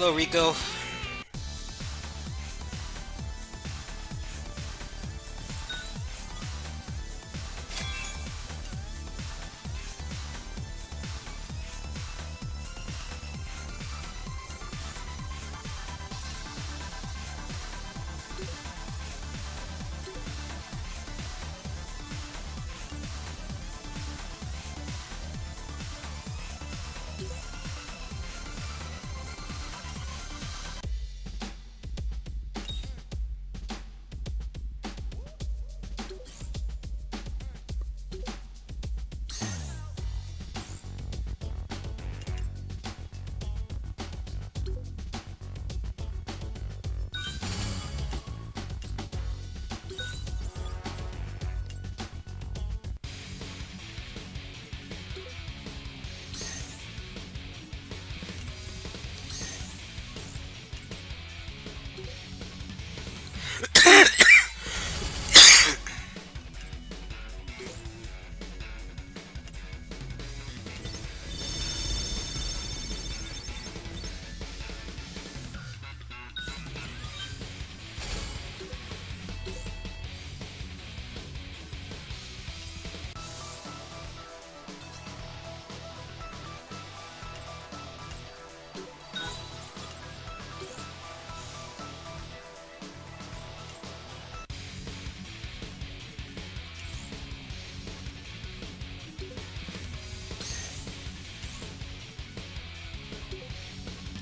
Hello, Rico.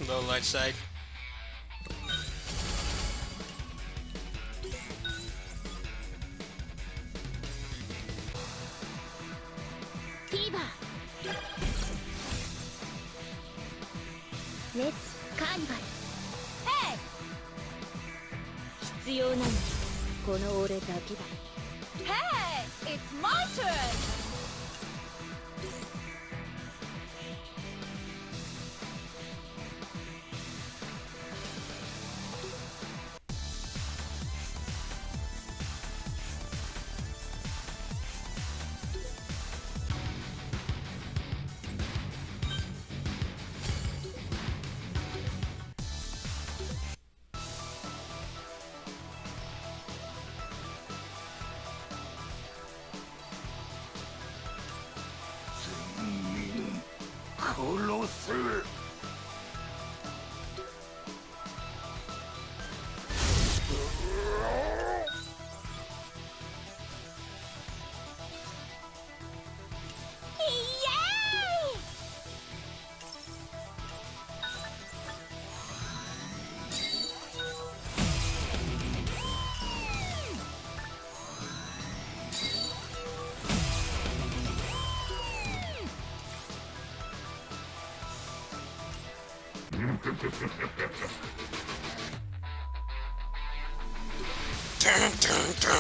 Low light side. Let's carnival. Hey! 必要なのこの俺だけだ。Hey! It's my turn! 殺す。Dun, dun, dun.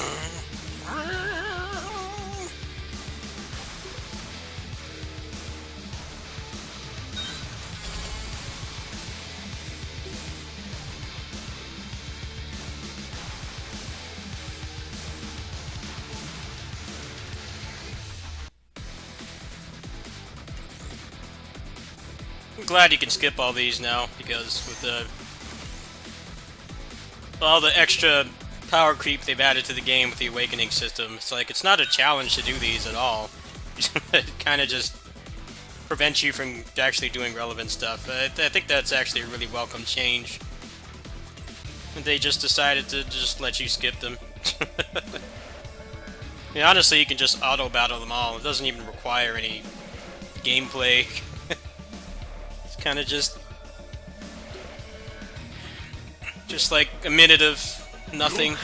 I'm glad you can skip all these now, because with all the extra power creep they've added to the game with the awakening system, it's like it's not a challenge to do these at all. It kind of just prevents you from actually doing relevant stuff. I think that's actually a really welcome change. They just decided to just let you skip them. Yeah, honestly, you can just auto battle them all. It doesn't even require any gameplay. It's kind of just like a minute of nothing.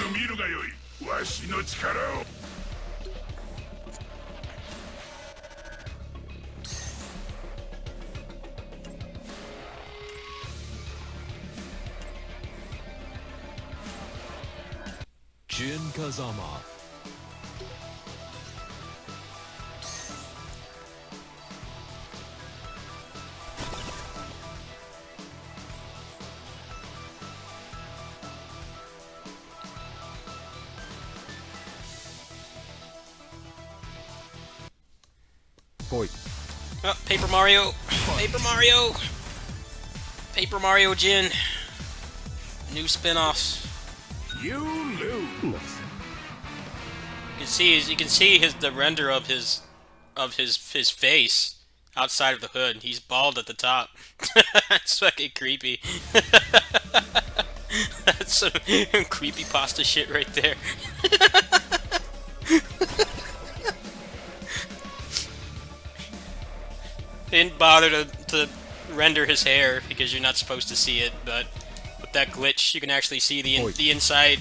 Jin Kazama. Boy. Oh, Paper Mario! Paper Mario! Paper Mario Jin. New spin-offs. You lose. You can see the render of his face outside of the hood. He's bald at the top. That's fucking creepy. That's some creepy pasta shit right there. They didn't bother to render his hair because you're not supposed to see it, but with that glitch, you can actually see the inside.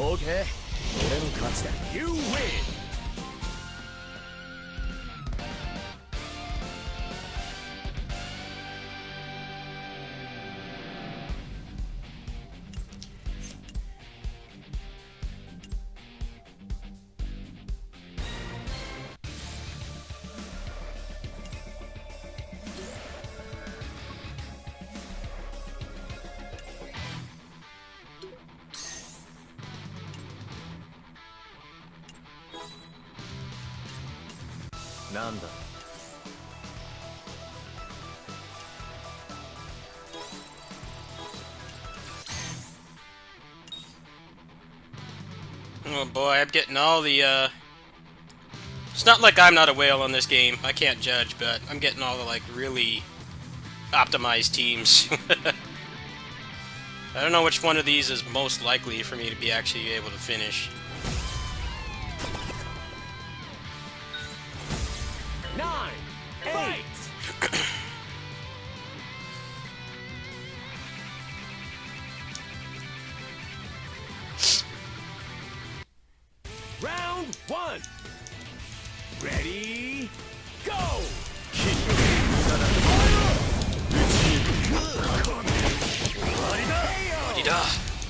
Okay, you win. Nanda. Oh boy, I'm getting all the, It's not like I'm not a whale on this game. I can't judge, but I'm getting all the, like, really optimized teams. I don't know which one of these is most likely for me to be actually able to finish. 9, 8. Round 1. Ready, go!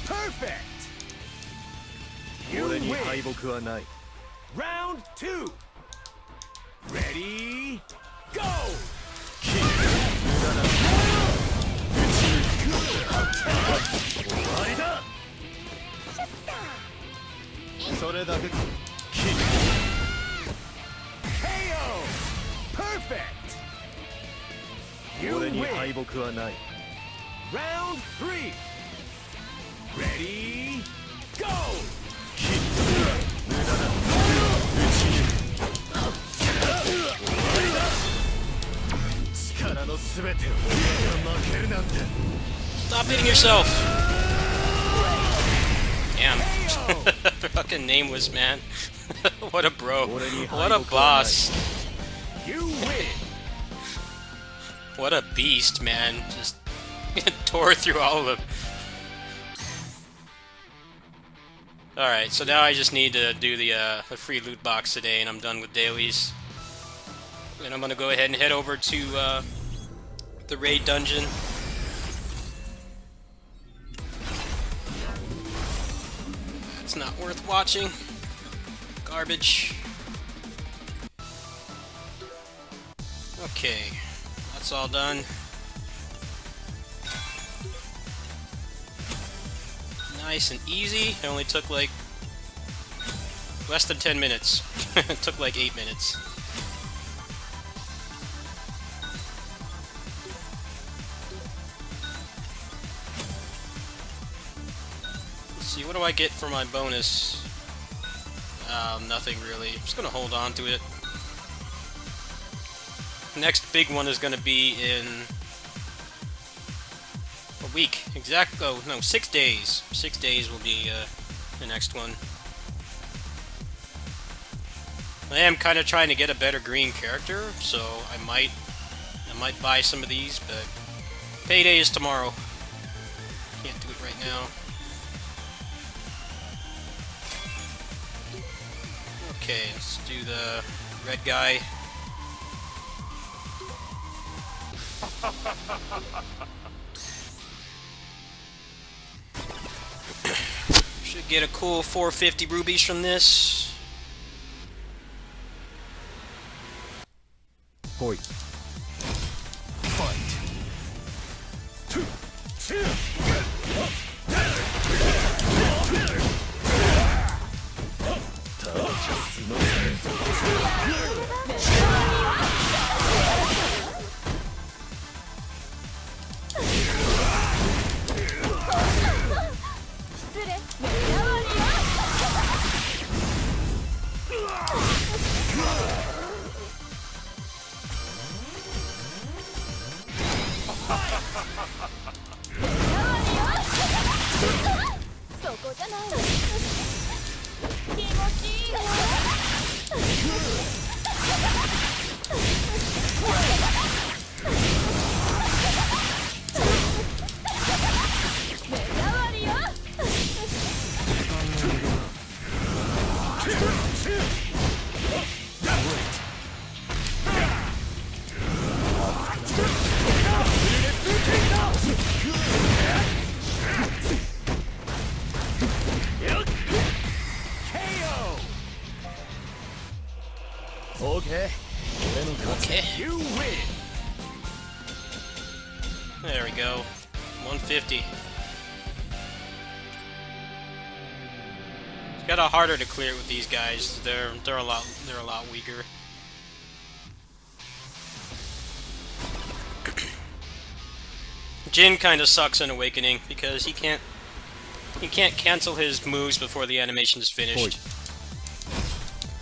Perfect! You win! Round 2. Ready, go! KO! Perfect! You win! Round 3. Ready, go! Stop hitting yourself! Damn. Fucking nameless, man. What a bro. What a boss. You win! What a beast, man. Just tore through all of them. Alright, so now I just need to do the free loot box today, and I'm done with dailies. And I'm gonna go ahead and head over to the raid dungeon. It's not worth watching. Garbage. Okay, that's all done. Nice and easy. It only took like less than 10 minutes. It took like 8 minutes. Let's see, what do I get for my bonus? Nothing really. I'm just gonna hold on to it. Next big one is gonna be in a week. Oh no, 6 days. 6 days will be the next one. I am kind of trying to get a better green character, so I might buy some of these, but payday is tomorrow. Can't do it right now. Okay, let's do the red guy. Should get a cool 450 rubies from this. Boy. Fight. Okay. Okay. You win. There we go. 150. It's got a harder to clear with these guys. They're a lot weaker. Jin kind of sucks in Awakening because he can't cancel his moves before the animation is finished.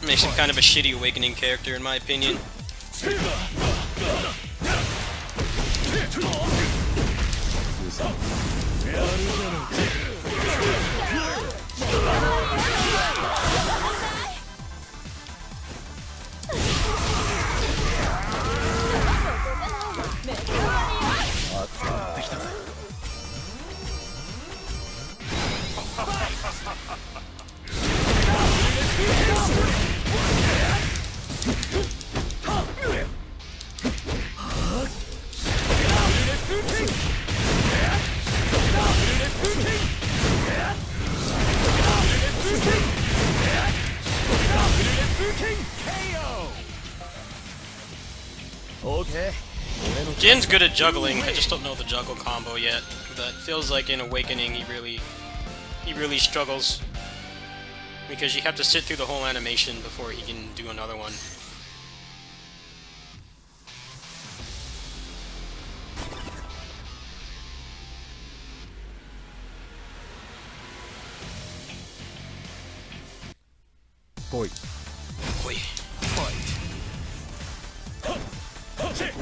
Makes him kind of a shitty Awakening character in my opinion. Okay. Jin's good at juggling, I just don't know the juggle combo yet. But feels like in Awakening he really struggles. Because you have to sit through the whole animation before he can do another one. Boy. Boy. Fight. Okay.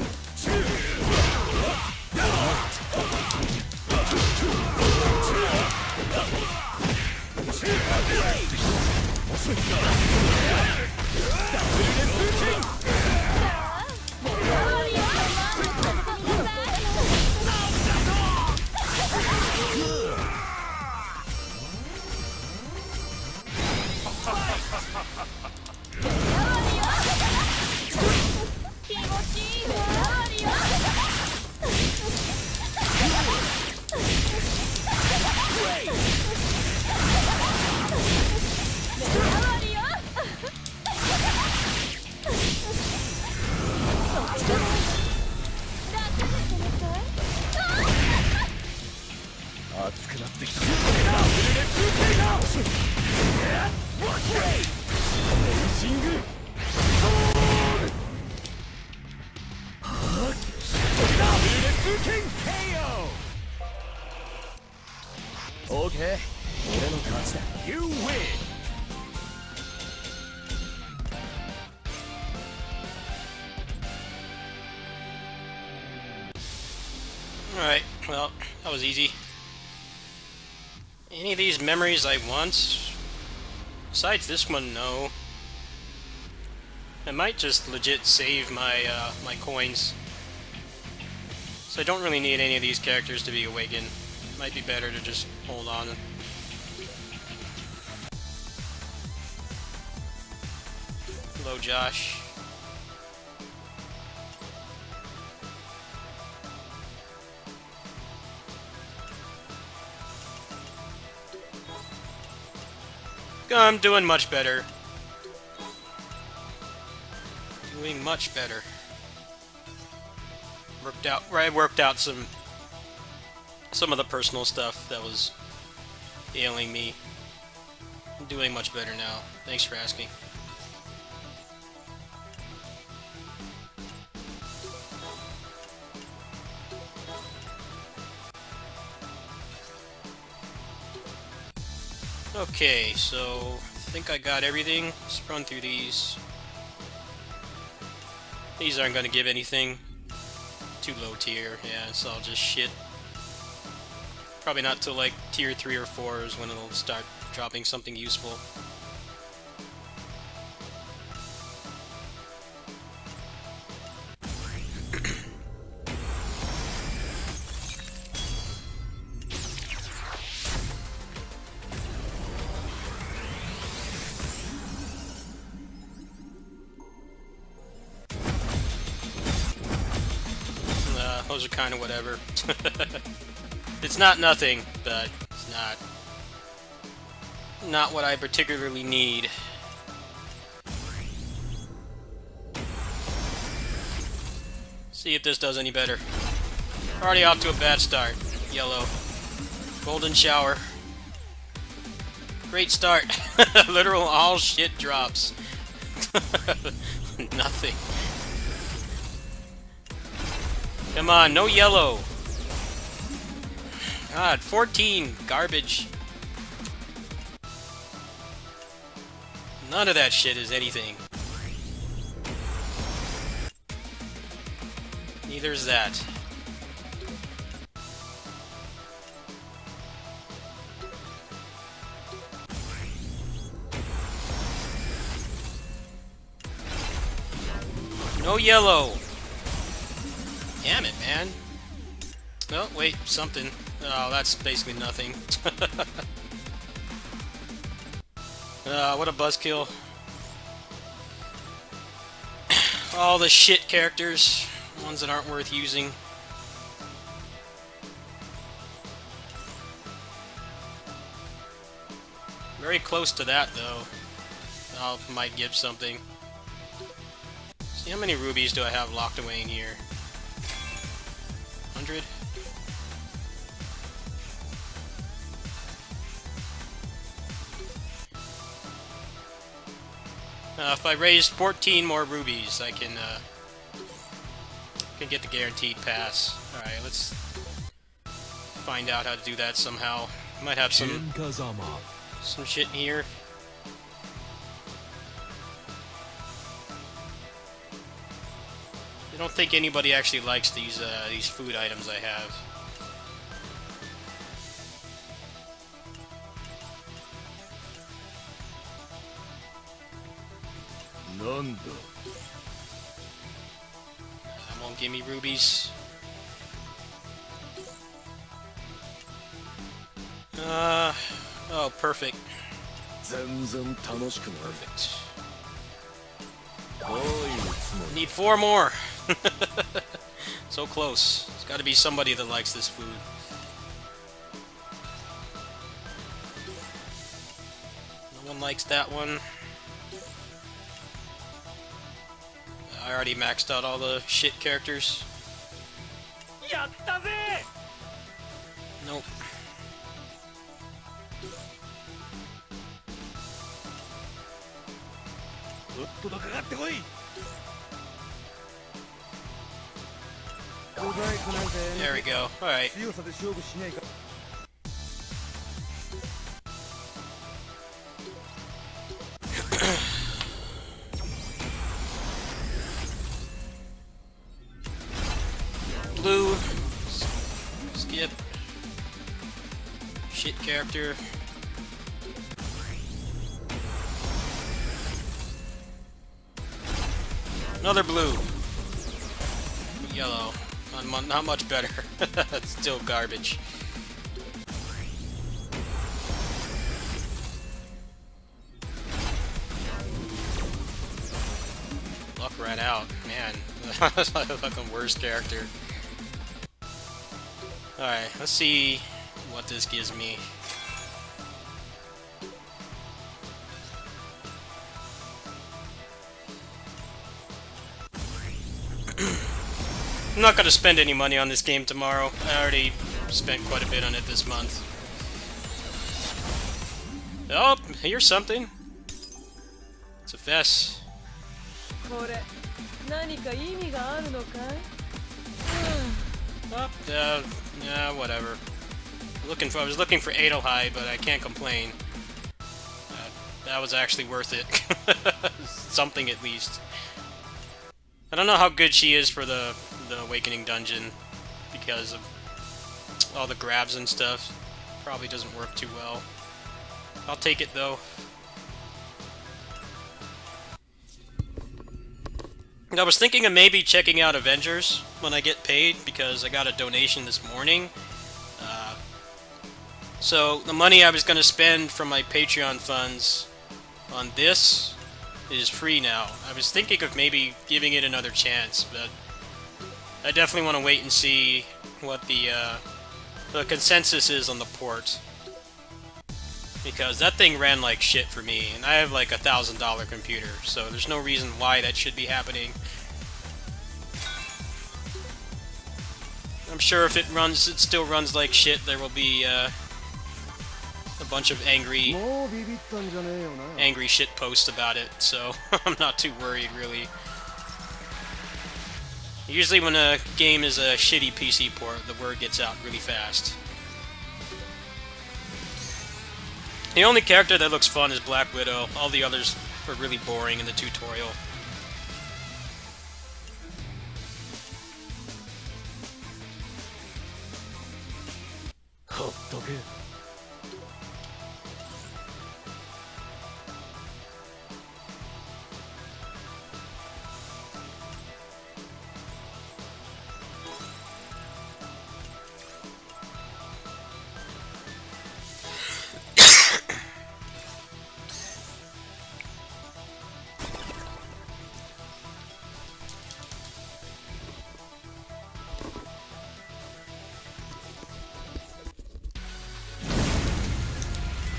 You win. Alright, well, that was easy. Any of these memories I want? Besides this one, no. I might just legit save my my coins. So I don't really need any of these characters to be awakened. Might be better to just hold on. Hello, Josh. I'm doing much better. Doing much better. I worked out some of the personal stuff that was ailing me. I'm doing much better now. Thanks for asking. Okay, so I think I got everything. Let's run through these. These aren't going to give anything. Too low tier. Yeah, it's all just shit. Probably not till like tier 3 or 4 is when it'll start dropping something useful. Those are kind of whatever. It's not nothing, but it's not what I particularly need. See if this does any better. Already off to a bad start. Yellow. Golden shower. Great start. Literal all shit drops. Nothing. Come on, no yellow. God, 14. Garbage. None of that shit is anything. Neither is that. No yellow. Damn it, man. Oh, wait, something. Oh, that's basically nothing. What a buzzkill. All the shit characters. Ones that aren't worth using. Very close to that, though. Might give something. See, how many rubies do I have locked away in here? 100? If I raise 14 more rubies, I can get the guaranteed pass. Alright, let's find out how to do that somehow. Might have some shit in here. I don't think anybody actually likes these food items I have. Nanda. That won't give me rubies. Oh, perfect. Perfect. Need 4 more. So close. It's got to be somebody that likes this food. No one likes that one. I already maxed out all the shit characters. Nope. There we go. Alright. Blue. Skip. Shit character. Another blue. Yellow. Not much better. It's still garbage. Luck right out. Man, that's like the fucking worst character. Alright, let's see what this gives me. I'm not gonna spend any money on this game tomorrow. I already spent quite a bit on it this month. Oh, here's something. It's a fess. Oh, yeah, whatever. I was looking for Adelheid, but I can't complain. That was actually worth it. Something at least. I don't know how good she is for the Awakening dungeon because of all the grabs and stuff. Probably doesn't work too well. I'll take it though. I was thinking of maybe checking out Avengers when I get paid because I got a donation this morning. So the money I was going to spend from my Patreon funds on this is free now. I was thinking of maybe giving it another chance, but I definitely want to wait and see what the consensus is on the port. Because that thing ran like shit for me, and I have like a $1,000 computer, so there's no reason why that should be happening. I'm sure if it still runs like shit, there will be a bunch of angry shit posts about it, so I'm not too worried, really. Usually when a game is a shitty PC port, the word gets out really fast. The only character that looks fun is Black Widow. All the others were really boring in the tutorial.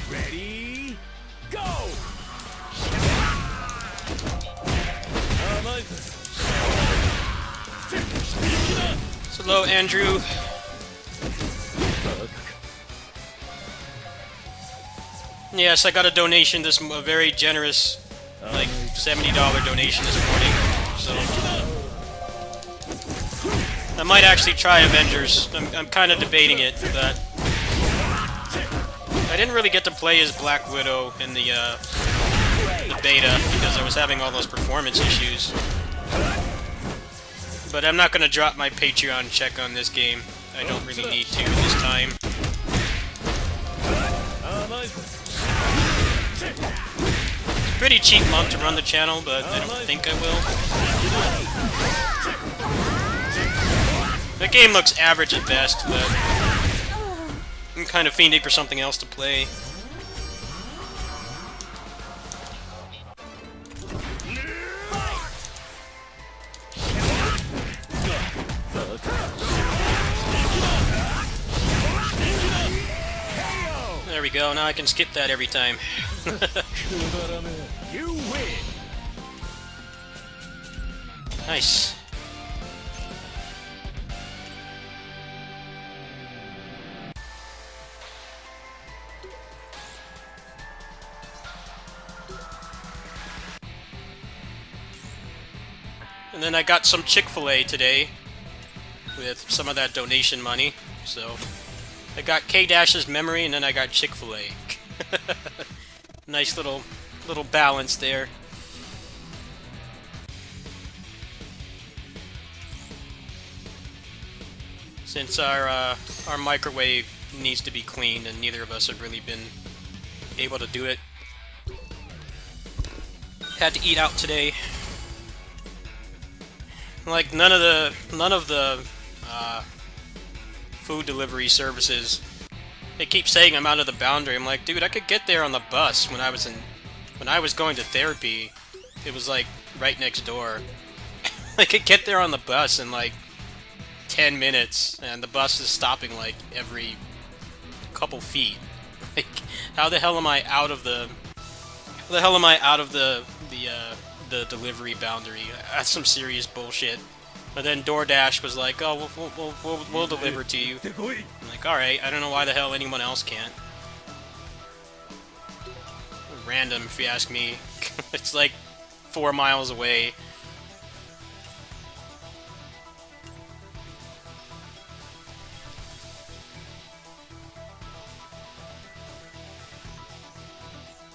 Ready, go! So hello, Andrew. Yes, I got a donation a very generous, like $70 donation this morning. So I might actually try Avengers. I'm kind of debating it, but I didn't really get to play as Black Widow in the beta because I was having all those performance issues. But I'm not going to drop my Patreon check on this game. I don't really need to this time. It's a pretty cheap month to run the channel, but I don't think I will. The game looks average at best, but I'm kind of fiending for something else to play. There we go, now I can skip that every time. You win! Nice. And then I got some Chick-fil-A today with some of that donation money. So I got K-Dash's memory and then I got Chick-fil-A. Nice little balance there. Since our microwave needs to be cleaned and neither of us have really been able to do it. Had to eat out today. Like none of the food delivery services. They keep saying I'm out of the boundary. I'm like, dude, I could get there on the bus when I was going to therapy. It was like right next door. I could get there on the bus in like 10 minutes, and the bus is stopping like every couple feet. Like, how the hell am I out of the? How the hell am I out of the delivery boundary? That's some serious bullshit. But then DoorDash was like, oh, we'll deliver to you. I'm like, alright, I don't know why the hell anyone else can't. Random, if you ask me. It's like 4 miles away.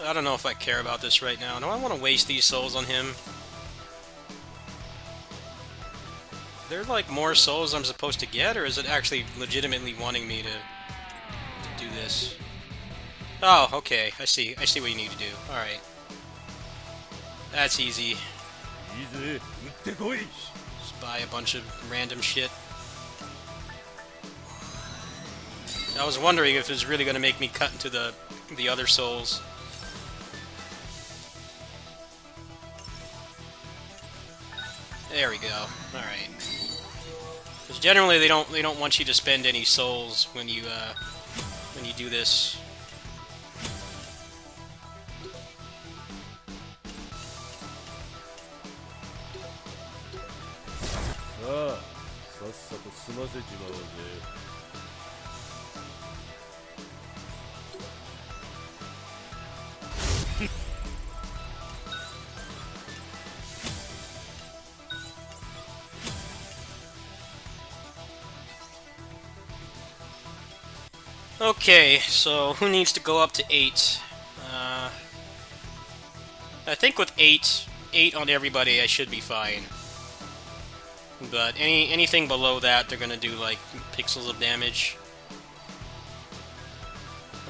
I don't know if I care about this right now. Do I want to waste these souls on him? There like more souls I'm supposed to get, or is it actually legitimately wanting me to do this? Oh, okay. I see what you need to do. Alright. That's easy. Just buy a bunch of random shit. I was wondering if it's really going to make me cut into the other souls. There we go. Alright. Because generally they don't want you to spend any souls when you do this. Okay, so who needs to go up to 8? I think with 8 on everybody, I should be fine. But anything below that, they're gonna do like pixels of damage.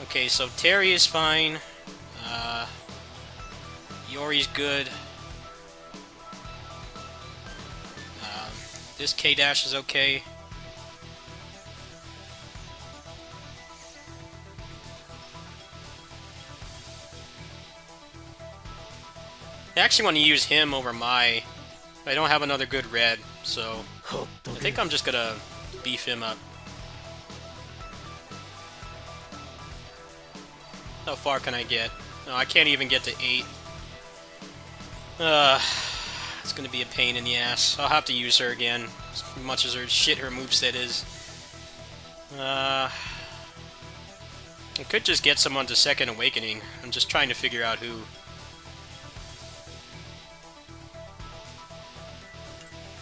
Okay, so Terry is fine. Yori's good. This K-Dash is okay. I actually want to use him over Mai. I don't have another good red, so I think I'm just gonna beef him up. How far can I get? No, I can't even get to 8. It's gonna be a pain in the ass. I'll have to use her again, as much as her moveset is. I could just get someone to Second Awakening. I'm just trying to figure out who.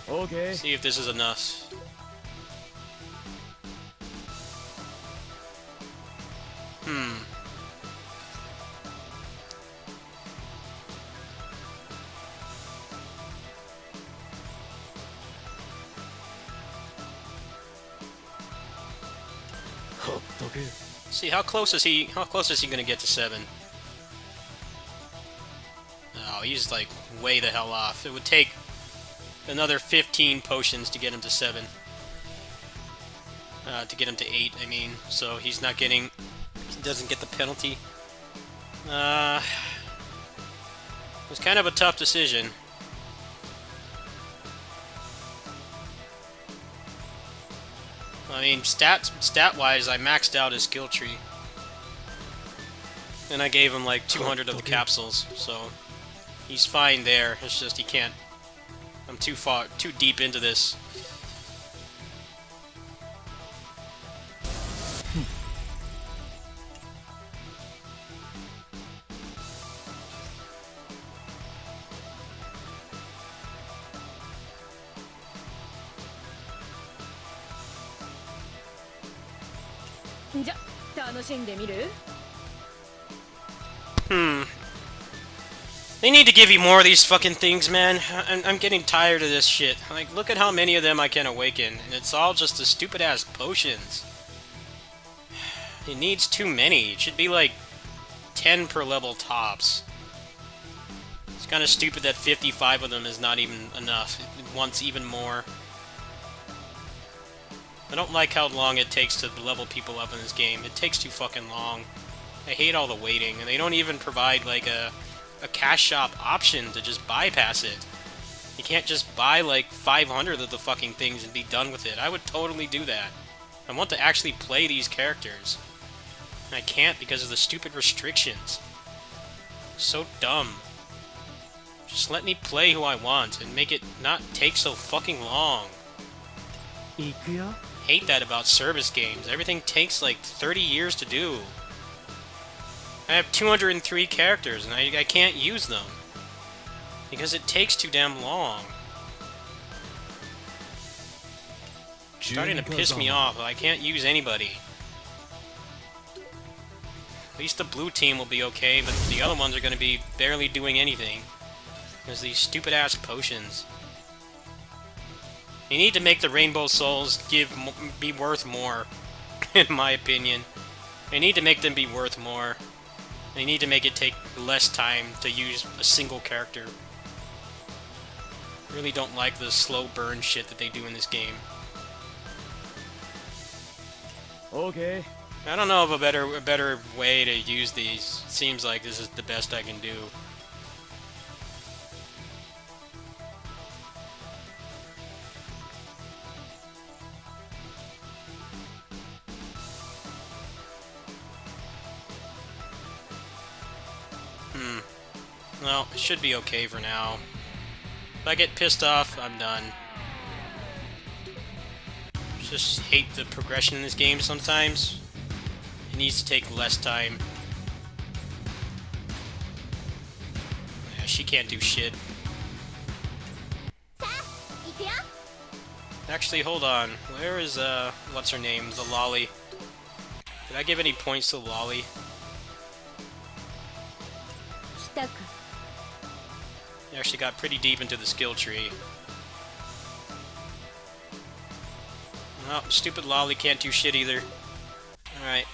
Okay. See if this is enough. See, how close is he gonna get to 7? Oh, he's like way the hell off. It would take another 15 potions to get him to 7. To get him to 8, I mean. So he's not getting... He doesn't get the penalty. It was kind of a tough decision. I mean, stat-wise, I maxed out his skill tree. And I gave him like 200 of the capsules, so... He's fine there, it's just he can't... I'm too deep into this. They need to give you more of these fucking things, man. I'm getting tired of this shit. Like, look at how many of them I can awaken, and it's all just the stupid-ass potions. It needs too many. It should be like 10 per level tops. It's kind of stupid that 55 of them is not even enough. It wants even more. I don't like how long it takes to level people up in this game. It takes too fucking long. I hate all the waiting, and they don't even provide like a cash shop option to just bypass it. You can't just buy like 500 of the fucking things and be done with it. I would totally do that. I want to actually play these characters. And I can't because of the stupid restrictions. So dumb. Just let me play who I want and make it not take so fucking long. Hate that about service games. Everything takes like 30 years to do. I have 203 characters and I can't use them. Because it takes too damn long. Starting to piss me off. I can't use anybody. At least the blue team will be okay, but the other ones are going to be barely doing anything. There's these stupid-ass potions. You need to make the Rainbow Souls be worth more, in my opinion. They need to make them be worth more. They need to make it take less time to use a single character. Really don't like the slow burn shit that they do in this game. Okay. I don't know of a better way to use these. It seems like this is the best I can do. Well, it should be okay for now. If I get pissed off, I'm done. Just hate the progression in this game sometimes. It needs to take less time. Yeah, she can't do shit. Actually, hold on. Where is, what's her name? The Lolly. Did I give any points to Lolly? Actually got pretty deep into the skill tree. Oh, stupid Lolly can't do shit either. Alright.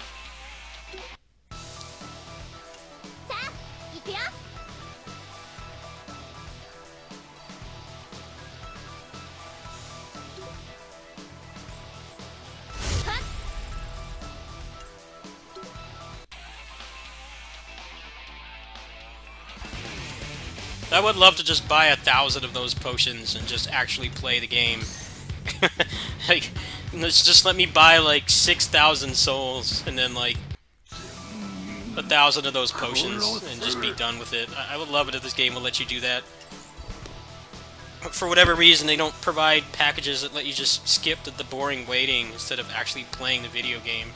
I would love to just buy 1,000 of those potions and just actually play the game. Like, just let me buy like 6,000 souls and then like 1,000 of those potions and just be done with it. I would love it if this game would let you do that. But for whatever reason, they don't provide packages that let you just skip the boring waiting instead of actually playing the video game.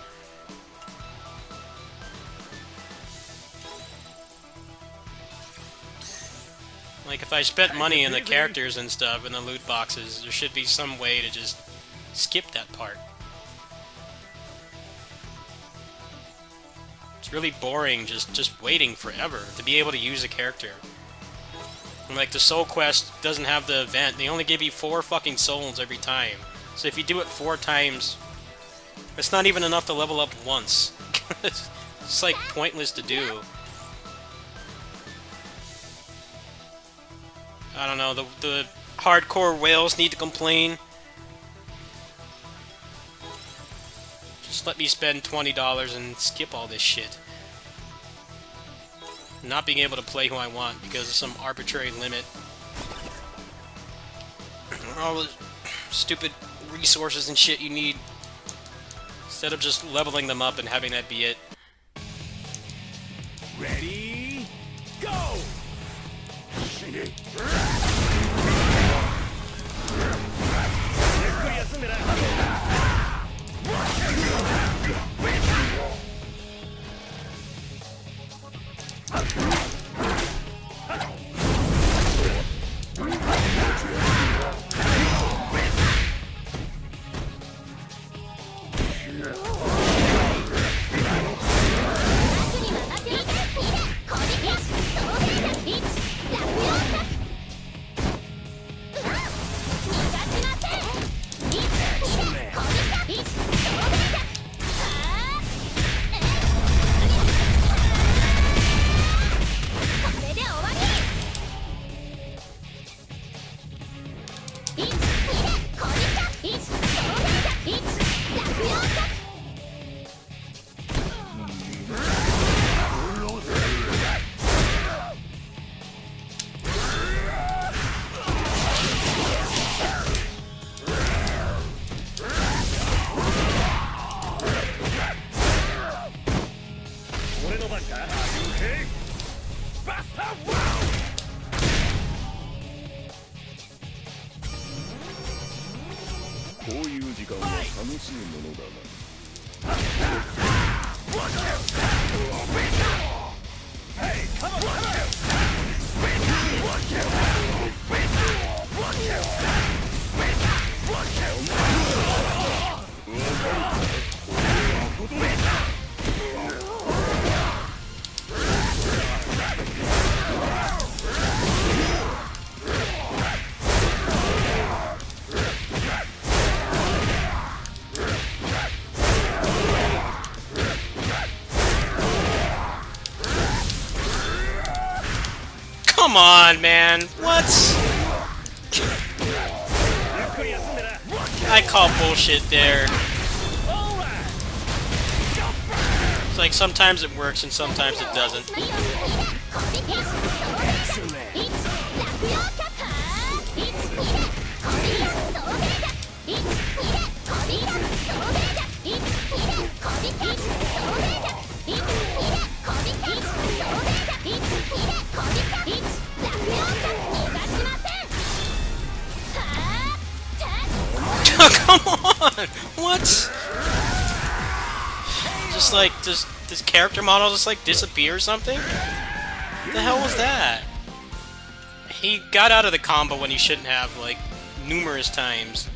Like, if I spent money in the characters and stuff, in the loot boxes, there should be some way to just skip that part. It's really boring just waiting forever to be able to use a character. And like, the soul quest doesn't have the event. They only give you 4 fucking souls every time. So if you do it 4 times, it's not even enough to level up once. It's like pointless to do. I don't know, the hardcore whales need to complain. Just let me spend $20 and skip all this shit. Not being able to play who I want because of some arbitrary limit. All the stupid resources and shit you need. Instead of just leveling them up and having that be it. Ready, go! こういう時間は楽しいものだな。Come on, man. What? I call bullshit there. It's like sometimes it works and sometimes it doesn't. Come on! What? Just like, does this character model just like disappear or something? What the hell was that? He got out of the combo when he shouldn't have, like, numerous times.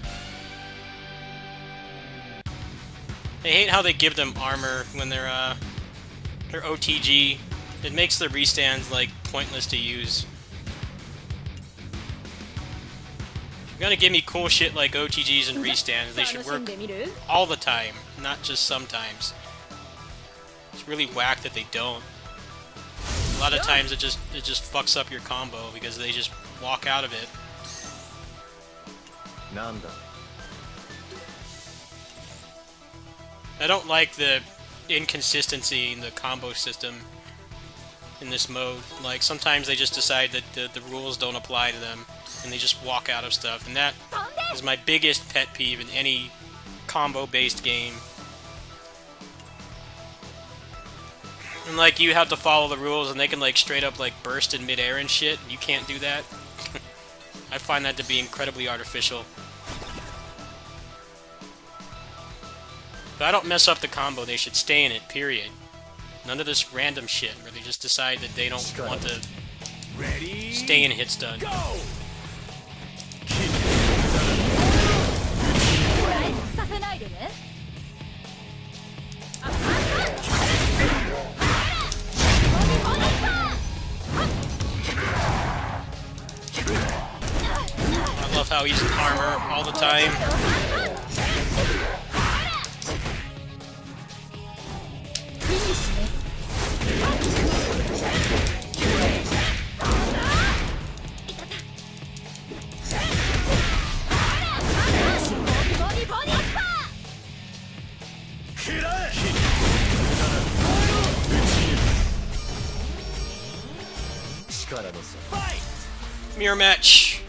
I hate how they give them armor when they're OTG. It makes the restands, like, pointless to use. You gotta give me cool shit like OTGs and restands. They should work all the time, not just sometimes. It's really whack that they don't. A lot of times it just fucks up your combo because they just walk out of it. I don't like the inconsistency in the combo system in this mode. Like, sometimes they just decide that the rules don't apply to them, and they just walk out of stuff, and that is my biggest pet peeve in any combo-based game. And, like, you have to follow the rules, and they can, like, straight up, like, burst in midair and shit. You can't do that. I find that to be incredibly artificial. If I don't mess up the combo, they should stay in it, period. None of this random shit where they just decide that they don't want to stay in hit stun. Go! I love how he's in armor all the time. Mirror match.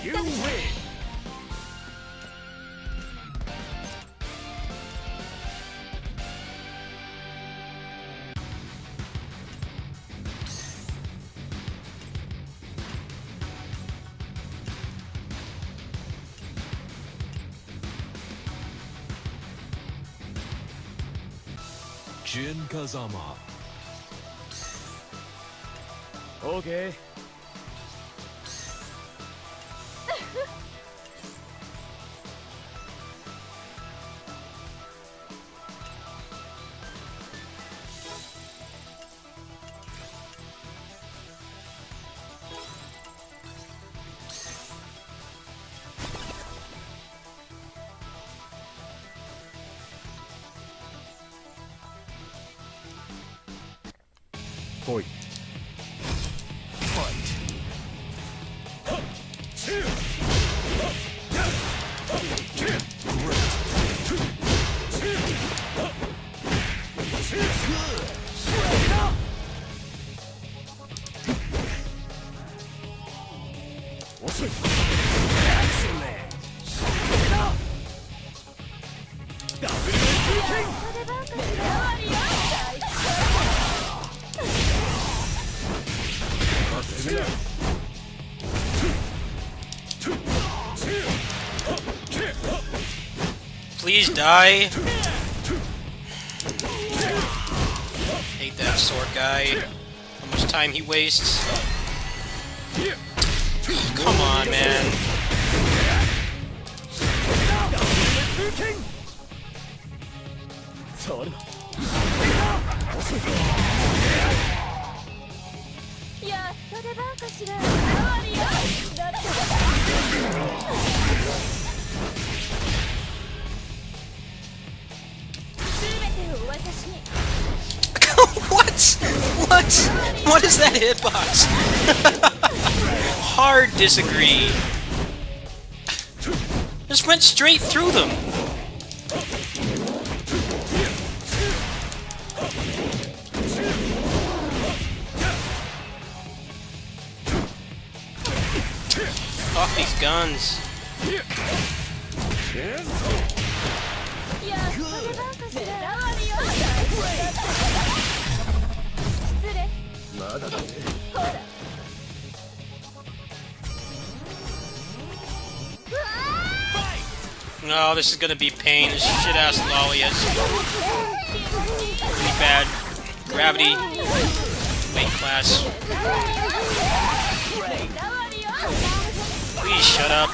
You win! Jin Kazama. Okay. 来い。 Please die. Hate that sword guy. How much time he wastes. Come on, man. What? What? What is that hitbox? Hard disagree. Just went straight through them. Fuck these guns. No, this is gonna be pain. This shit-ass lolly has really bad gravity weight class. Please shut up.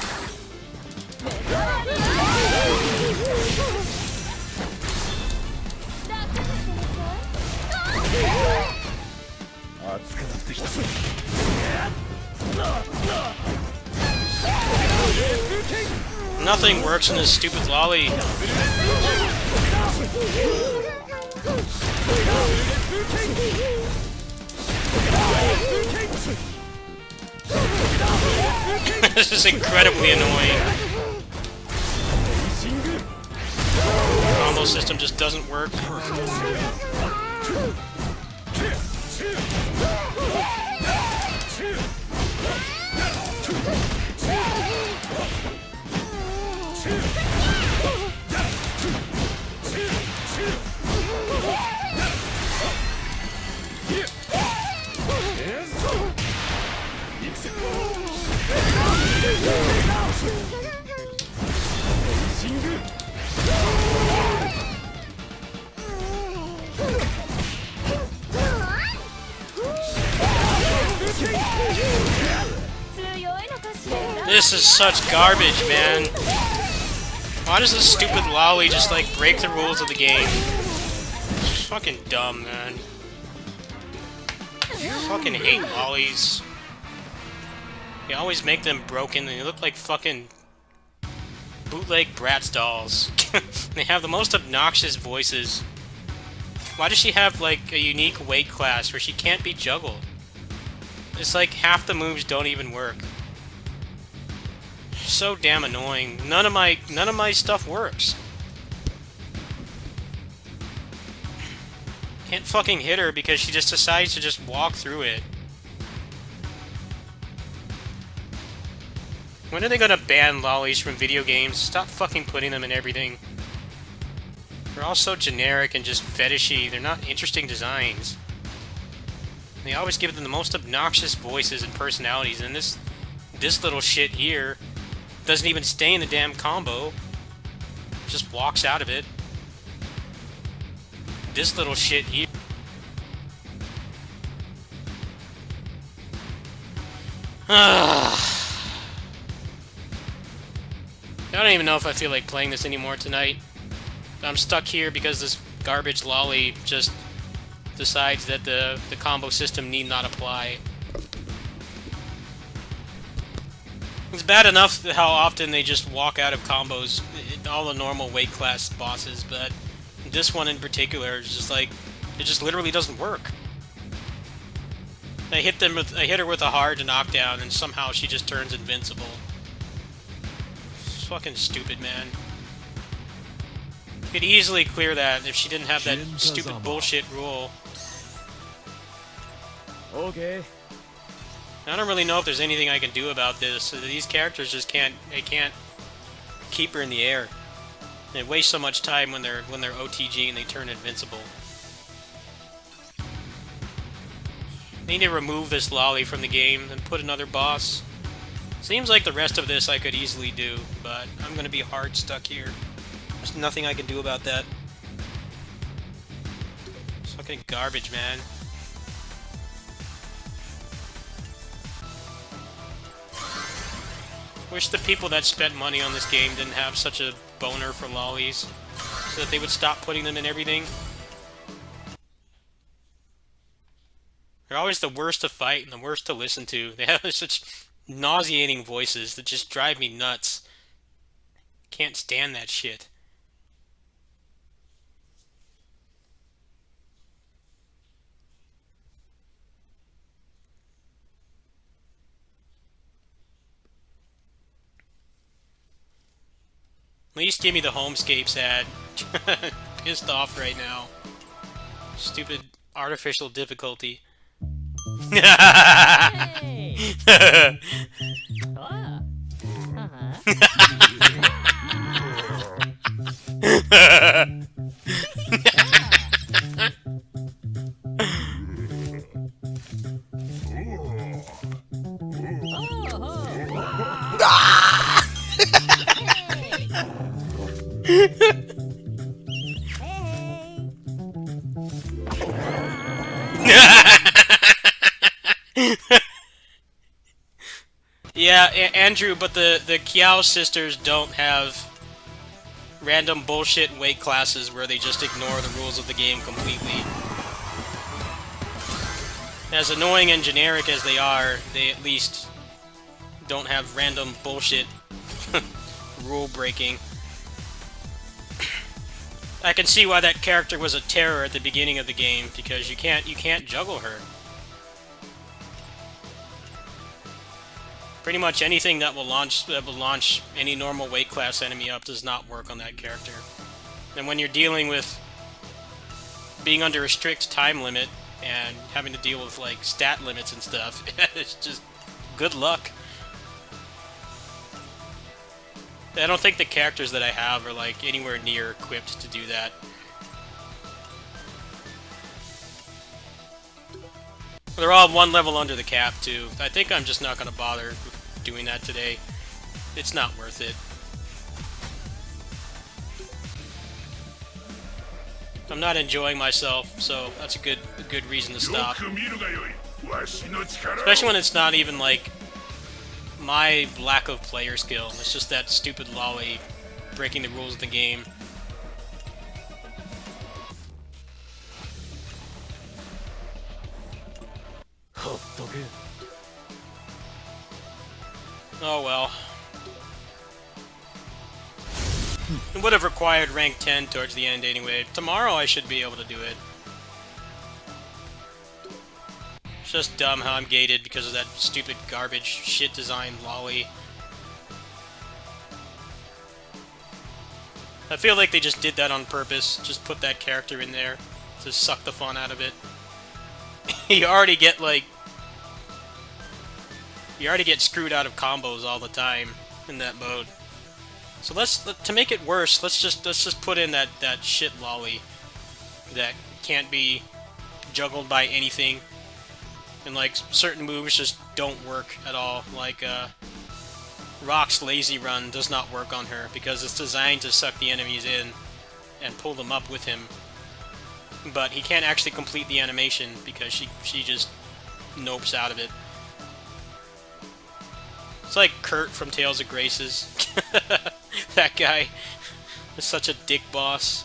Nothing works in this stupid lolly. This is incredibly annoying. The combo system just doesn't work. This is such garbage, man. Why does this stupid lolly just, like, break the rules of the game? It's fucking dumb, man. I fucking hate lollies. You always make them broken, and they look like fucking bootleg Bratz dolls. They have the most obnoxious voices. Why does she have, like, a unique weight class where she can't be juggled? It's like half the moves don't even work. So damn annoying. None of my stuff works. Can't fucking hit her because she just decides to just walk through it. When are they gonna ban lollies from video games? Stop fucking putting them in everything. They're all so generic and just fetishy. They're not interesting designs. They always give them the most obnoxious voices and personalities, and this little shit here doesn't even stay in the damn combo. Just walks out of it. This little shit here. I don't even know if I feel like playing this anymore tonight. I'm stuck here because this garbage lolly just decides that the combo system need not apply. It's bad enough how often they just walk out of combos, all the normal weight class bosses, but this one in particular is just like, it just literally doesn't work. I hit her with a hard knockdown, and somehow she just turns invincible. It's fucking stupid, man. Could easily clear that if she didn't have that stupid bullshit rule. Okay. I don't really know if there's anything I can do about this. These characters just can't keep her in the air. They waste so much time when they're OTG and they turn invincible. They need to remove this lolly from the game and put another boss. Seems like the rest of this I could easily do, but I'm gonna be hard stuck here. There's nothing I can do about that. It's fucking garbage, man. Wish the people that spent money on this game didn't have such a boner for lollies, so that they would stop putting them in everything. They're always the worst to fight and the worst to listen to. They have such nauseating voices that just drive me nuts. Can't stand that shit. At least give me the Homescapes ad. Pissed off right now. Stupid artificial difficulty. Hey. Ah. Yeah, Andrew, but the Kiao sisters don't have random bullshit weight classes where they just ignore the rules of the game completely. As annoying and generic as they are, they at least don't have random bullshit rule breaking. I can see why that character was a terror at the beginning of the game, because you can't juggle her. Pretty much anything that will launch any normal weight class enemy up does not work on that character. And when you're dealing with being under a strict time limit and having to deal with like stat limits and stuff, it's just good luck. I don't think the characters that I have are like anywhere near equipped to do that. They're all one level under the cap too. I think I'm just not going to bother doing that today. It's not worth it. I'm not enjoying myself, so that's a good reason to stop. Especially when it's not even like my lack of player skill. It's just that stupid lolly breaking the rules of the game. Oh well. It would have required rank 10 towards the end anyway. Tomorrow I should be able to do it. It's just dumb how I'm gated because of that stupid garbage shit designed lolly. I feel like they just did that on purpose. Just put that character in there to suck the fun out of it. You already get screwed out of combos all the time in that mode. So to make it worse, let's just put in that shit lolly that can't be juggled by anything, and like certain moves just don't work at all. Like Rock's lazy run does not work on her because it's designed to suck the enemies in and pull them up with him, but he can't actually complete the animation because she just nopes out of it. It's like Kurt from Tales of Graces. That guy is such a dick boss.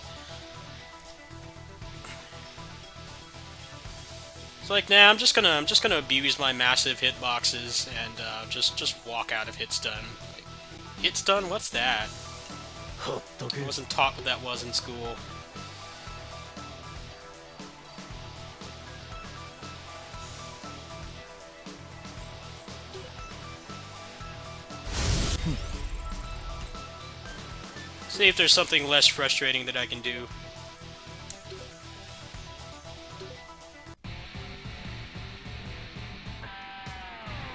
It's like, nah, I'm just gonna abuse my massive hitboxes and just walk out of hit stun. Like, hit stun? What's that? I wasn't taught what that was in school. See if there's something less frustrating that I can do.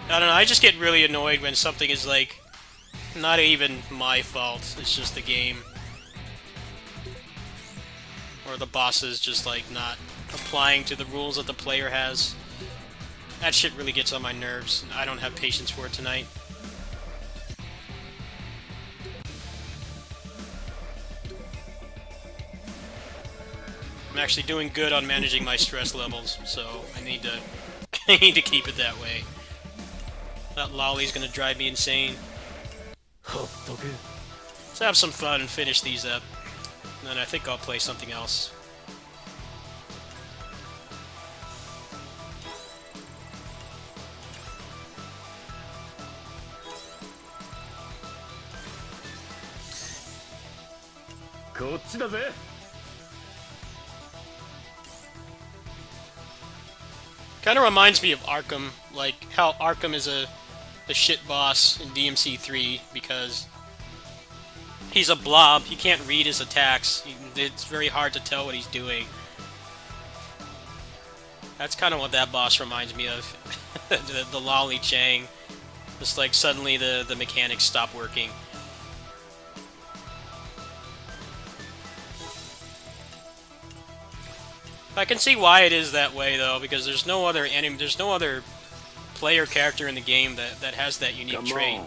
I don't know, I just get really annoyed when something is like not even my fault, it's just the game. Or the bosses just like not applying to the rules that the player has. That shit really gets on my nerves, and I don't have patience for it tonight. I'm actually doing good on managing my stress levels, so I need to I need to keep it that way. That lolly's gonna drive me insane. Let's have some fun and finish these up. And then I think I'll play something else. Kind of reminds me of Arkham, like how Arkham is a shit boss in DMC3 because he's a blob. He can't read his attacks. It's very hard to tell what he's doing. That's kind of what that boss reminds me of. the Lolly Chang. Just like suddenly the mechanics stop working. I can see why it is that way though, because there's no other player character in the game that has that unique trait.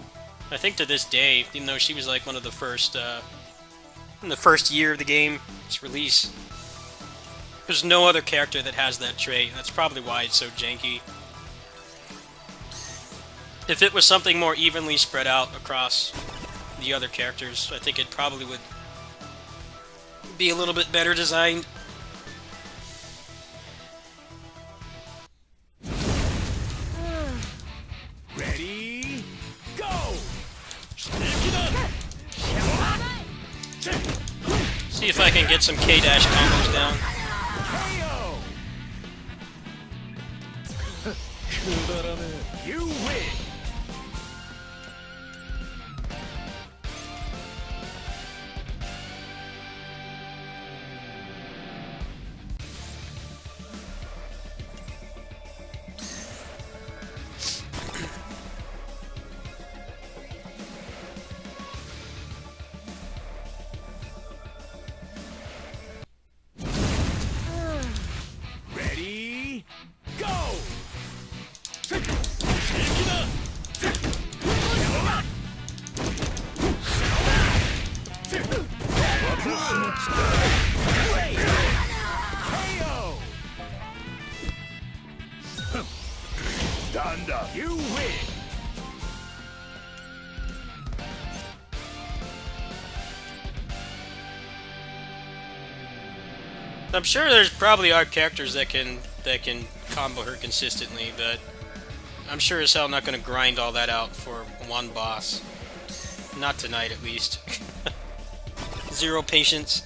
I think to this day, even though she was like one of the first in the first year of the game's release, there's no other character that has that trait. That's probably why it's so janky. If it was something more evenly spread out across the other characters, I think it probably would be a little bit better designed. Ready, go! See if I can get some K-dash combos down. You win! Ready, go! You win! I'm sure there's probably are characters that can combo her consistently, but I'm sure as hell not gonna grind all that out for one boss. Not tonight, at least. Zero patience.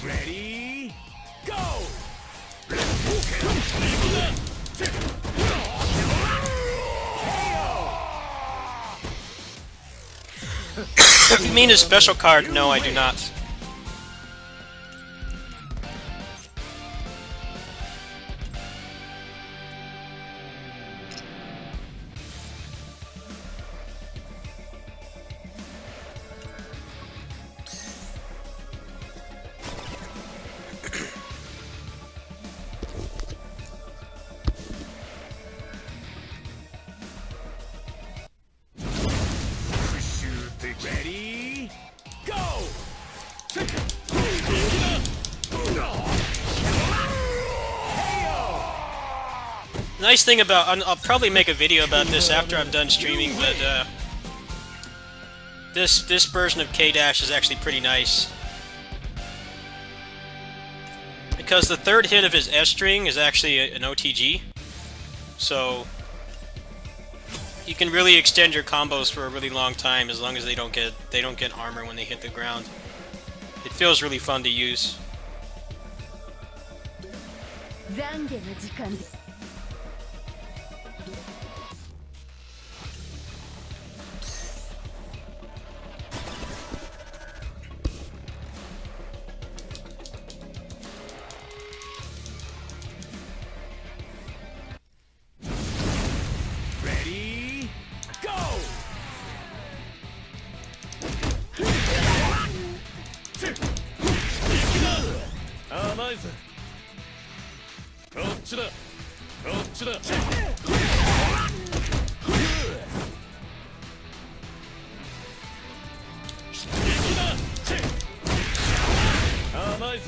Ready, go! You mean a special card? No, I do not. Ready, go! Nice thing about... I'll probably make a video about this after I'm done streaming, but this version of K-Dash is actually pretty nice. Because the third hit of his S-string is actually an OTG, so you can really extend your combos for a really long time as long as they don't get armor when they hit the ground. It feels really fun to use. 懺悔の時間です Ready, go! 甘いぜこっちだこっちだ甘いぜ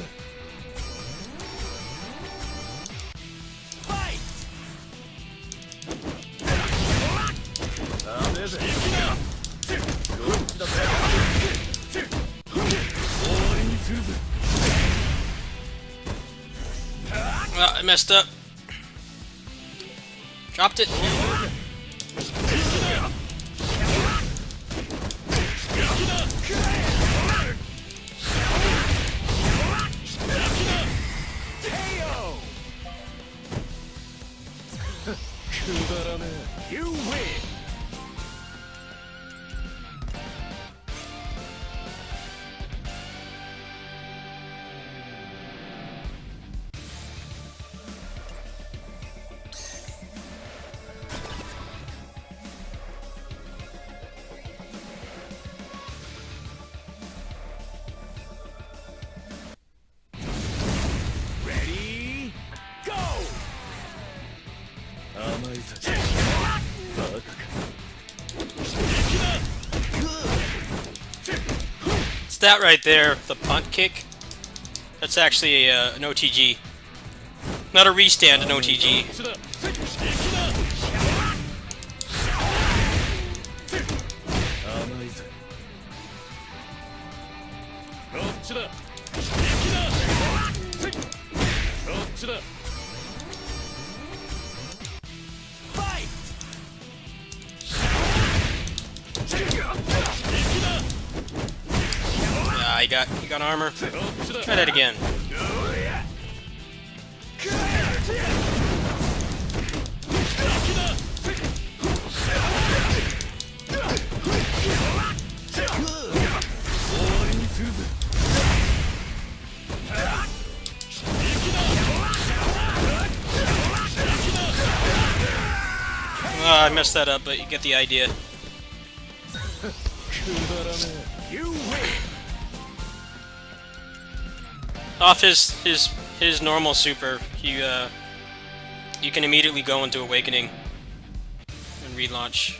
ファイトダメぜどっちだぜ終わりにするぜ I messed up. Dropped it. You win! Ready, go! 甘いぜバカか It's that right there, the punt kick. That's actually an OTG. Not a restand, an OTG. こっちだ甘いぜこっちだこっちだファイト Yeah, he got armor. こっちだ Try that again. 終わりにするぜ I messed that up, but you get the idea. くだらねえ You win! Off his normal super, you can immediately go into Awakening and relaunch.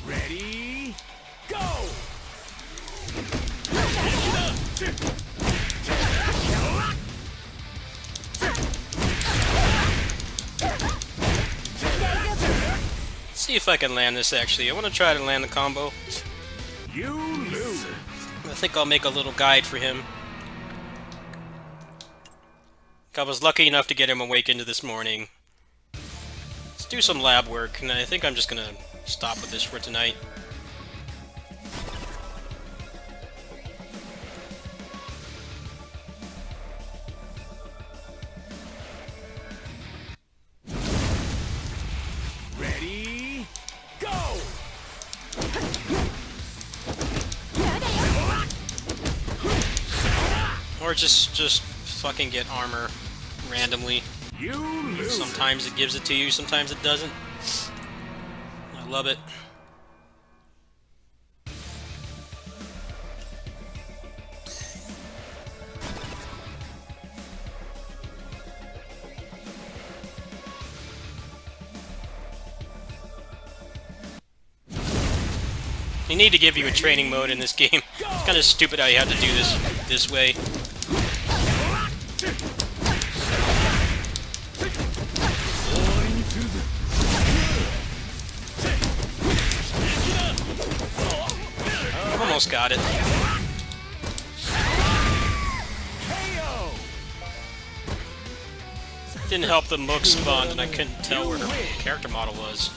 Ready, go! Let's see if I can land this actually. I want to try to land the combo. You lose! I think I'll make a little guide for him. I was lucky enough to get him awakened this morning. Let's do some lab work, and I think I'm just gonna stop with this for tonight. Ready, go! Or just fucking get armor randomly. You lose! Sometimes it gives it to you, sometimes it doesn't. I love it. They need to give you a training mode in this game. It's kind of stupid how you have to do this way. Almost got it. Didn't help the Mook spawned and I couldn't tell where her character model was.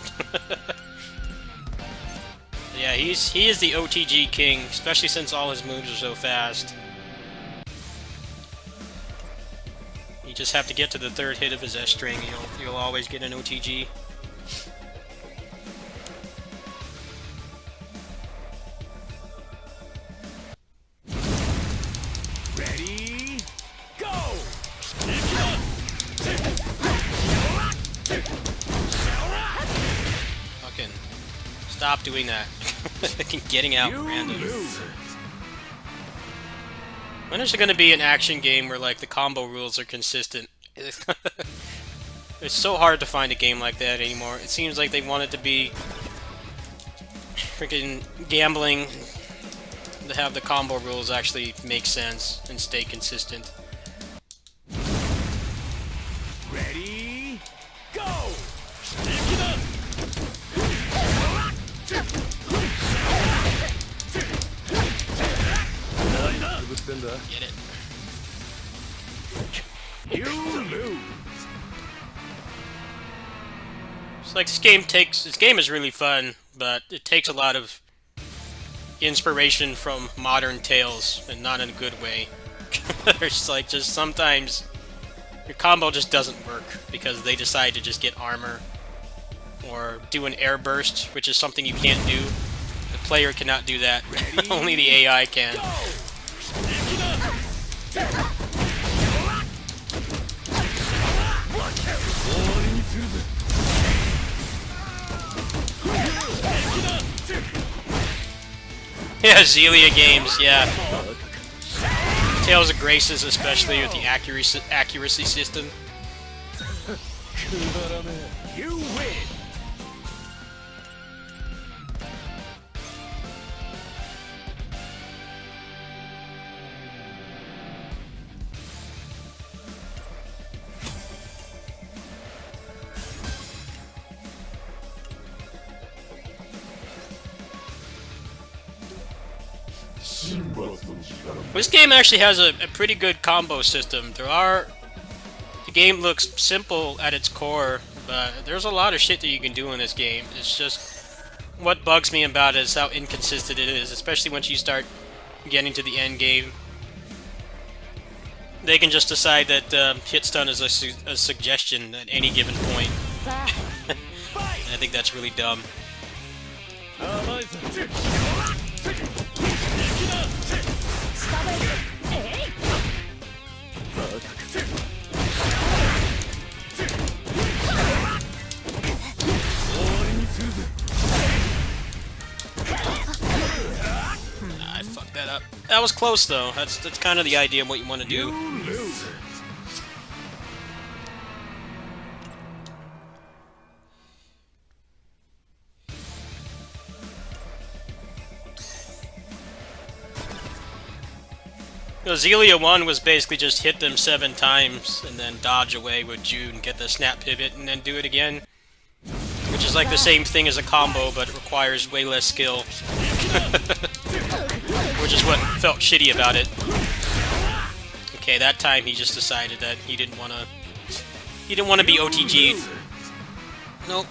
Yeah, he is the OTG king, especially since all his moves are so fast. You just have to get to the third hit of his S string, you'll always get an OTG. Ready, go! Fucking stop doing that. Getting out random. When is there gonna be an action game where like the combo rules are consistent? It's so hard to find a game like that anymore. It seems like they want it to be freaking gambling to have the combo rules actually make sense and stay consistent. Ready, go! Get it. You lose. It's like this game is really fun, but it takes a lot of inspiration from modern tales, and not in a good way. It's like just sometimes your combo just doesn't work because they decide to just get armor or do an air burst, which is something you can't do. The player cannot do that. Only the AI can. Yeah, Zelia games, yeah. Tales of Graces, especially with the accuracy system. You win. This game actually has a pretty good combo system. The game looks simple at its core, but there's a lot of shit that you can do in this game. It's just, what bugs me about it is how inconsistent it is, especially once you start getting to the end game. They can just decide that hit stun is a suggestion at any given point. And I think that's really dumb. I fucked that up. That was close though. That's kind of the idea of what you want to do. Zelia 1 was basically just hit them 7 times and then dodge away with June, get the snap pivot, and then do it again. Which is like the same thing as a combo, but it requires way less skill. Which is what felt shitty about it. Okay, that time he just decided that he didn't want to be OTG'd. Nope.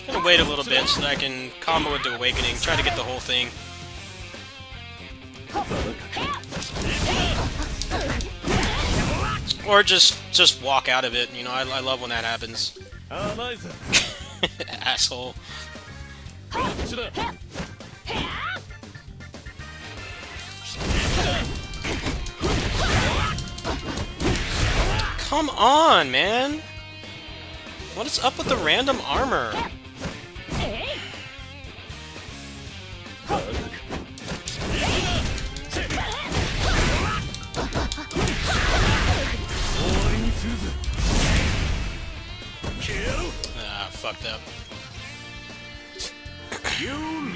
Gonna wait a little bit so that I can combo with the Awakening, try to get the whole thing. Or just walk out of it, you know, I love when that happens. Asshole. Come on, man! What is up with the random armor? fucked up.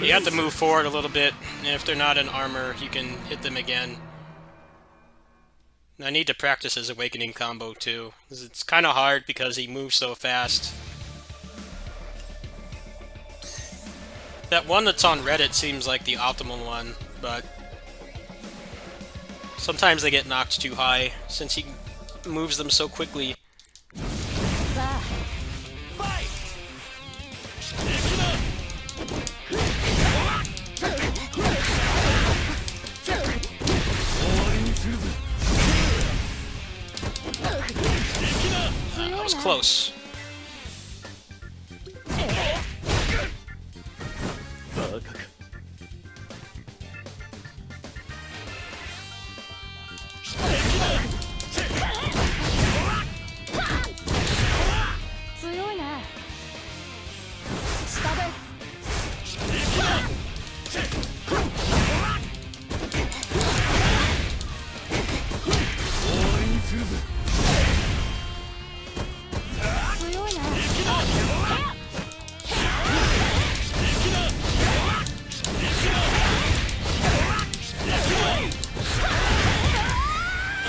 You have to move forward a little bit, and if they're not in armor, you can hit them again. And I need to practice his awakening combo too. It's kind of hard because he moves so fast. That one that's on Reddit seems like the optimal one, but sometimes they get knocked too high since he moves them so quickly. That was close.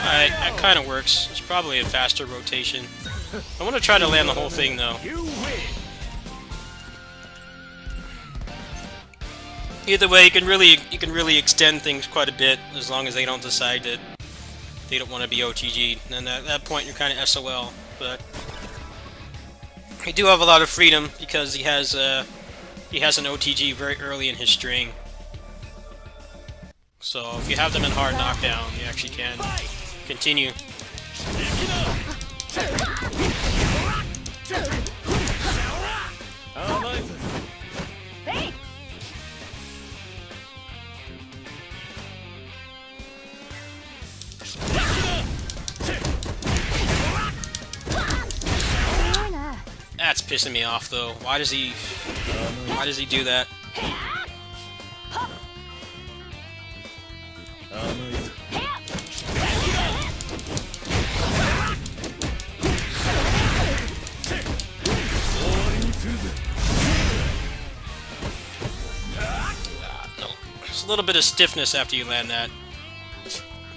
Alright, that kind of works. It's probably a faster rotation. I want to try to land the whole thing though. Either way, you can really extend things quite a bit as long as they don't decide that they don't want to be OTG'd. And at that point, you're kind of SOL. But you do have a lot of freedom because he has an OTG very early in his string. So if you have them in hard knockdown, you actually can continue. That's pissing me off though. Why does he do that? There's a little bit of stiffness after you land that.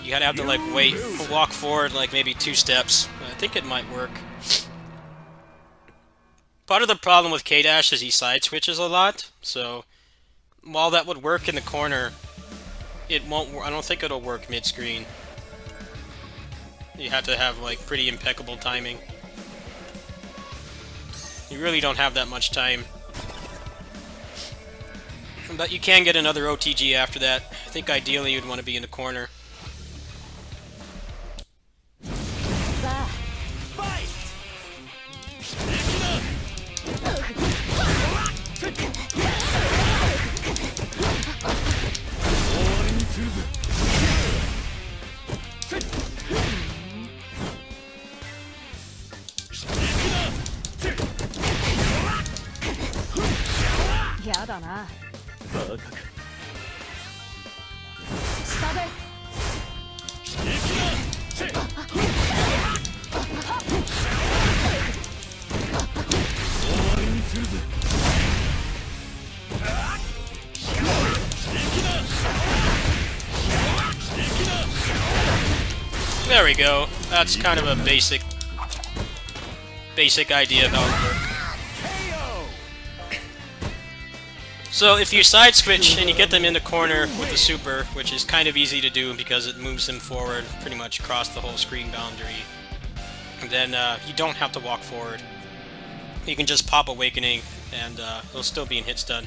You gotta have to like walk forward like maybe 2 steps. I think it might work. Part of the problem with K-Dash is he side switches a lot, so while that would work in the corner, it won't. I don't think it'll work mid-screen. You have to have like pretty impeccable timing. You really don't have that much time. But you can get another OTG after that. I think ideally you'd want to be in the corner. There we go. That's kind of a basic idea of how it works. So if you side switch and you get them in the corner with the super, which is kind of easy to do because it moves them forward pretty much across the whole screen boundary, then you don't have to walk forward. You can just pop Awakening and it'll still be in hit stun.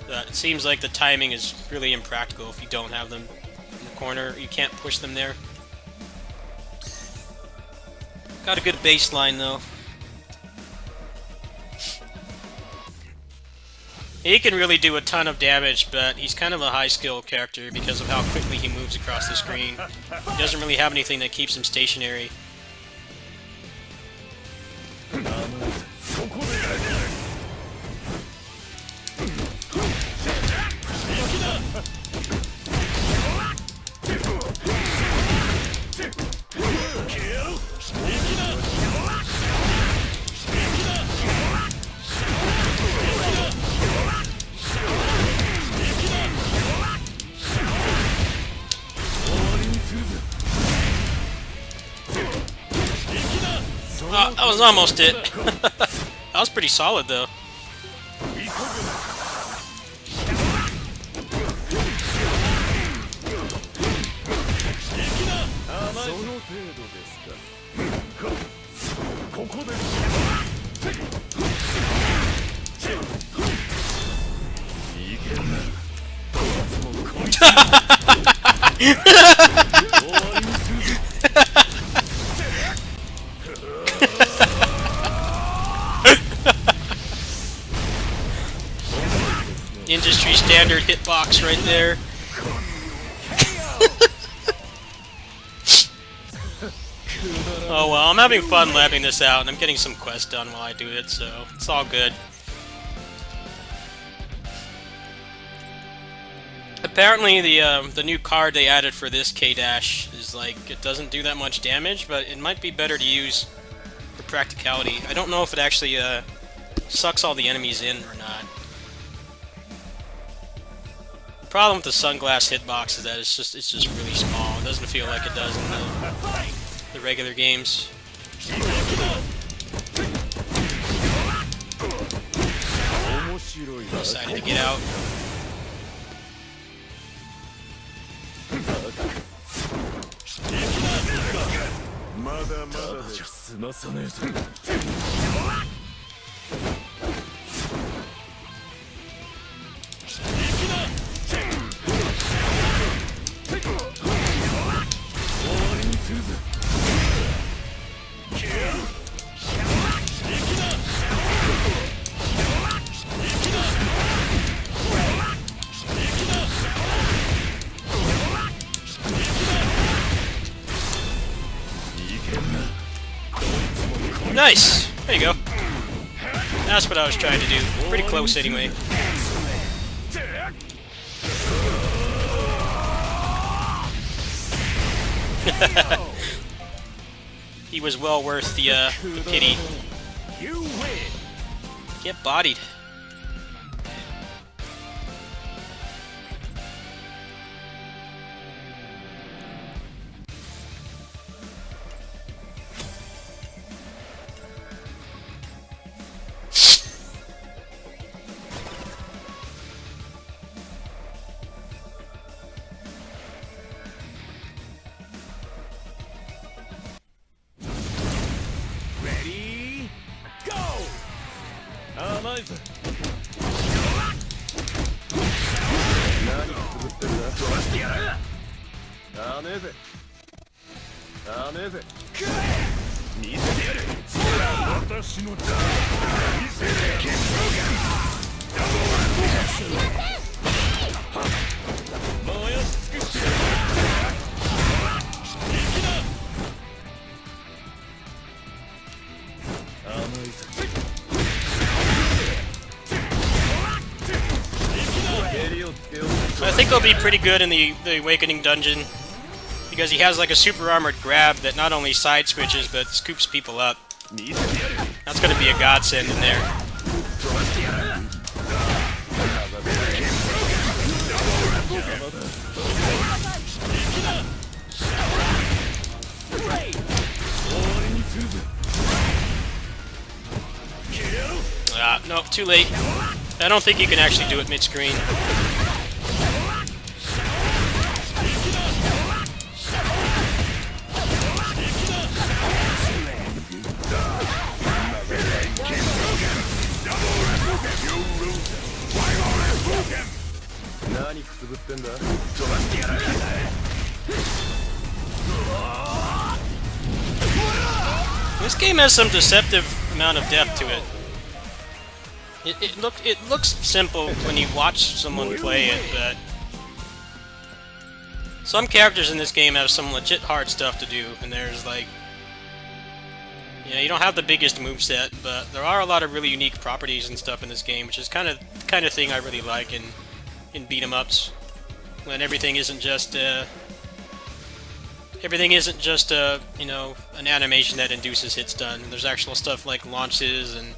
It seems like the timing is really impractical if you don't have them in the corner. You can't push them there. Got a good baseline though. He can really do a ton of damage, but he's kind of a high-skill character because of how quickly he moves across the screen. He doesn't really have anything that keeps him stationary. That was almost it. That was pretty solid, though. Industry standard hitbox right there. Oh well, I'm having fun labbing this out, and I'm getting some quests done while I do it, so it's all good. Apparently, the new card they added for this K-Dash is like, it doesn't do that much damage, but it might be better to use for practicality. I don't know if it actually sucks all the enemies in or not. The problem with the sunglass hitbox is that it's just really small. It doesn't feel like it does in the regular games. Decided to get out. Nice! There you go. That's what I was trying to do. Pretty close anyway. He was well worth the pity. Get bodied. I think he'll be pretty good in the Awakening dungeon, because he has like a super armored grab that not only side switches but scoops people up. That's gonna be a godsend in there. Nope, too late. I don't think you can actually do it mid-screen. This game has some deceptive amount of depth to it. It looks simple when you watch someone play it, but some characters in this game have some legit hard stuff to do, and there's like, you don't have the biggest moveset, but there are a lot of really unique properties and stuff in this game, which is kind of thing I really like in beat 'em ups, when everything isn't just an animation that induces hit stun. There's actual stuff like launches and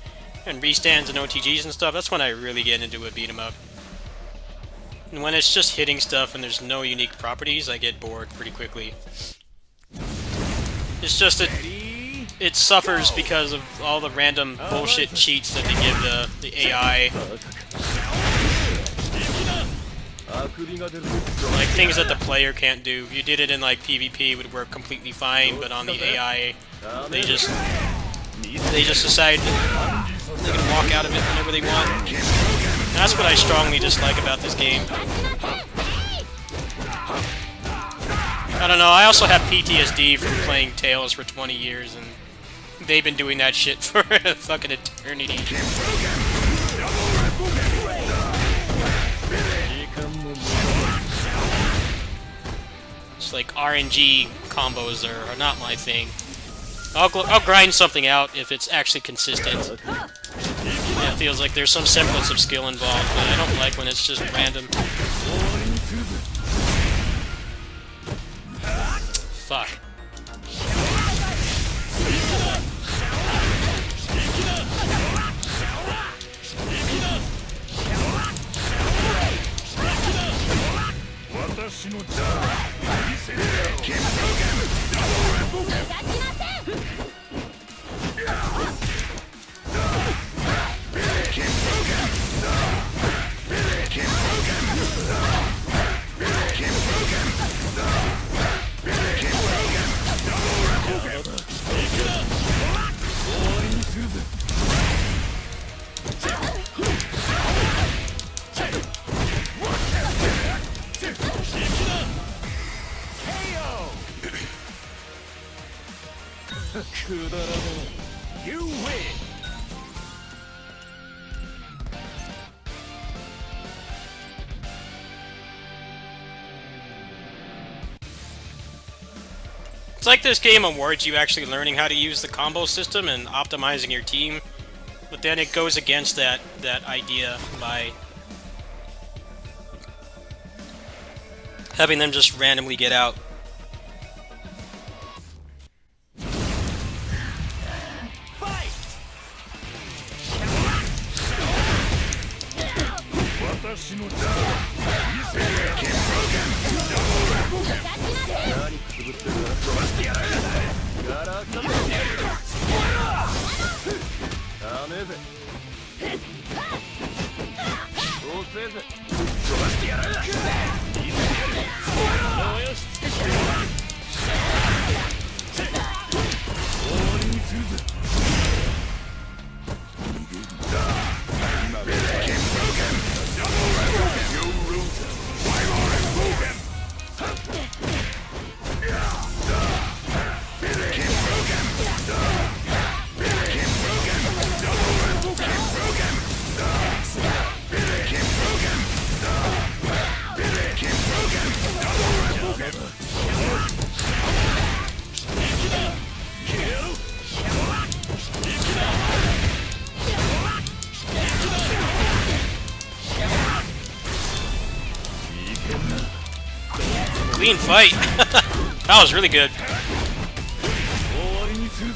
restands and OTGs and stuff. That's when I really get into a beat 'em up. And when it's just hitting stuff and there's no unique properties, I get bored pretty quickly. It's it suffers because of all the random bullshit cheats that they give the AI. Like things that the player can't do. If you did it in like PvP, it would work completely fine, but on the AI, they just decide they can walk out of it whenever they want. And that's what I strongly dislike about this game. I don't know, I also have PTSD from playing Tales for 20 years, and they've been doing that shit for a fucking eternity. It's like RNG combos are not my thing. I'll grind something out if it's actually consistent. Yeah, it feels like there's some semblance of skill involved, but I don't like when it's just random. Fuck. You win. It's like this game awards you actually learning how to use the combo system and optimizing your team, but then it goes against that idea by having them just randomly get out. Clean fight. That was really good.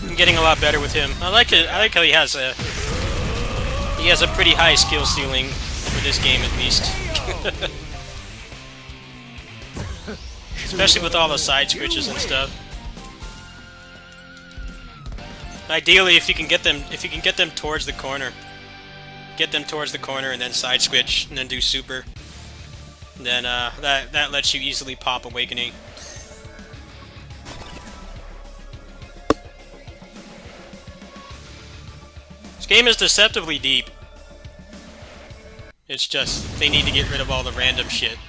I'm getting a lot better with him. I like it. I like how he has a pretty high skill ceiling for this game, at least. Especially with all the side switches and stuff. Ideally, if you can get them towards the corner, and then side switch, and then do super. Then that lets you easily pop Awakening. This game is deceptively deep. It's just they need to get rid of all the random shit.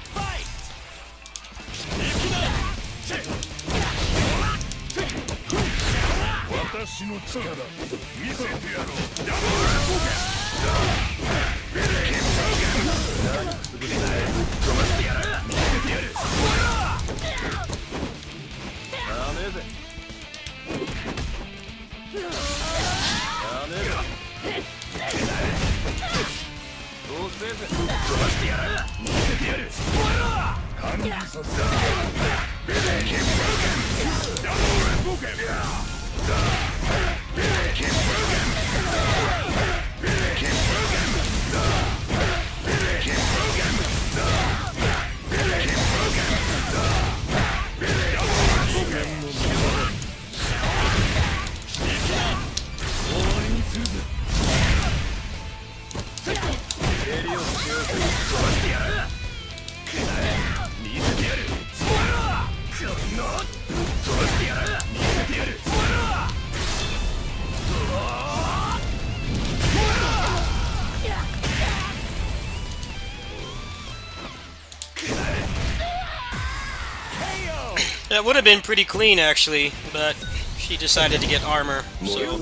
That would have been pretty clean, actually, but she decided to get armor, so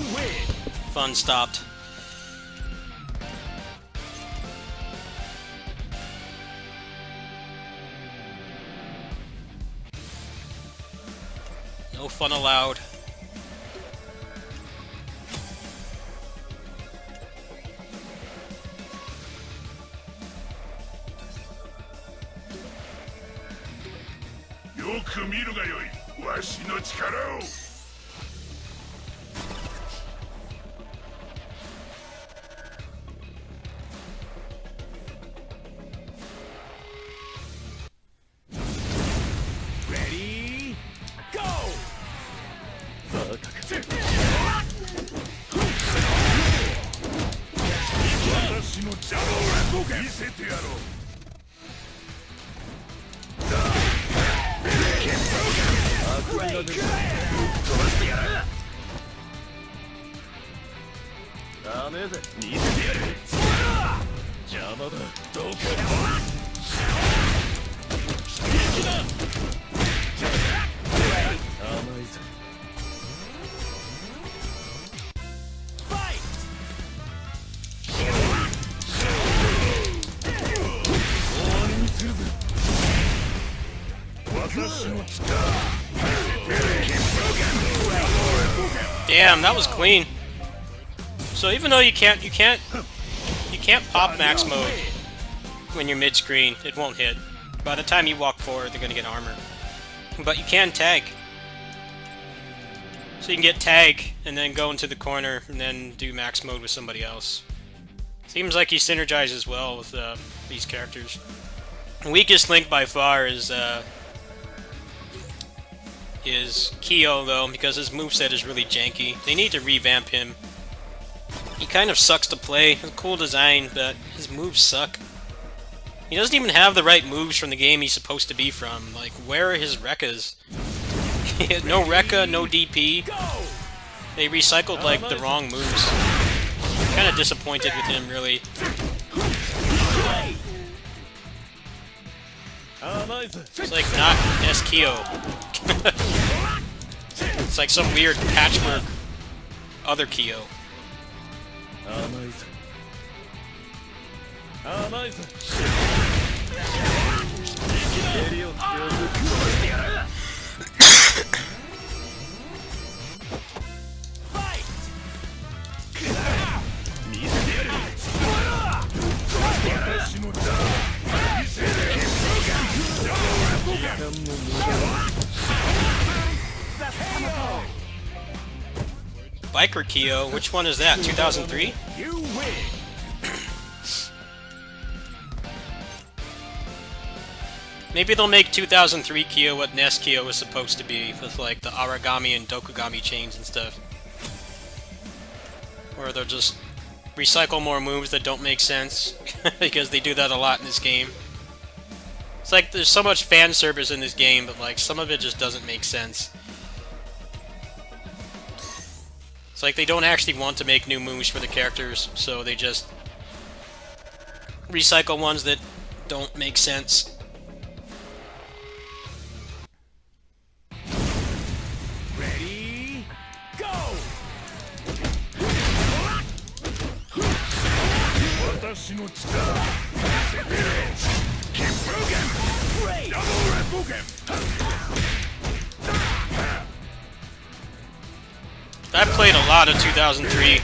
fun stopped. No fun allowed. Ready, go! 私の邪魔を見せてやろう。悪意が出る。ぶっ飛ばしてやる。ダメだ。見せてやる。邪魔だ。どうか。敵だ。甘いぞ。Damn, that was clean. So even though you can't pop max mode when you're mid screen, it won't hit. By the time you walk forward, they're gonna get armor. But you can tag. So you can get tag and then go into the corner and then do max mode with somebody else. Seems like he synergizes well with these characters. Weakest link by far is Kyo, though, because his moveset is really janky. They need to revamp him. He kind of sucks to play. It's a cool design, but his moves suck. He doesn't even have the right moves from the game he's supposed to be from. Like, where are his Rekkas? No Rekka, no DP. They recycled, like, the wrong moves. Kind of disappointed with him, really. It's like not S-Kyo. It's like some weird patchwork other Kyo. Biker Kyo, which one is that? 2003? Maybe they'll make 2003 Kyo what NES Kyo was supposed to be, with like the Aragami and Dokugami chains and stuff. Or they'll just recycle more moves that don't make sense, because they do that a lot in this game. It's like there's so much fan service in this game, but like some of it just doesn't make sense. It's like they don't actually want to make new moves for the characters, so they just recycle ones that don't make sense. Ready, go! I played a lot of 2003.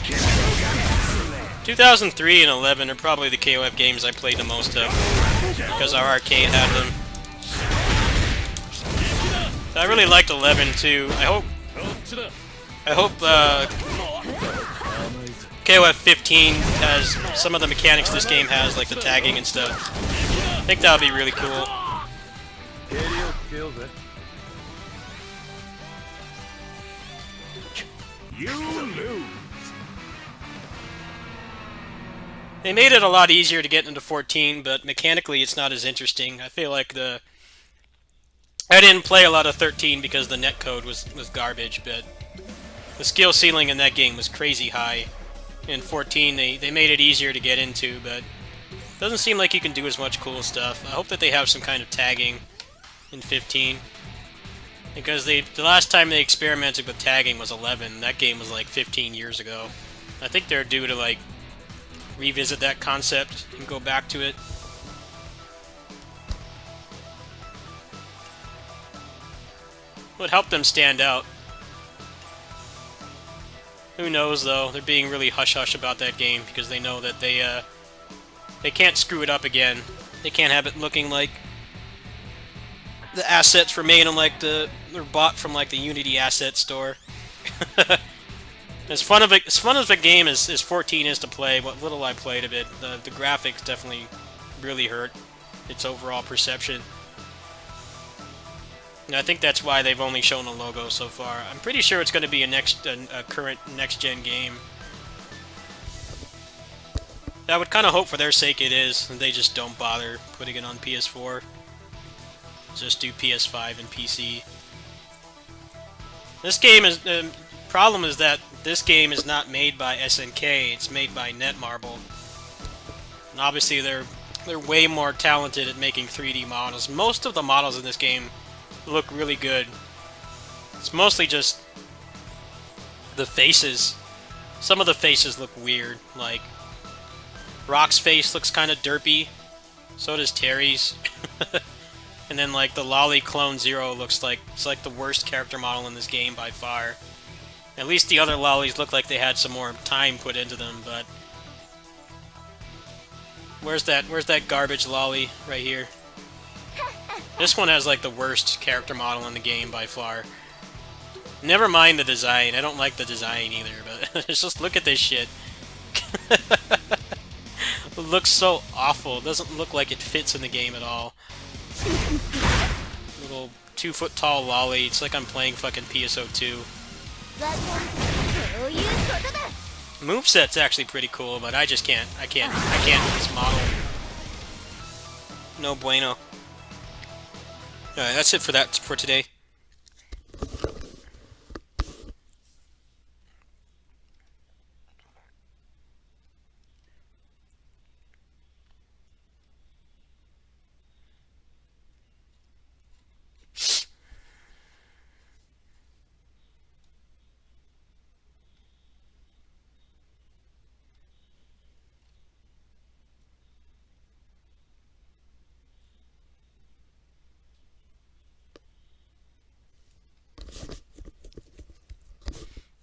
2003 and 11 are probably the KOF games I played the most of, because our arcade had them. I really liked 11 too. I hope KOF 15 has some of the mechanics this game has, like the tagging and stuff. I think that would be really cool. You lose. They made it a lot easier to get into 14, but mechanically it's not as interesting. I feel like I didn't play a lot of 13 because the netcode was garbage, but the skill ceiling in that game was crazy high. In 14, they made it easier to get into, but it doesn't seem like you can do as much cool stuff. I hope that they have some kind of tagging in 15. Because the last time they experimented with tagging was 11. That game was like 15 years ago. I think they're due to like revisit that concept and go back to it. Would help them stand out. Who knows though? They're being really hush-hush about that game because they know that they can't screw it up again. They can't have it looking like the assets were made on like they're bought from like the Unity asset store. As fun of a game as 14 is to play, what little I played of it, the graphics definitely really hurt its overall perception. And I think that's why they've only shown a logo so far. I'm pretty sure it's going to be a current next-gen game. I would kind of hope for their sake it is, and they just don't bother putting it on PS4. Just do PS5 and PC. This game is... The problem is that this game is not made by SNK, it's made by Netmarble. And obviously they're way more talented at making 3D models. Most of the models in this game look really good. It's mostly just the faces. Some of the faces look weird, like Rock's face looks kind of derpy. So does Terry's. And then like the Lolly Clone Zero looks like it's like the worst character model in this game by far. At least the other lollies look like they had some more time put into them, but where's that garbage lolly right here? This one has like the worst character model in the game by far. Never mind the design. I don't like the design either, but just look at this shit. It looks so awful. It doesn't look like it fits in the game at all. Little 2-foot-tall lolly. It's like I'm playing fucking PSO2. Moveset's actually pretty cool, but I just can't. I can't with this model. No bueno. Alright, that's it for today.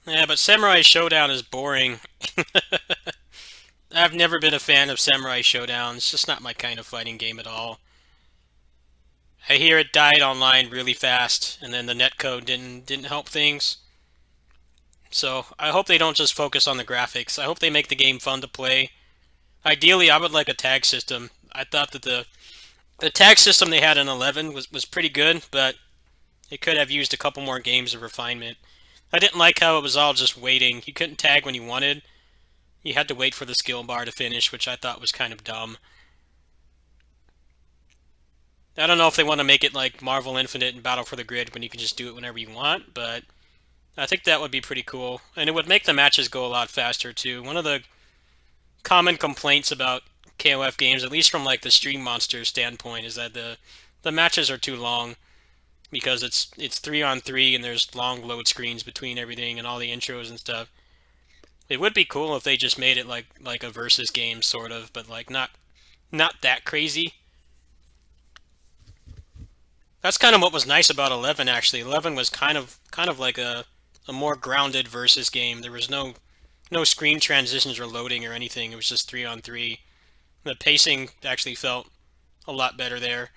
Yeah, but Samurai Showdown is boring. I've never been a fan of Samurai Showdown. It's just not my kind of fighting game at all. I hear it died online really fast, and then the netcode didn't help things. So I hope they don't just focus on the graphics. I hope they make the game fun to play. Ideally, I would like a tag system. I thought that the tag system they had in 11 was pretty good, but it could have used a couple more games of refinement. I didn't like how it was all just waiting. You couldn't tag when you wanted. You had to wait for the skill bar to finish, which I thought was kind of dumb. I don't know if they want to make it like Marvel Infinite and Battle for the Grid when you can just do it whenever you want, but I think that would be pretty cool. And it would make the matches go a lot faster too. One of the common complaints about KOF games, at least from like the Stream Monster standpoint, is that the matches are too long. Because it's 3-on-3 and there's long load screens between everything and all the intros and stuff. It would be cool if they just made it like a versus game sort of, but like not that crazy. That's kind of what was nice about 11 actually. 11 was kind of like a more grounded versus game. There was no screen transitions or loading or anything. It was just 3-on-3. The pacing actually felt a lot better there.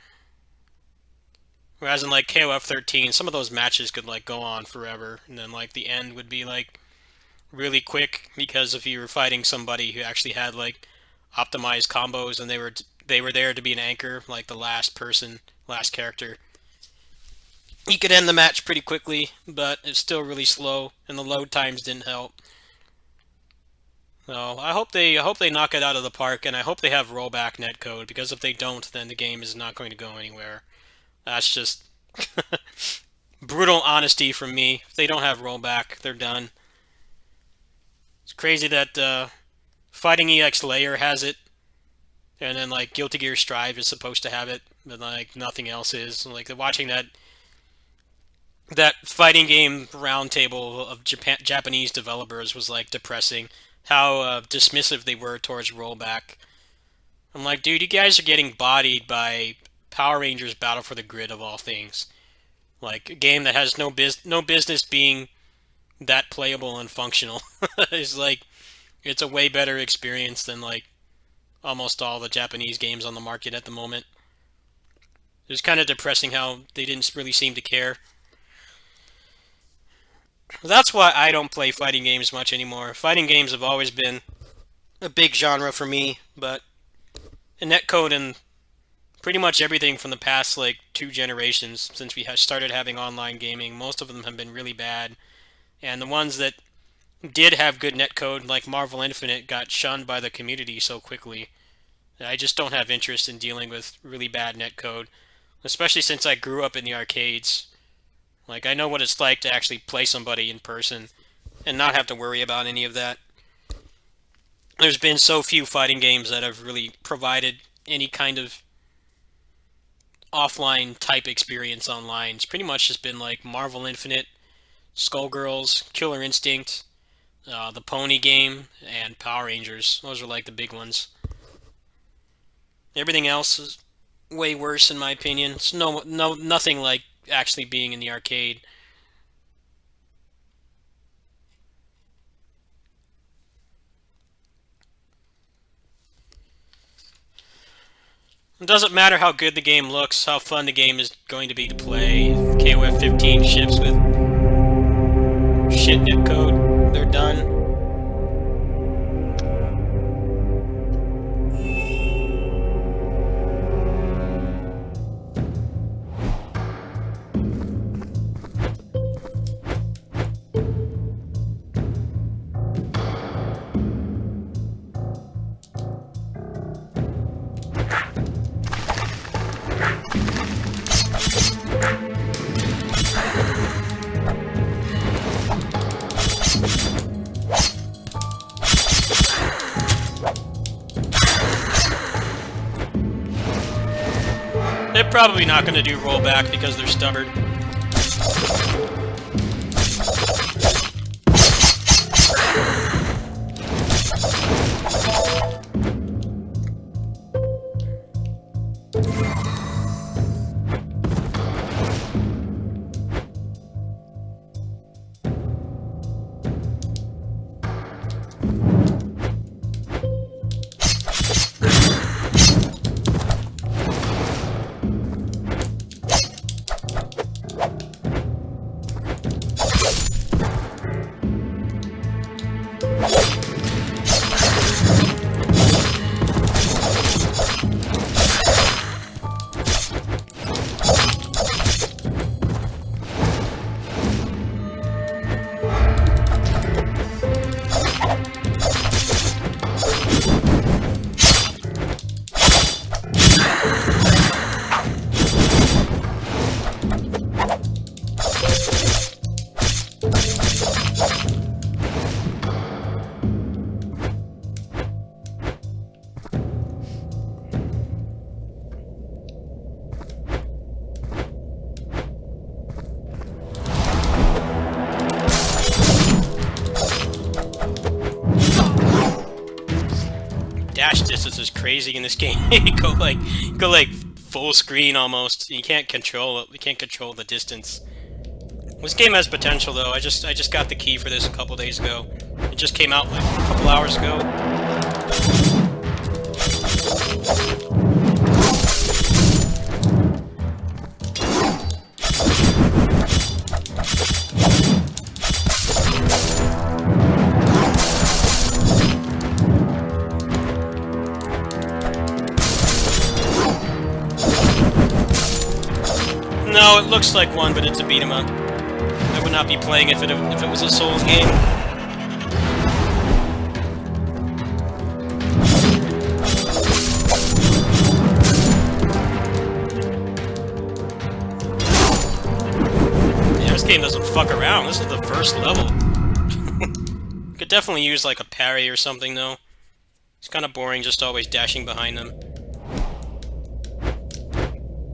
Whereas in like KOF 13, some of those matches could like go on forever, and then like the end would be like really quick because if you were fighting somebody who actually had like optimized combos and they were there to be an anchor, like the last character, you could end the match pretty quickly, but it's still really slow, and the load times didn't help. So I hope they knock it out of the park, and I hope they have rollback netcode, because if they don't, then the game is not going to go anywhere. That's just brutal honesty from me. If they don't have rollback, they're done. It's crazy that Fighting EX Layer has it, and then like Guilty Gear Strive is supposed to have it, but like nothing else is. Like watching that that fighting game roundtable of Japanese developers was like depressing. How dismissive they were towards rollback. I'm like, dude, you guys are getting bodied by Power Rangers Battle for the Grid of all things. Like a game that has no business being that playable and functional. It's like it's a way better experience than like almost all the Japanese games on the market at the moment. It was kind of depressing how they didn't really seem to care. That's why I don't play fighting games much anymore. Fighting games have always been a big genre for me, but netcode and pretty much everything from the past like 2 generations since we started having online gaming, most of them have been really bad. And the ones that did have good netcode, like Marvel Infinite, got shunned by the community so quickly. I just don't have interest in dealing with really bad netcode, especially since I grew up in the arcades. Like, I know what it's like to actually play somebody in person and not have to worry about any of that. There's been so few fighting games that have really provided any kind of offline type experience online. It's pretty much just been like Marvel Infinite, Skullgirls, Killer Instinct, the Pony game, and Power Rangers. Those are like the big ones. Everything else is way worse in my opinion. It's nothing like actually being in the arcade. It doesn't matter how good the game looks, how fun the game is going to be to play. KOF 15 ships with shit netcode, they're done. They're probably not going to do rollback because they're stubborn. Dash distance is crazy in this game. You go like full screen almost. You can't control it. You can't control the distance. This game has potential though. I just got the key for this a couple days ago. It just came out like a couple hours ago. No, it looks like one, but it's a beat 'em up. I would not be playing if it was a Souls game. Yeah, this game doesn't fuck around. This is the first level. Could definitely use like a parry or something though. It's kind of boring just always dashing behind them.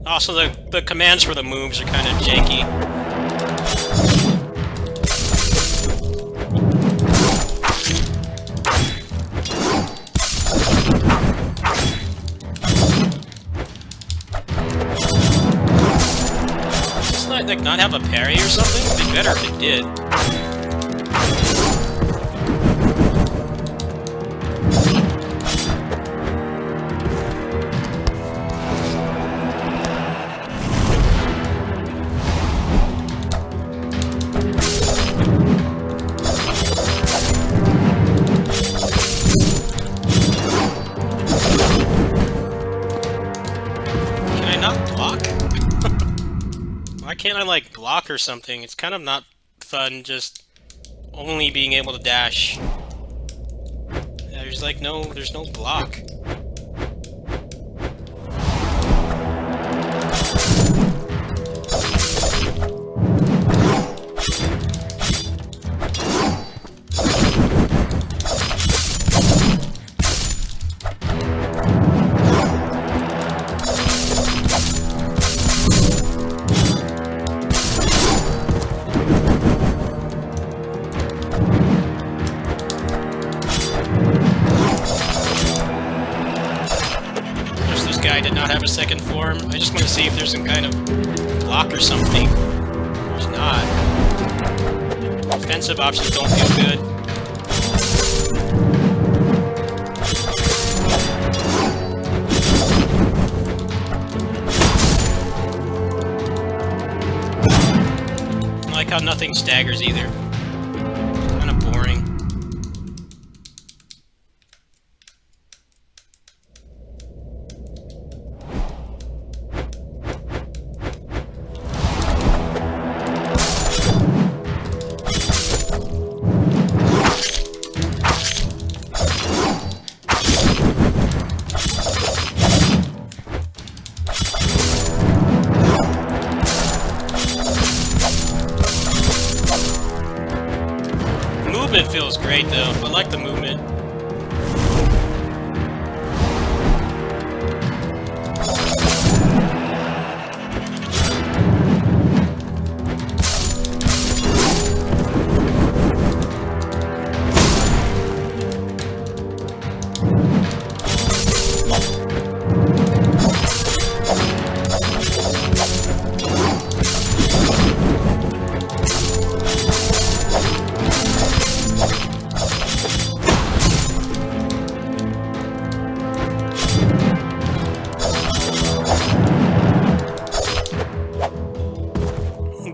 Also, the commands for the moves are kind of janky. like not have a parry or something? It'd be better if it did. Why can't I, like, block or something? It's kind of not fun just only being able to dash. There's, like, there's no block. Guy did not have a second form. I just want to see if there's some kind of block or something. There's not. Defensive options don't feel good. I like how nothing staggers either. Kind of boring. Movement feels great though. I like the movement.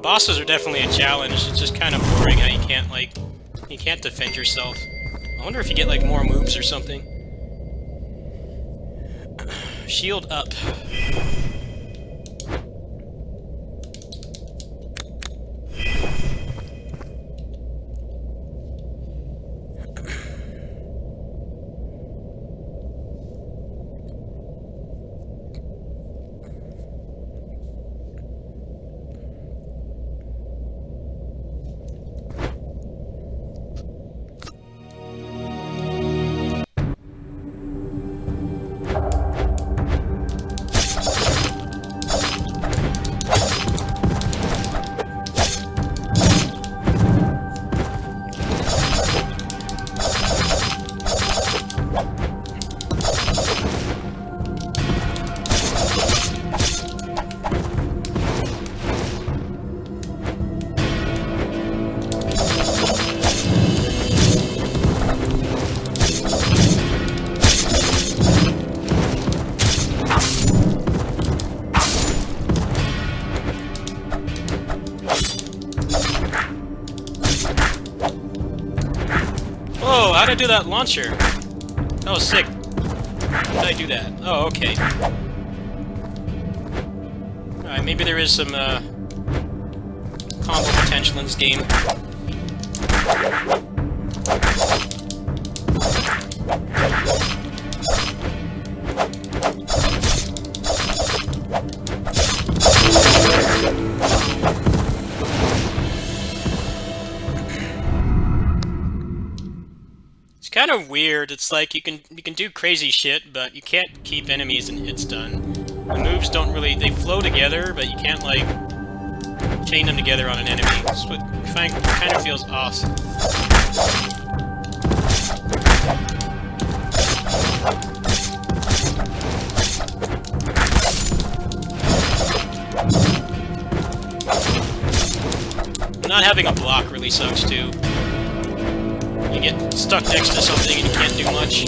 Bosses are definitely a challenge. It's just kind of boring how you can't defend yourself. I wonder if you get like more moves or something. Shield up. Whoa, how'd I do that launcher? That was sick. How did I do that? Oh, okay. Alright, maybe there is some combo potential in this game. It's kind of weird. It's like you can do crazy shit, but you can't keep enemies and hit stun. The moves don't really, they flow together, but you can't like chain them together on an enemy. That's what kind of feels awesome. not having a block really sucks too. You get stuck next to something and you can't do much.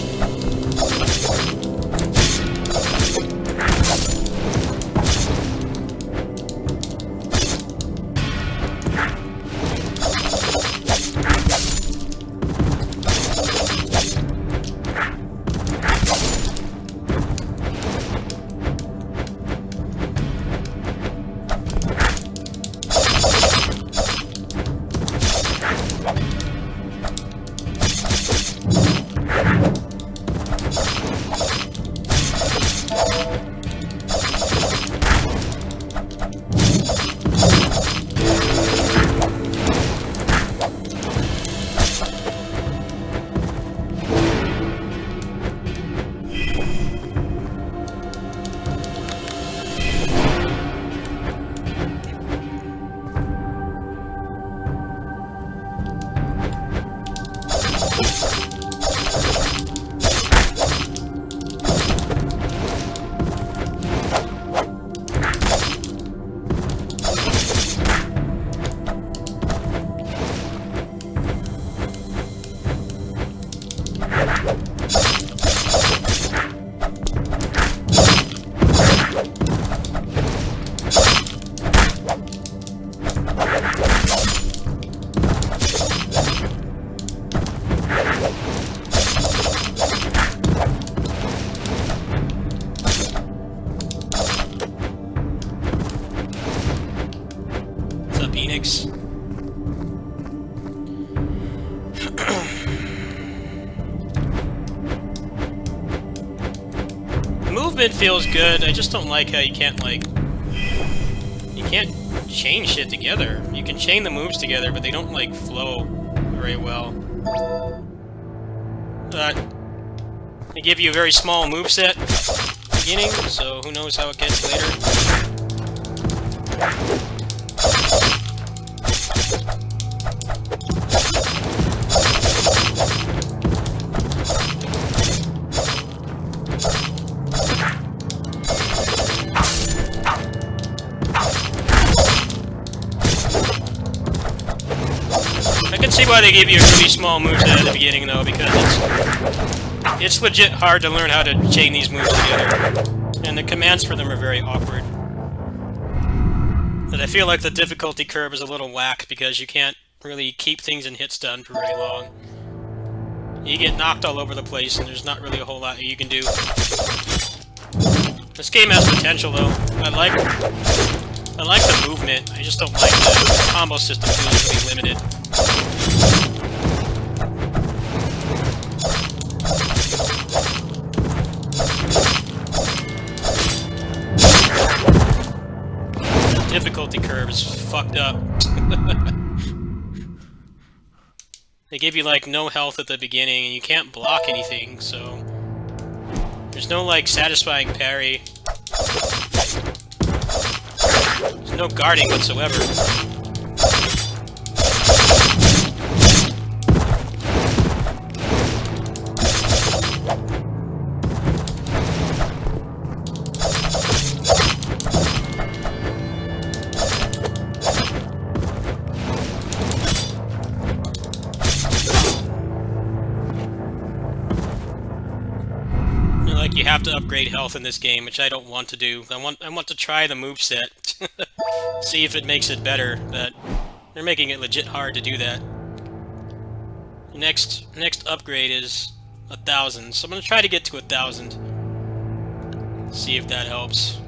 Movement feels good, I just don't like how you can't, like... You can't chain shit together. You can chain the moves together, but they don't, like, flow very well. They give you a very small moveset at the beginning, so who knows how it gets later. I can see why they give you a really small moveset at the beginning, though, because it's legit hard to learn how to chain these moves together. And the commands for them are very awkward. But I feel like the difficulty curve is a little whack, because you can't really keep things in hit stun for very long. You get knocked all over the place, and there's not really a whole lot you can do. This game has potential, though. I like the movement, I just don't like the combo system feels really limited. Difficulty curve is fucked up. They give you, like, no health at the beginning, and you can't block anything, so... There's no, like, satisfying parry. There's no guarding whatsoever. You have to upgrade health in this game, which I don't want to do. I want to try the moveset. See if it makes it better, but they're making it legit hard to do that. Next upgrade is 1,000, so I'm gonna try to get to 1,000. See if that helps.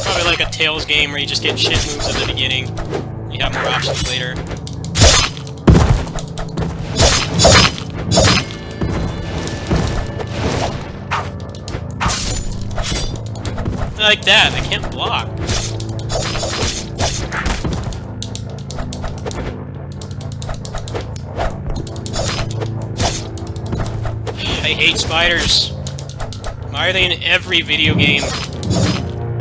Probably like a Tails game where you just get shit moves at the beginning. You have more options later. Like that, I can't block. I hate spiders. Why are they in every video game?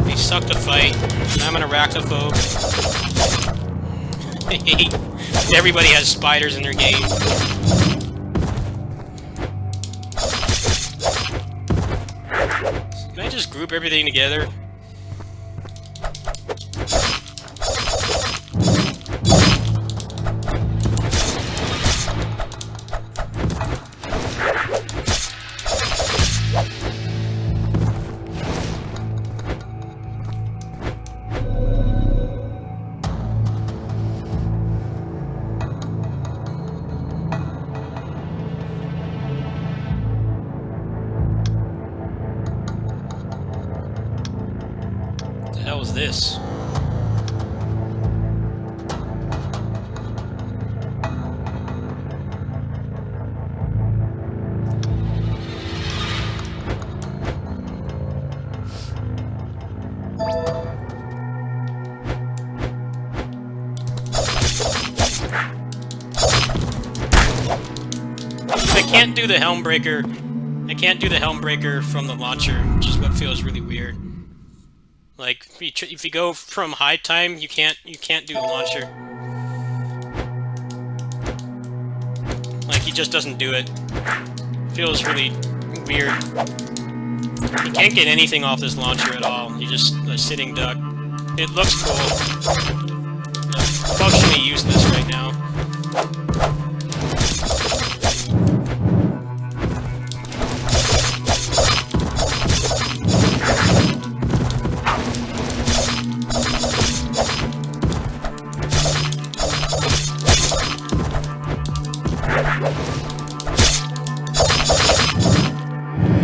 They suck to fight, and I'm an arachnophobe. I hate everybody has spiders in their game. Can I just group everything together? hell is this? I can't do the Helmbreaker. I can't do the Helmbreaker from the launcher, which is what feels really weird. Like if you go from high time, you can't do the launcher. Like he just doesn't do it. Feels really weird. You can't get anything off this launcher at all. You just a sitting duck. It looks cool. Functionally useless right now.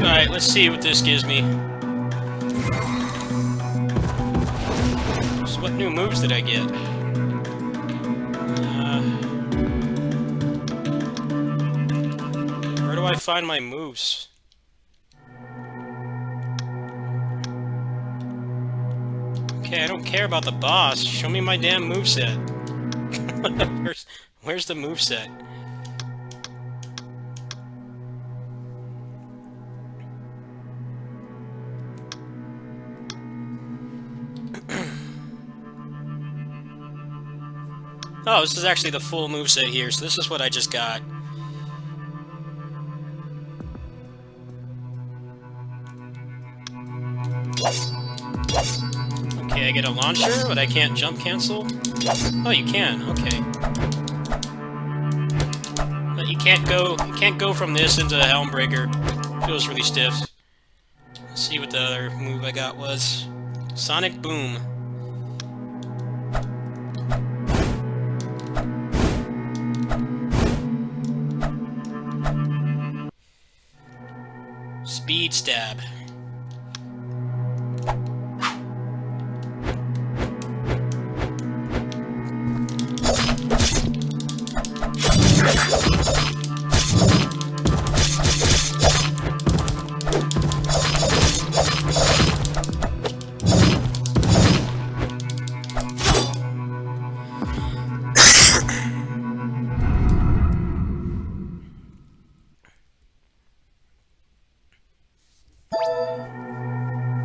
Alright, let's see what this gives me. So what new moves did I get? Where do I find my moves? Okay, I don't care about the boss. Show me my damn moveset. Where's the moveset? Oh, this is actually the full moveset here, so this is what I just got. Okay, I get a launcher, but I can't jump cancel? Oh, you can, okay. But you can't go from this into the Helmbreaker. Feels really stiff. Let's see what the other move I got was. Sonic Boom. Speed Stab.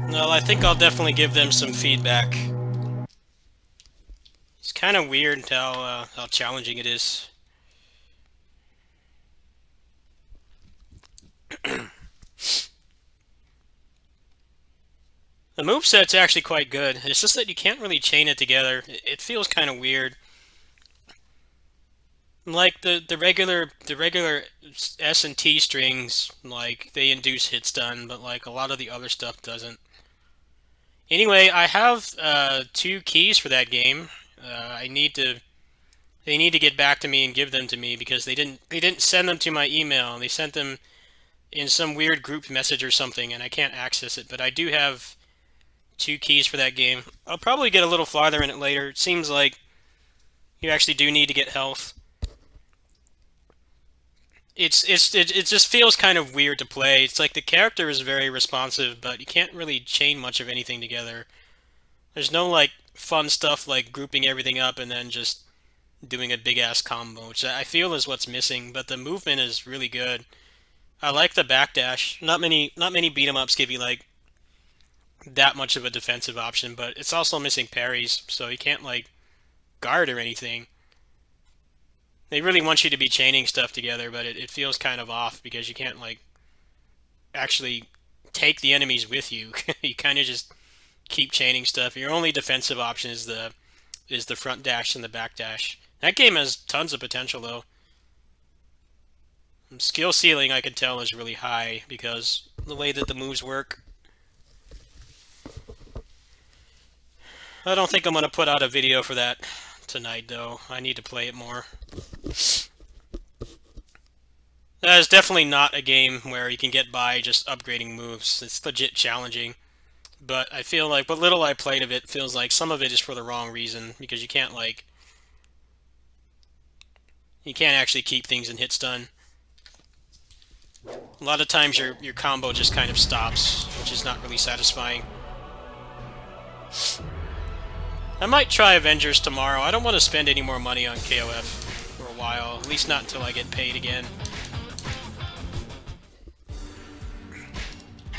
Well, I think I'll definitely give them some feedback. It's kind of weird how challenging it is. The moveset's actually quite good. It's just that you can't really chain it together. It feels kind of weird. Like the regular S and T strings, like they induce hit stun, but like a lot of the other stuff doesn't. Anyway, I have 2 keys for that game. They need to get back to me and give them to me because they didn't send them to my email. They sent them in some weird group message or something, and I can't access it. But I do have 2 keys for that game. I'll probably get a little farther in it later. It seems like you actually do need to get health. It just feels kind of weird to play. It's like the character is very responsive, but you can't really chain much of anything together. There's no like fun stuff like grouping everything up and then just doing a big ass combo, which I feel is what's missing. But the movement is really good. I like the backdash. Not many beat 'em ups give you like that much of a defensive option, but it's also missing parries, so you can't like guard or anything. They really want you to be chaining stuff together, but it feels kind of off because you can't like actually take the enemies with you. You kind of just keep chaining stuff. Your only defensive option is the front dash and the back dash. That game has tons of potential though. Skill ceiling I can tell is really high because the way that the moves work. I don't think I'm going to put out a video for that tonight though. I need to play it more. That is definitely not a game where you can get by just upgrading moves. It's legit challenging. But I feel like what little I played of it feels like some of it is for the wrong reason, because you can't actually keep things in hit stun. A lot of times your combo just kind of stops, which is not really satisfying. I might try Avengers tomorrow. I don't want to spend any more money on KOF for a while, at least not until I get paid again.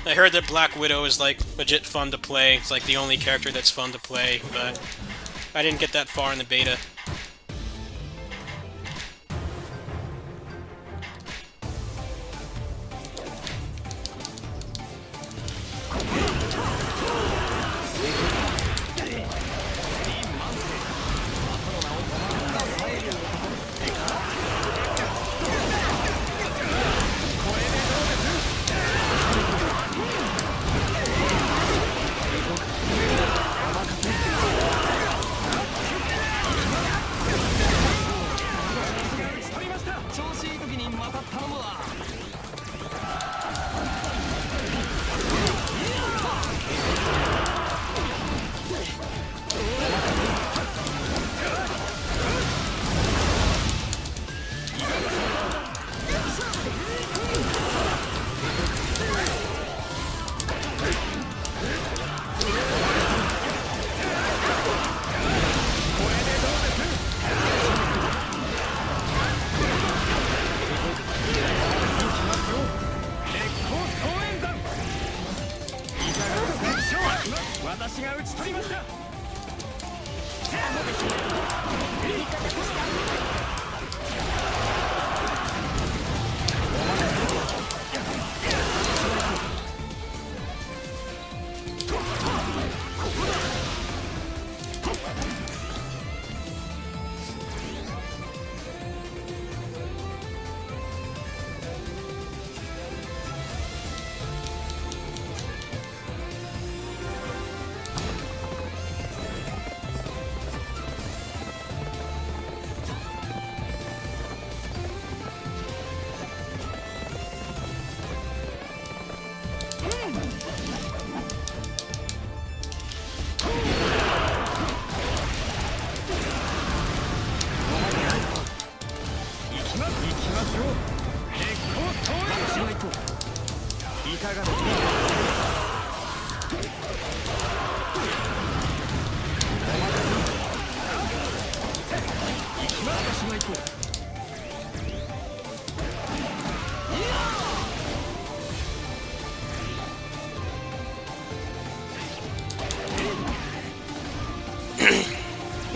I heard that Black Widow is like legit fun to play. It's like the only character that's fun to play, but I didn't get that far in the beta.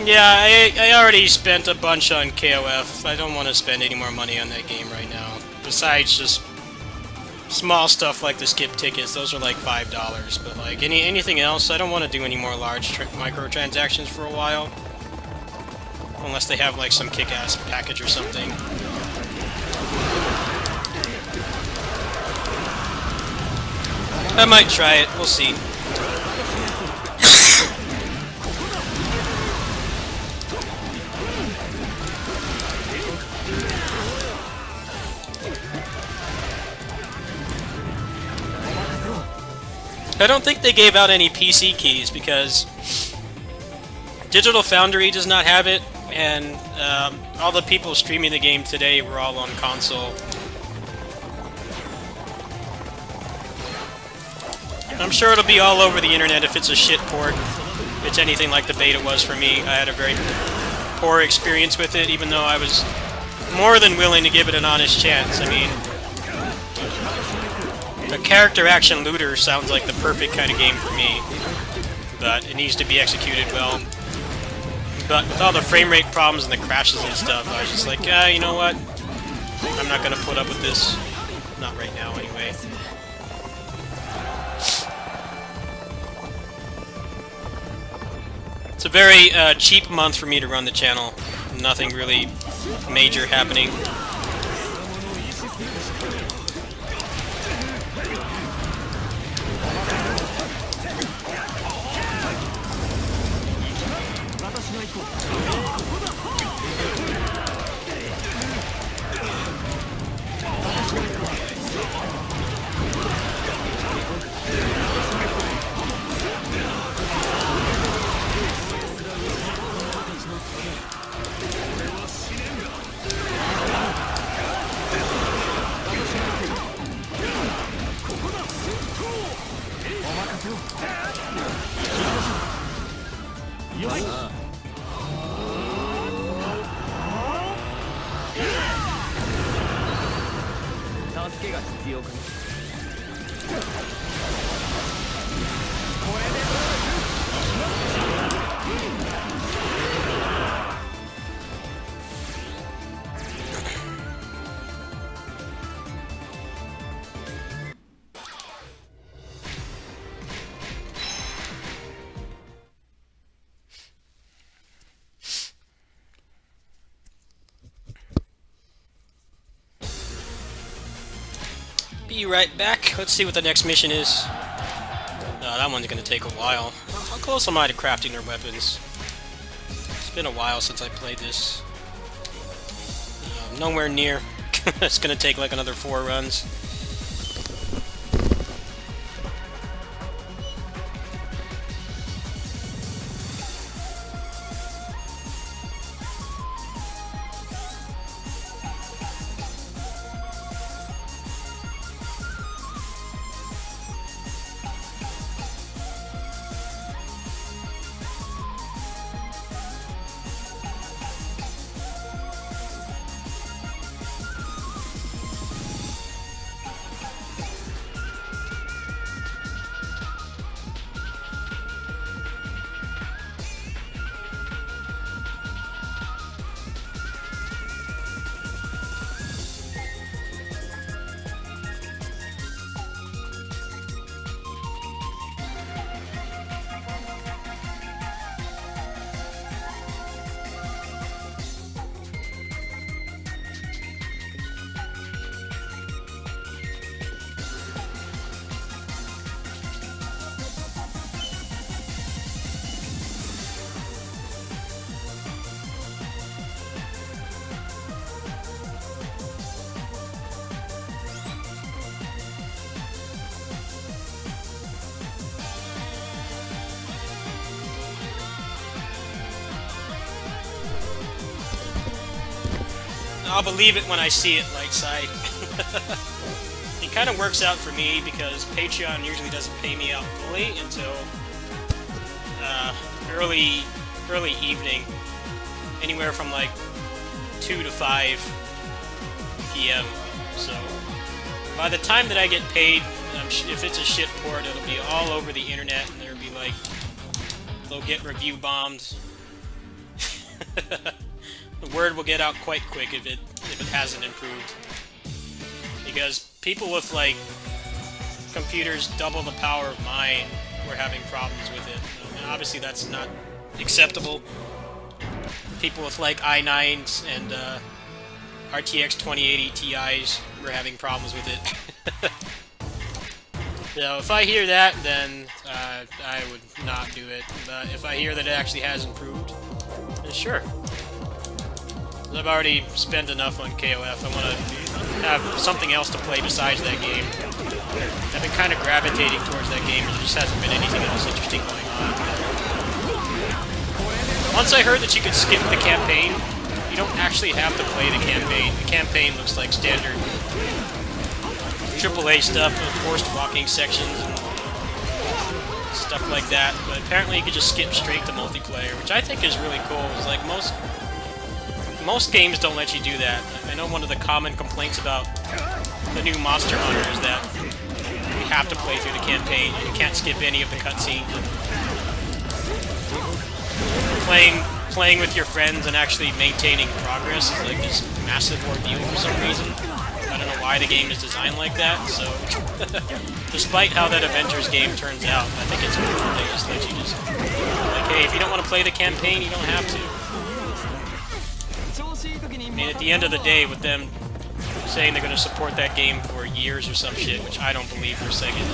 Yeah, I already spent a bunch on KOF. I don't want to spend any more money on that game right now. Besides just small stuff like the skip tickets, those are like $5. But like anything else, I don't want to do any more large microtransactions for a while. Unless they have like some kick-ass package or something. I might try it, we'll see. I don't think they gave out any PC keys because Digital Foundry does not have it, and all the people streaming the game today were all on console. I'm sure it'll be all over the internet if it's a shit port. If it's anything like the beta was for me. I had a very poor experience with it, even though I was more than willing to give it an honest chance. I mean, a character action looter sounds like the perfect kind of game for me, but it needs to be executed well. But with all the frame rate problems and the crashes and stuff, I was just like, you know what? I'm not gonna put up with this. Not right now, anyway. It's a very cheap month for me to run the channel. Nothing really major happening. 助けが必要かな。Be right back. Let's see what the next mission is. That one's gonna take a while. How close am I to crafting their weapons? It's been a while since I played this. Nowhere near. It's gonna take like another 4 runs. I'll believe it when I see it, Lightside. It kind of works out for me because Patreon usually doesn't pay me out fully until early evening, anywhere from like 2 to 5 p.m. So by the time that I get paid, if it's a shit port, it'll be all over the internet, and there'll be like, they'll get review bombed. The word will get out quite quick if it hasn't improved. Because people with like computers double the power of mine were having problems with it. I mean, obviously that's not acceptable. People with like i9s and RTX 2080 Ti's were having problems with it. So if I hear that, then I would not do it. But if I hear that it actually has improved, then sure. I've already spent enough on KOF. I want to have something else to play besides that game. I've been kind of gravitating towards that game, and there just hasn't been anything else interesting going on. Once I heard that you could skip the campaign, you don't actually have to play the campaign. The campaign looks like standard AAA stuff with forced walking sections and stuff like that, but apparently you could just skip straight to multiplayer, which I think is really cool. It's like most games don't let you do that. I know one of the common complaints about the new Monster Hunter is that you have to play through the campaign and you can't skip any of the cutscenes. Playing with your friends and actually maintaining progress is like this massive ordeal for some reason. I don't know why the game is designed like that, so despite how that Avengers game turns out, I think it's cool that they just let you just, like, hey, if you don't want to play the campaign, you don't have to. I mean, at the end of the day, with them saying they're going to support that game for years or some shit, which I don't believe for a second.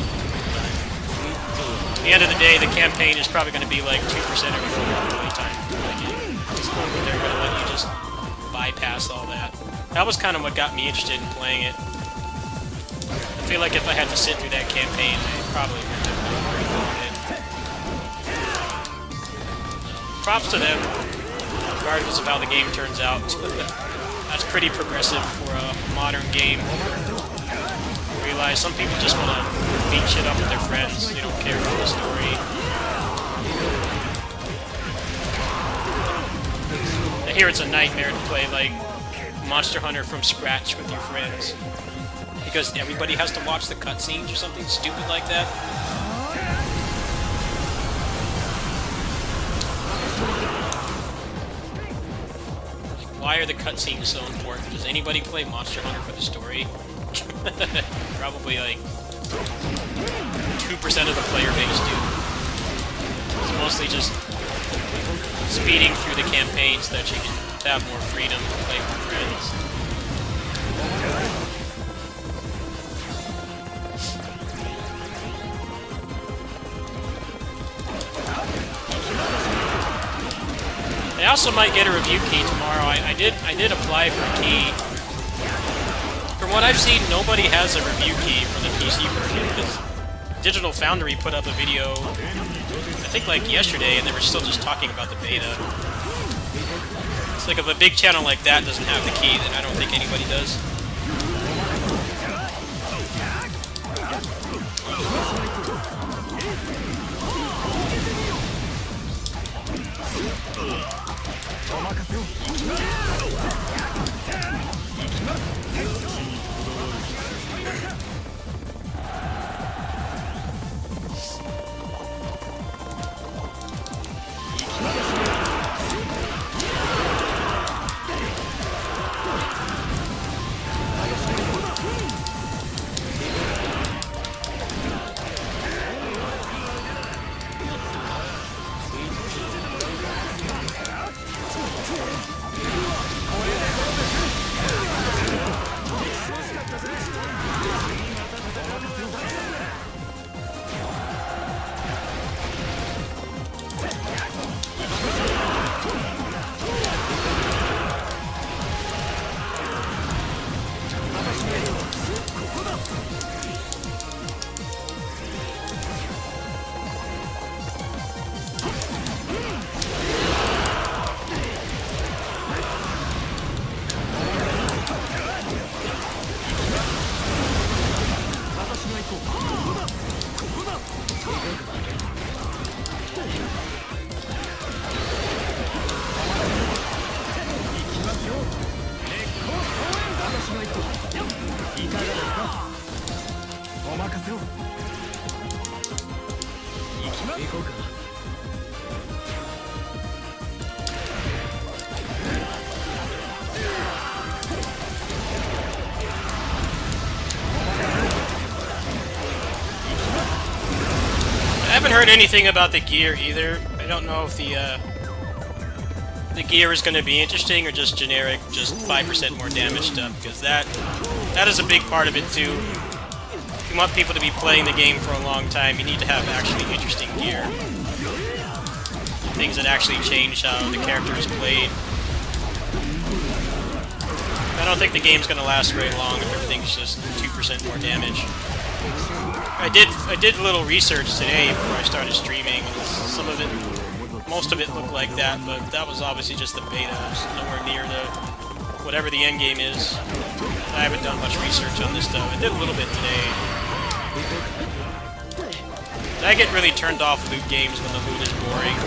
At the end of the day, the campaign is probably going to be like 2% of your total playtime. It's cool that they're going to let you just bypass all that. That was kind of what got me interested in playing it. I feel like if I had to sit through that campaign, I probably would have been very good. Props to them, regardless of how the game turns out. That's pretty progressive for a modern game. I realize some people just want to beat shit up with their friends. They don't care about the story. hear it's a nightmare to play like Monster Hunter from scratch with your friends because everybody has to watch the cutscenes or something stupid like that. Like, why are the cutscenes so important? Does anybody play Monster Hunter for the story? Probably like 2% of the player base do. It's mostly just speeding through the campaign so that you can have more freedom to play with friends. I also might get a review key tomorrow. I did apply for a key. From what I've seen, nobody has a review key for the PC version because Digital Foundry put up a video, I think like yesterday, and they were still just talking about the beta. It's like if a big channel like that doesn't have the key, then I don't think anybody does. I haven't heard anything about the gear either. I don't know if the gear is going to be interesting or just generic, just 5% more damage stuff, because that is a big part of it too. If you want people to be playing the game for a long time, you need to have actually interesting gear. Things that actually change how the character is played. I don't think the game's going to last very long if everything's just 2% more damage. I did a little research today before I started streaming. Some of it, most of it looked like that, but that was obviously just the beta. It's nowhere near the whatever the end game is. I haven't done much research on this stuff. I did a little bit today. I get really turned off loot games when the loot is boring.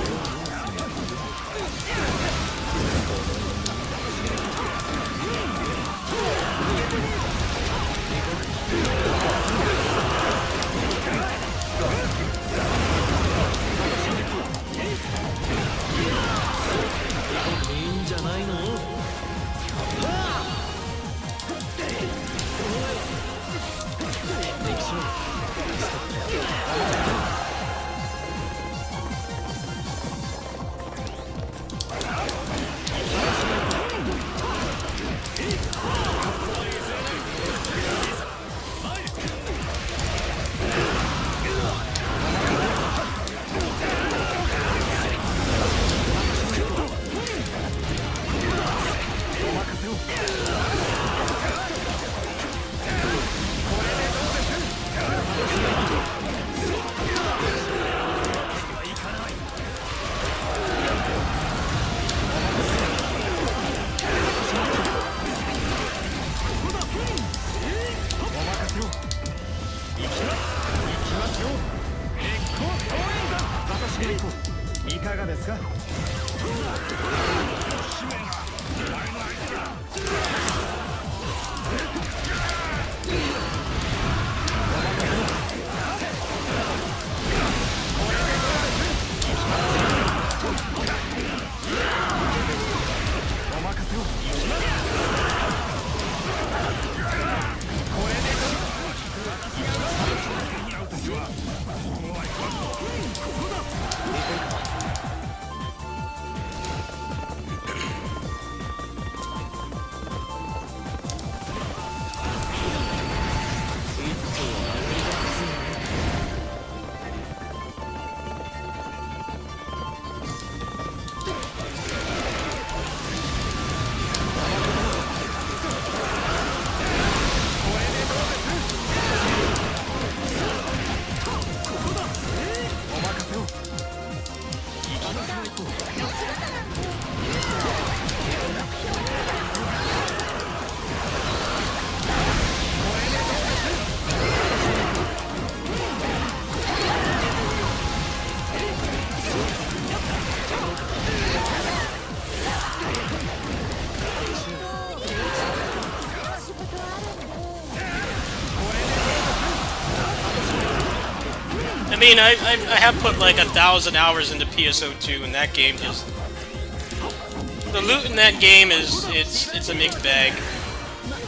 I mean, I have put like 1,000 hours into PSO2, and that game just... The loot in that game it's a mixed bag.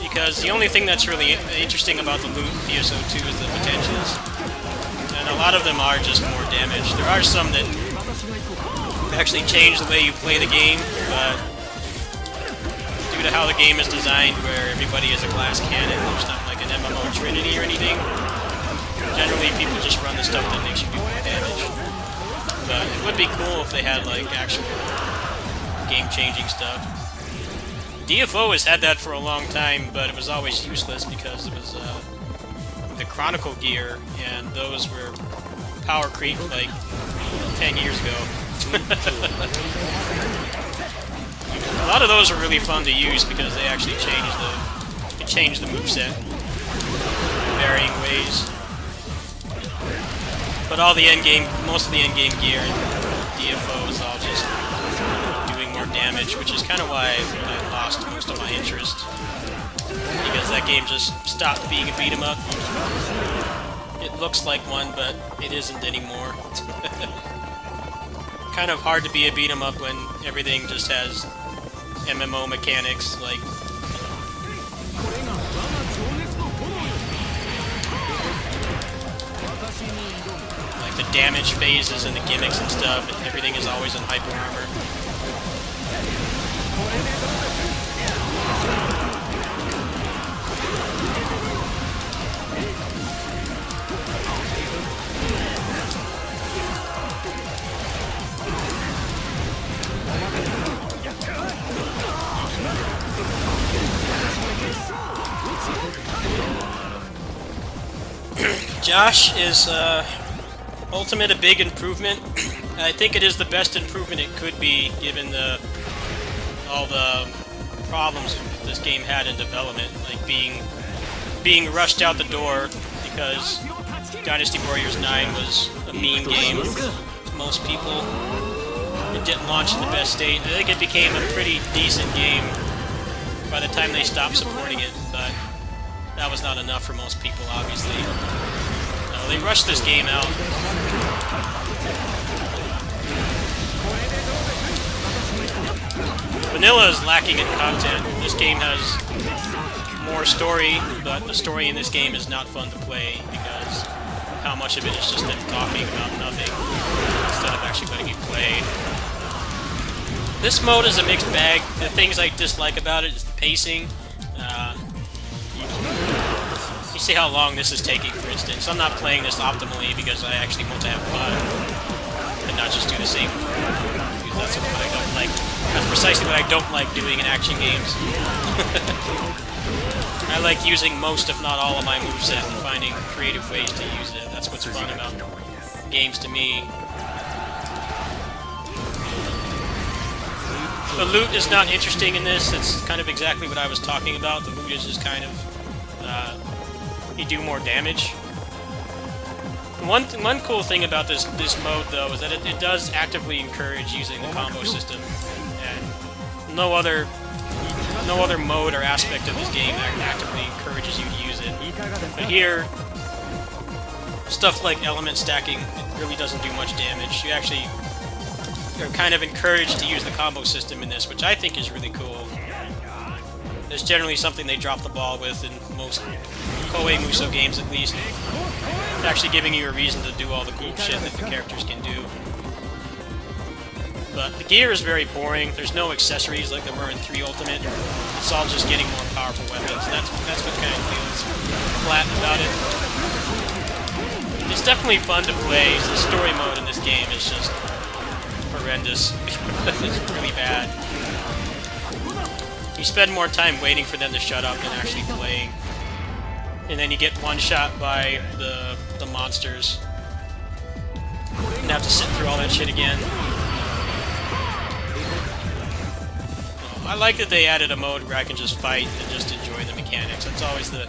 Because the only thing that's really interesting about the loot in PSO2 is the potentials. And a lot of them are just more damage. There are some that actually change the way you play the game, but due to how the game is designed, where everybody is a glass cannon, there's not like an MMO trinity or anything. Generally, people just run the stuff that makes you do more damage. But it would be cool if they had like actual game-changing stuff. DFO has had that for a long time, but it was always useless because it was the Chronicle gear, and those were power creep like 10 years ago. A lot of those are really fun to use because they actually change the moveset in varying ways. But all the most of the endgame gear in DFO is all just doing more damage, which is kind of why I lost most of my interest. Because that game just stopped being a beat 'em up. It looks like one, but it isn't anymore. Kind of hard to be a beat 'em up when everything just has MMO mechanics, like the damage phases and the gimmicks and stuff, and everything is always in hyper armor. Josh is Ultimate a big improvement. I think it is the best improvement it could be, given all the problems this game had in development, like being rushed out the door because Dynasty Warriors 9 was a meme game to most people. It didn't launch in the best state. I think it became a pretty decent game by the time they stopped supporting it, but that was not enough for most people, obviously. No, they rushed this game out. Vanilla is lacking in content. This game has more story, but the story in this game is not fun to play because how much of it is just them talking about nothing instead of actually letting you play. This mode is a mixed bag. The things I dislike about it is the pacing. You see how long this is taking, for instance. I'm not playing this optimally because I actually want to have fun and not just do the same. Because that's what I don't like. That's precisely what I don't like doing in action games. I like using most, if not all, of my moveset and finding creative ways to use it. That's what's fun about games to me. The loot is not interesting in this. It's kind of exactly what I was talking about. The loot is just kind of... you do more damage. One cool thing about this mode, though, is that it does actively encourage using the combo system. And no other no other mode or aspect of this game actively encourages you to use it. But here, stuff like element stacking, it really doesn't do much damage. You're kind of encouraged to use the combo system in this, which I think is really cool. It's generally something they drop the ball with in most Koei Musou games, at least. Actually giving you a reason to do all the cool shit that the characters can do. But the gear is very boring. There's no accessories like there were in 3 Ultimate. It's all just getting more powerful weapons. That's what kind of feels flat about it. It's definitely fun to play. The story mode in this game is just horrendous. It's really bad. You spend more time waiting for them to shut up than actually playing. And then you get one-shot by the monsters. And have to sit through all that shit again. I like that they added a mode where I can just fight and just enjoy the mechanics. That's always the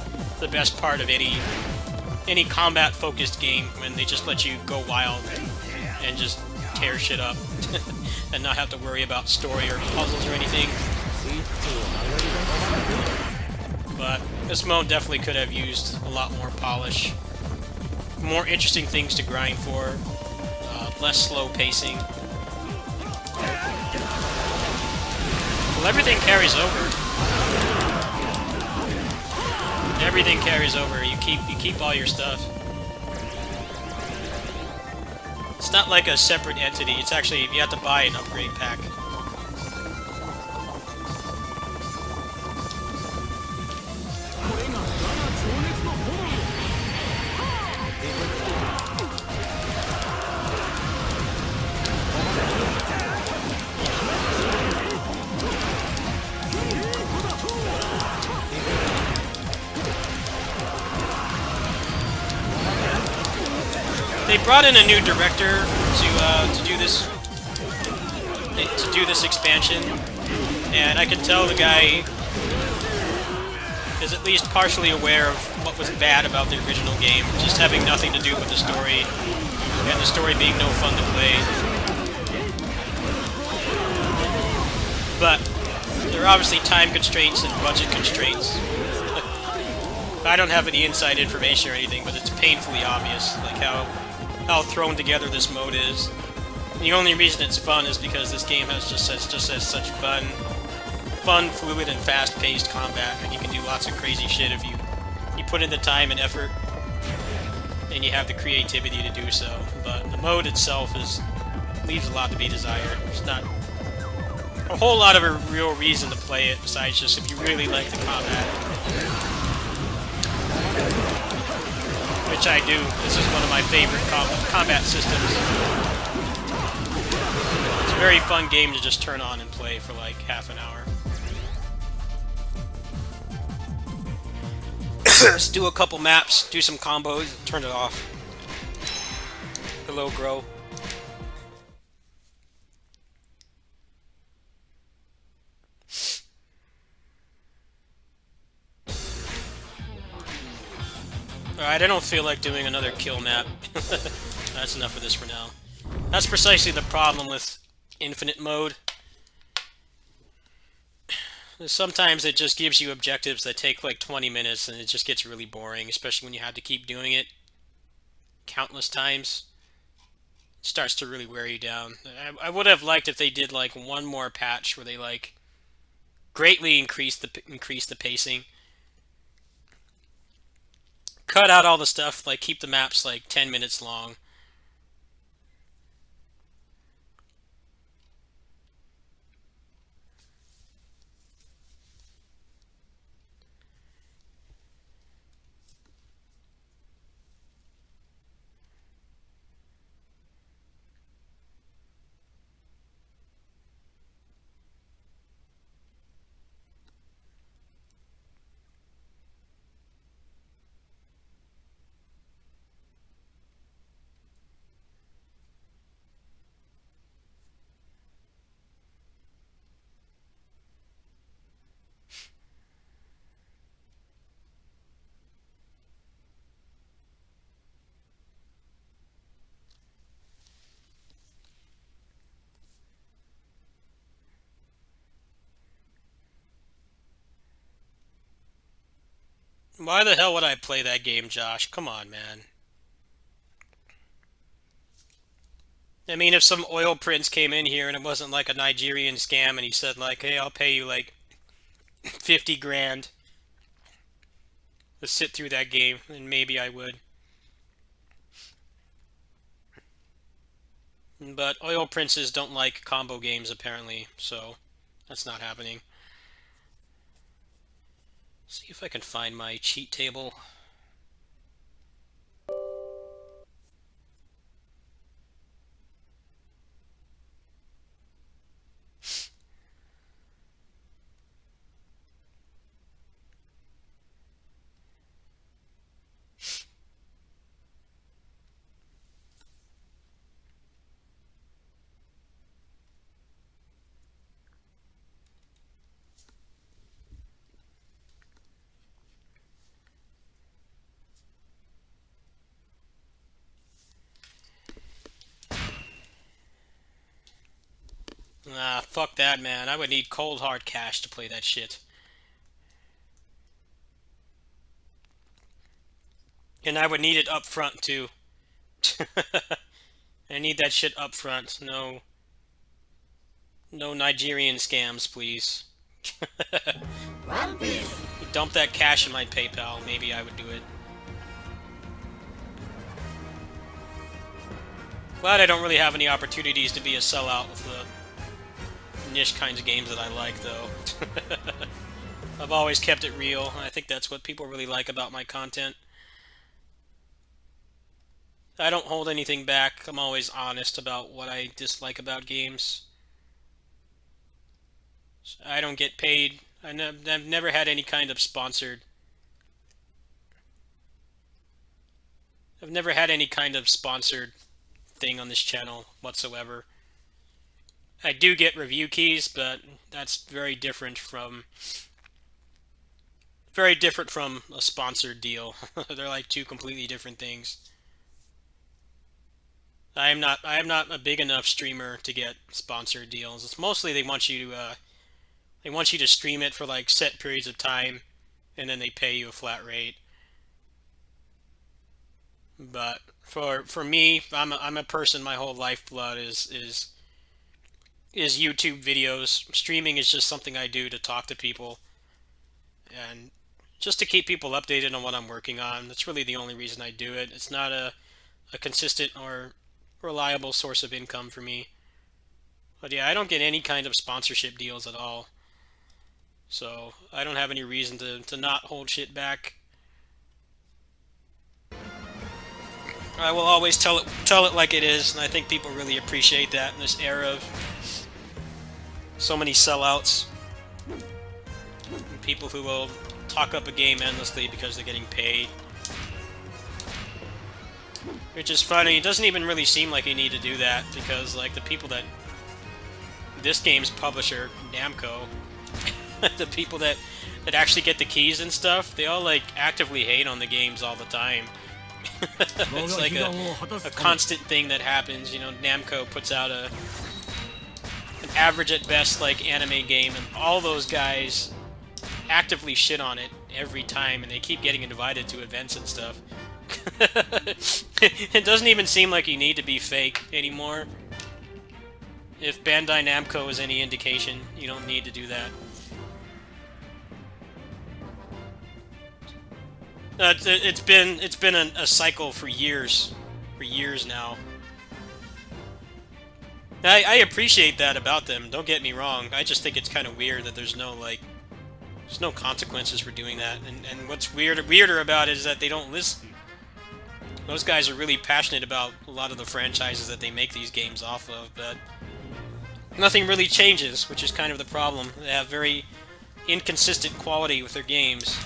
best part of any combat-focused game, when they just let you go wild and just tear shit up and not have to worry about story or puzzles or anything. But this mode definitely could have used a lot more polish, more interesting things to grind for, less slow pacing. Well, everything carries over. Everything carries over. You keep all your stuff. It's not like a separate entity. It's actually, you have to buy an upgrade pack. They brought in a new director to do this expansion, and I can tell the guy is at least partially aware of what was bad about the original game, just having nothing to do with the story, and the story being no fun to play. But there are obviously time constraints and budget constraints. I don't have any inside information or anything, but it's painfully obvious, like how thrown together this mode is. And the only reason it's fun is because this game has just has such fun, fluid, and fast-paced combat, and you can do lots of crazy shit if you put in the time and effort, and you have the creativity to do so. But the mode itself leaves a lot to be desired. There's not a whole lot of a real reason to play it, besides just if you really like the combat. Which I do. This is one of my favorite combat systems. It's a very fun game to just turn on and play for like half an hour. Let's do a couple maps, do some combos, turn it off. Hello, Grow. Alright, I don't feel like doing another kill map. That's enough of this for now. That's precisely the problem with infinite mode. Sometimes it just gives you objectives that take like 20 minutes and it just gets really boring, especially when you have to keep doing it countless times. It starts to really wear you down. I would have liked if they did like one more patch where they like greatly increase the pacing. Cut out all the stuff, like keep the maps like 10 minutes long. Why the hell would I play that game, Josh? Come on, man. I mean, if some oil prince came in here and it wasn't like a Nigerian scam and he said like, hey, I'll pay you like 50 grand to sit through that game, then maybe I would. But oil princes don't like combo games apparently, so that's not happening. See if I can find my cheat table. Ah, fuck that, man. I would need cold hard cash to play that shit. And I would need it up front too. I need that shit up front. No Nigerian scams, please. Dump that cash in my PayPal, maybe I would do it. Glad I don't really have any opportunities to be a sellout with the niche kinds of games that I like, though. I've always kept it real. I think that's what people really like about my content. I don't hold anything back. I'm always honest about what I dislike about games. I don't get paid. I've never had any kind of sponsored... I've never had any kind of sponsored thing on this channel whatsoever. I do get review keys, but that's very different from a sponsored deal. They're like two completely different things. I am not a big enough streamer to get sponsored deals. It's mostly they want you to stream it for like set periods of time, and then they pay you a flat rate. But for me, I'm a person. My whole lifeblood is YouTube videos. Streaming is just something I do to talk to people and just to keep people updated on what I'm working on. That's really the only reason I do it. It's not a consistent or reliable source of income for me. But yeah, I don't get any kind of sponsorship deals at all. So I don't have any reason to not hold shit back. I will always tell it like it is, and I think people really appreciate that in this era of so many sellouts. And people who will talk up a game endlessly because they're getting paid. Which is funny. It doesn't even really seem like you need to do that, because like the people that... This game's publisher, Namco, the people that actually get the keys and stuff, they all like actively hate on the games all the time. It's like a constant thing that happens. You know, Namco puts out an average at best like anime game, and all those guys actively shit on it every time, and they keep getting invited to events and stuff. It doesn't even seem like you need to be fake anymore. If Bandai Namco is any indication, you don't need to do that. It's been a cycle for years now. I appreciate that about them. Don't get me wrong. I just think it's kind of weird that there's no consequences for doing that. And what's weirder about it is that they don't listen. Those guys are really passionate about a lot of the franchises that they make these games off of, but nothing really changes, which is kind of the problem. They have very inconsistent quality with their games.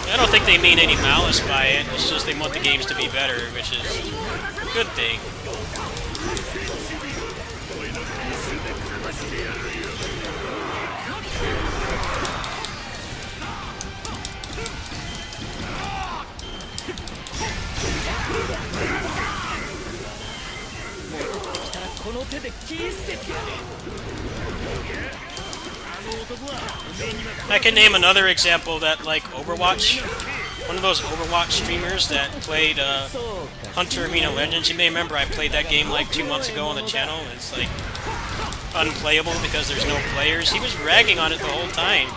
I don't think they mean any malice by it. It's just they want the games to be better, which is a good thing. I can name another example that, like, Overwatch. One of those Overwatch streamers that played Hunter Arena Legends. You may remember I played that game like 2 months ago on the channel, and it's like unplayable because there's no players. He was ragging on it the whole time.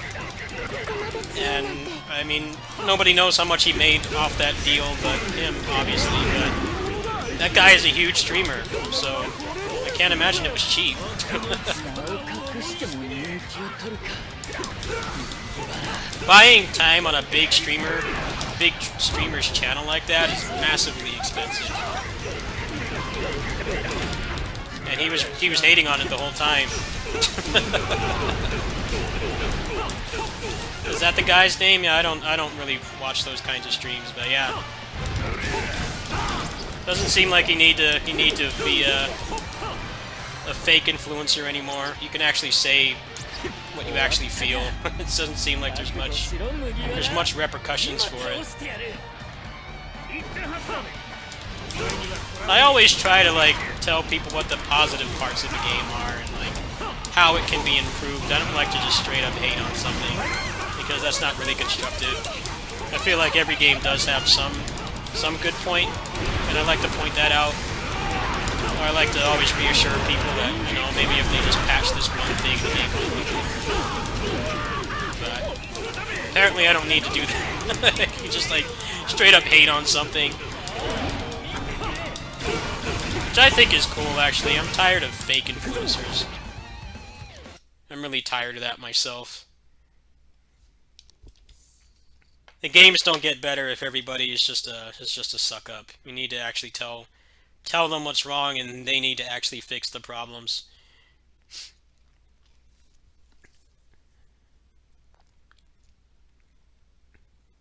And, I mean, nobody knows how much he made off that deal but him, obviously. But that guy is a huge streamer, so I can't imagine it was cheap. Buying time on a big streamer's channel like that is massively expensive. And he was hating on it the whole time. Is that the guy's name? Yeah, I don't really watch those kinds of streams, but yeah. Doesn't seem like you need to be a fake influencer anymore. You can actually say what you actually feel. It doesn't seem like there's much repercussions for it. I always try to like tell people what the positive parts of the game are and like how it can be improved. I don't like to just straight up hate on something because that's not really constructive. I feel like every game does have some good point, and I like to point that out. Or I like to always reassure people that, you know, maybe if they just patch this one thing, the game will be good. But apparently I don't need to do that. You just like straight up hate on something. Which I think is cool, actually. I'm tired of fake influencers. I'm really tired of that myself. The games don't get better if everybody is just a suck up. We need to actually tell them what's wrong, and they need to actually fix the problems.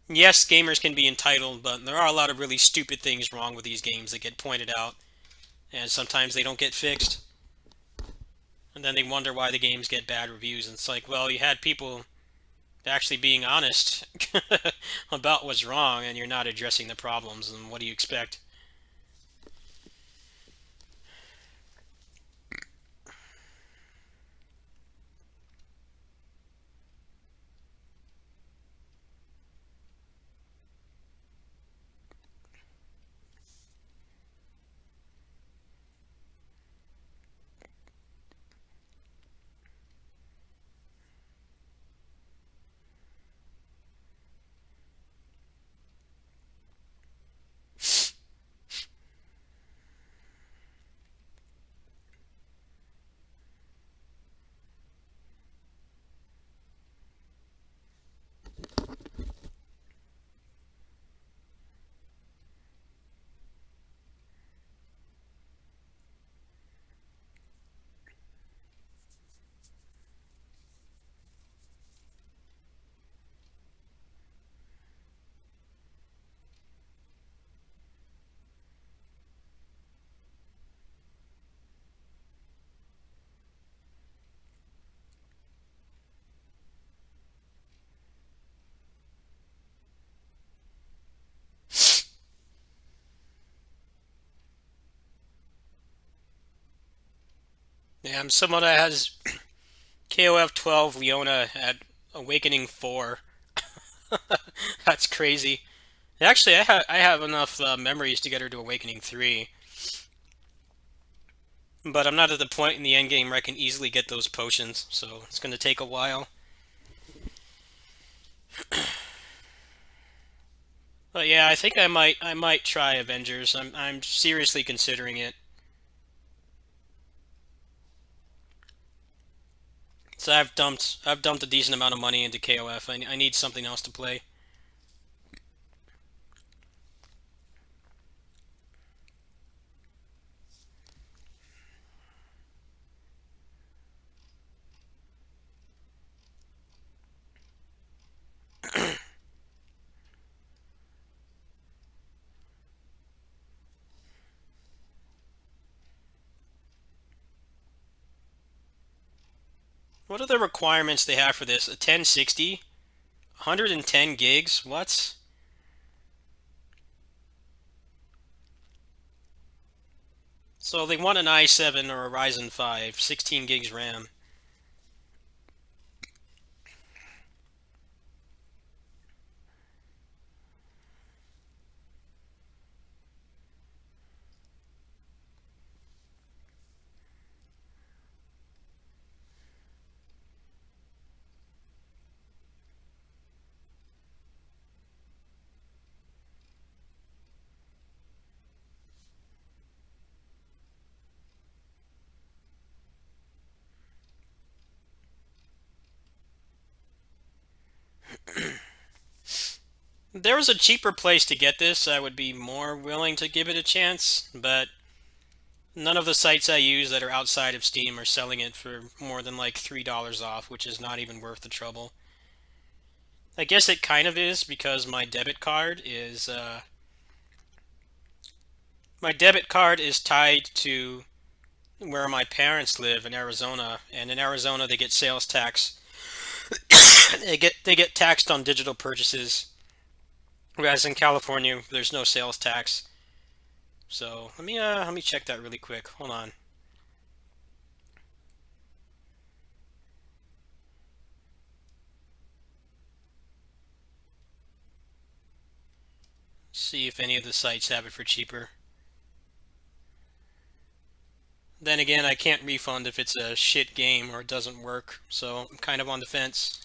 Yes, gamers can be entitled, but there are a lot of really stupid things wrong with these games that get pointed out, and sometimes they don't get fixed. And then they wonder why the games get bad reviews, and it's like, well, you had people actually being honest about what's wrong, and you're not addressing the problems, and what do you expect? Yeah, I'm someone that has KOF 12, Leona at Awakening 4. That's crazy. Actually, I have enough memories to get her to Awakening 3. But I'm not at the point in the endgame where I can easily get those potions, so it's going to take a while. But yeah, I think I might try Avengers. I'm seriously considering it. So I've dumped a decent amount of money into KOF. I need something else to play. What are the requirements they have for this? A 1060? 110 gigs? What? So they want an i7 or a Ryzen 5, 16 gigs RAM. there was a cheaper place to get this, I would be more willing to give it a chance, but none of the sites I use that are outside of Steam are selling it for more than like $3 off, which is not even worth the trouble. I guess it kind of is because my debit card is tied to where my parents live in Arizona, and in Arizona they get sales tax. They get taxed on digital purchases, whereas in California there's no sales tax. So let me check that really quick. Hold on. See if any of the sites have it for cheaper. Then again, I can't refund if it's a shit game or it doesn't work, so I'm kind of on the fence.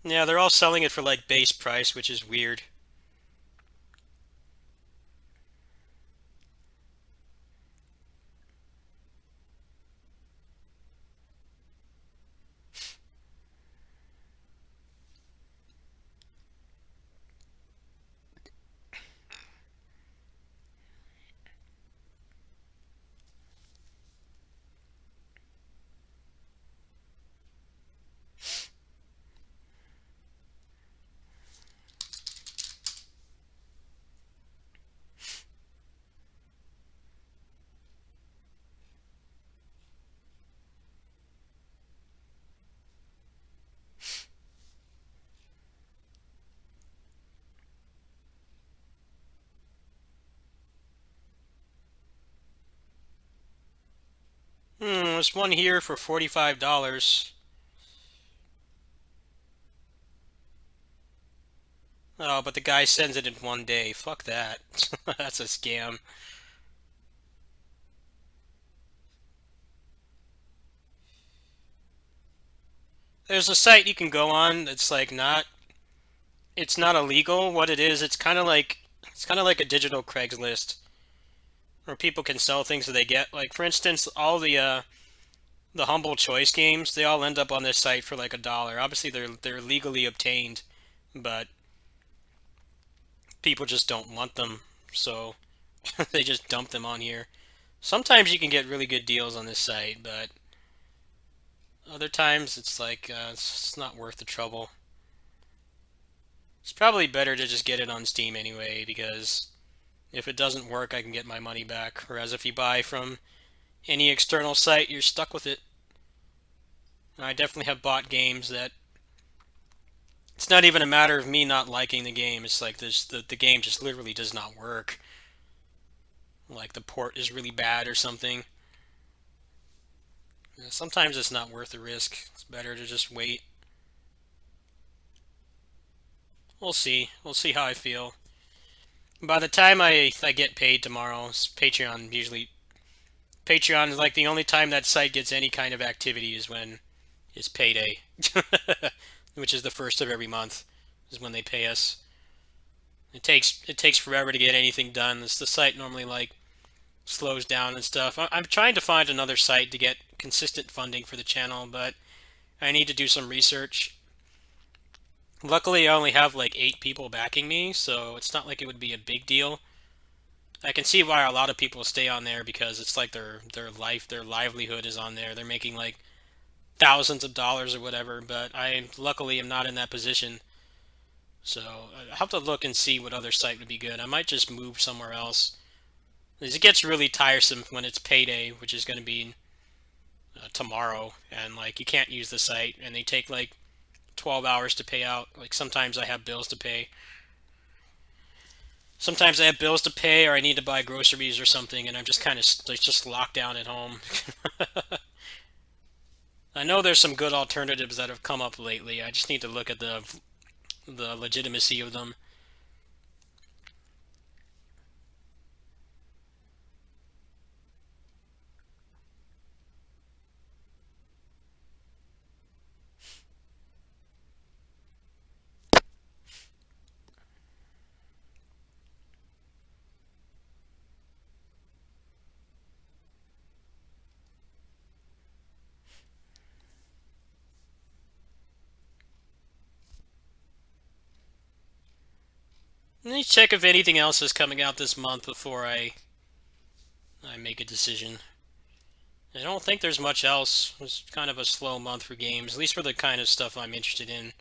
Yeah, they're all selling it for like base price, which is weird. There's one here for $45. Oh, but the guy sends it in one day. Fuck that. That's a scam. There's a site you can go on that's like not it's not illegal. What it is, it's kind of like a digital Craigslist where people can sell things that they get. Like for instance, all the humble choice games, they all end up on this site for like $1. Obviously they're legally obtained, but people just don't want them, so they just dump them on here. Sometimes you can get really good deals on this site, but other times it's like it's not worth the trouble. It's probably better to just get it on Steam anyway, because if it doesn't work, I can get my money back. Whereas if you buy from any external site, you're stuck with it. And I definitely have bought games that it's not even a matter of me not liking the game. It's like the game just literally does not work. Like the port is really bad or something. Sometimes it's not worth the risk. It's better to just wait. We'll see. We'll see how I feel. By the time I get paid tomorrow, Patreon is like the only time that site gets any kind of activity is when it's payday, which is the first of every month, is when they pay us. It takes forever to get anything done. The site normally like slows down and stuff. I'm trying to find another site to get consistent funding for the channel, but I need to do some research. Luckily, I only have like 8 people backing me, so it's not like it would be a big deal. I can see why a lot of people stay on there because it's like their livelihood is on there. They're making like thousands of dollars or whatever, but I luckily am not in that position. So I have to look and see what other site would be good. I might just move somewhere else. It gets really tiresome when it's payday, which is going to be tomorrow, and like you can't use the site, and they take like 12 hours to pay out. Like sometimes I have bills to pay. Sometimes I have bills to pay, or I need to buy groceries or something, and I'm just kind of like just locked down at home. I know there's some good alternatives that have come up lately. I just need to look at the legitimacy of them. Let me check if anything else is coming out this month before I make a decision. I don't think there's much else. It was kind of a slow month for games, at least for the kind of stuff I'm interested in.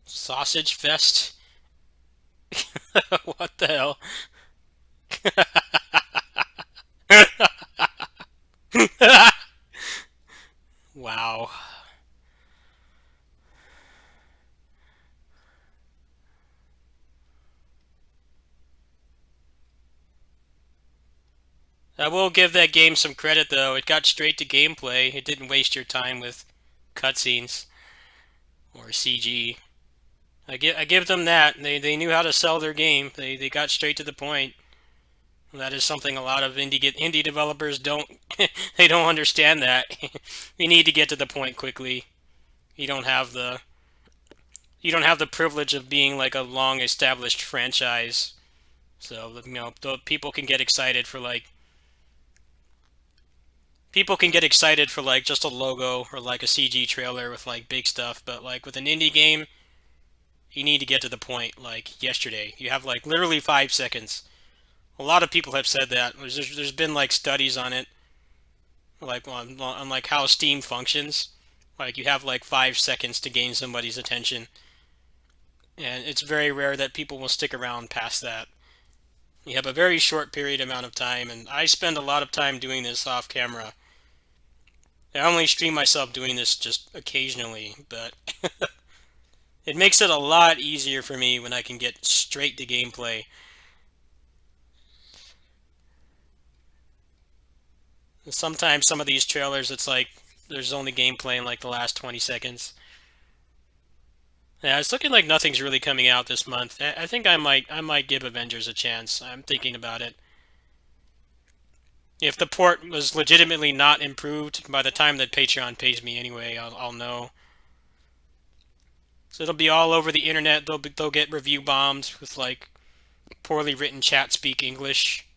Sausage Fest? What the hell? Wow. I will give that game some credit though. It got straight to gameplay. It didn't waste your time with cutscenes or CG. I give them that. They knew how to sell their game. They got straight to the point. That is something a lot of indie developers don't they don't understand that. You need to get to the point quickly. You don't have the you don't have the privilege of being like a long established franchise. So, the people can get excited for like just a logo or like a CG trailer with like big stuff, but like with an indie game, you need to get to the point like yesterday. You have like literally 5 seconds. A lot of people have said that. There's been like studies on it, like on like how Steam functions. Like you have like 5 seconds to gain somebody's attention, and it's very rare that people will stick around past that. You have a very short period amount of time, and I spend a lot of time doing this off camera. I only stream myself doing this just occasionally, but it makes it a lot easier for me when I can get straight to gameplay. Sometimes some of these trailers, it's like there's only gameplay in like the last 20 seconds. Yeah, it's looking like nothing's really coming out this month. I think I might give Avengers a chance. I'm thinking about it. If the port was legitimately not improved by the time that Patreon pays me anyway, I'll know. So it'll be all over the internet. They'll get review bombed with like poorly written chat speak English.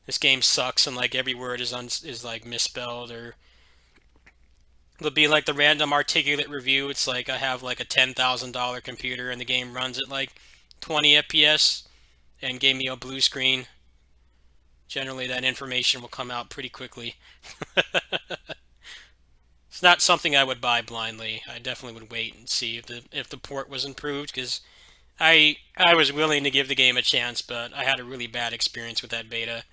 This game sucks and like every word is like misspelled, or it'll be like the random articulate review. It's like I have like a $10,000 computer and the game runs at like 20 FPS and gave me a blue screen. Generally, that information will come out pretty quickly. It's not something I would buy blindly. I definitely would wait and see if the port was improved, because I was willing to give the game a chance, but I had a really bad experience with that beta.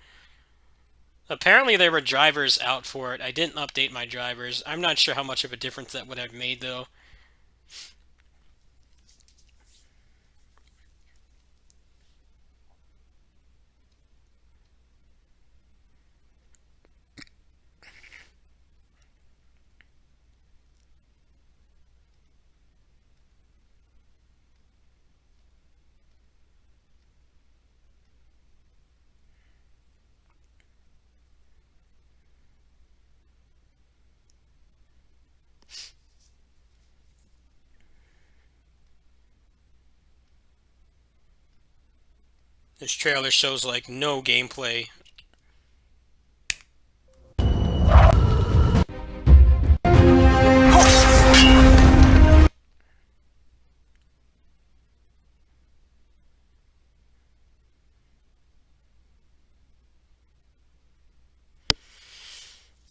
Apparently there were drivers out for it. I didn't update my drivers. I'm not sure how much of a difference that would have made though. This trailer shows like no gameplay.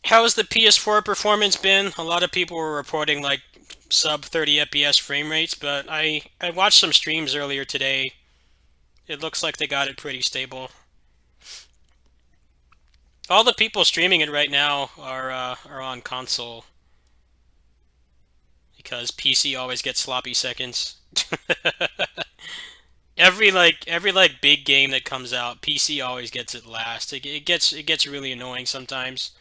How's the PS4 performance been? A lot of people were reporting like sub 30 FPS frame rates, but I watched some streams earlier today. It looks like they got it pretty stable. All the people streaming it right now are on console because PC always gets sloppy seconds. every big game that comes out, PC always gets it last. It gets really annoying sometimes.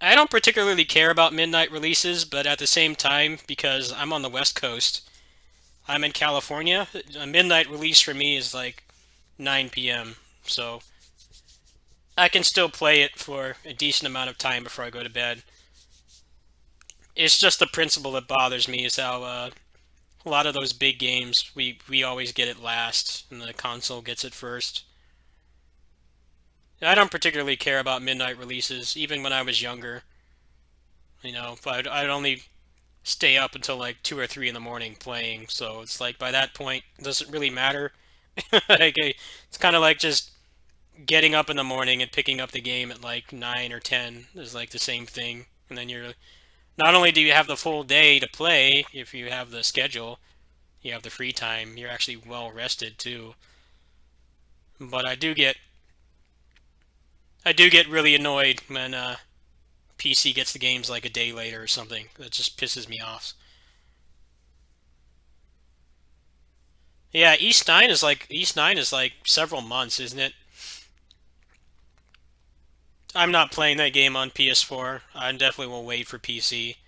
I don't particularly care about midnight releases, but at the same time, because I'm on the West Coast, I'm in California, a midnight release for me is like 9 p.m. So I can still play it for a decent amount of time before I go to bed. It's just the principle that bothers me is how a lot of those big games, we always get it last, and the console gets it first. I don't particularly care about midnight releases, even when I was younger. You know, but I'd only stay up until like 2 or 3 in the morning playing, so it's like by that point, it doesn't really matter. It's kind of like just getting up in the morning and picking up the game at like 9 or 10 is like the same thing. And then you're not only do you have the full day to play, if you have the schedule, you have the free time, you're actually well rested too. But I do get really annoyed when PC gets the games like a day later or something. That just pisses me off. Yeah, East 9 is like several months, isn't it? I'm not playing that game on PS4. I definitely will wait for PC.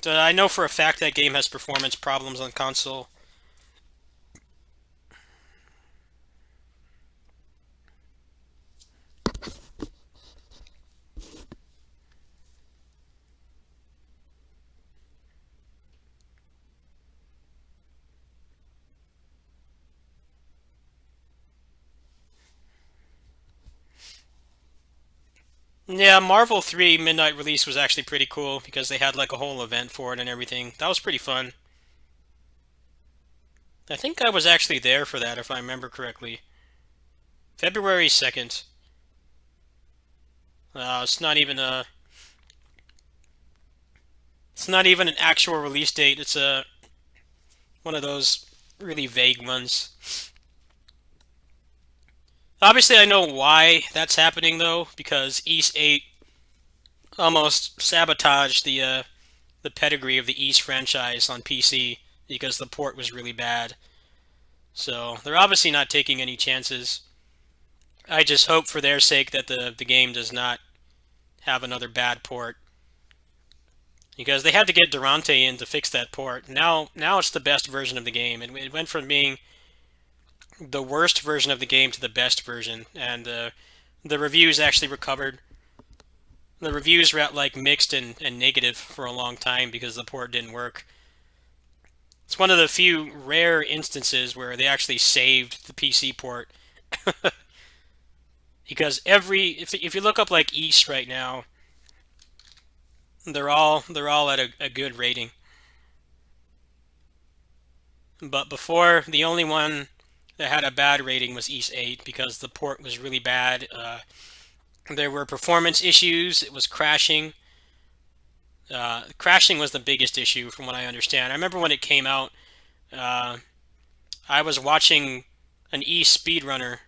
So I know for a fact that game has performance problems on console. Yeah, Marvel 3 midnight release was actually pretty cool because they had like a whole event for it and everything. That was pretty fun. I think I was actually there for that if I remember correctly. February 2nd. It's not even an actual release date. It's a one of those really vague ones. Obviously, I know why that's happening though, because East 8 almost sabotaged the pedigree of the East franchise on PC because the port was really bad. So they're obviously not taking any chances. I just hope for their sake that the game does not have another bad port. Because they had to get Durante in to fix that port. Now it's the best version of the game. It went from being the worst version of the game to the best version, and the reviews actually recovered. The reviews were like mixed and negative for a long time because the port didn't work. It's one of the few rare instances where they actually saved the PC port. Because if you look up like East right now, they're all at a good rating. But before, the only one that had a bad rating was East 8 because the port was really bad. There were performance issues. It was crashing. Crashing was the biggest issue from what I understand. I remember when it came out, I was watching an e-speedrunner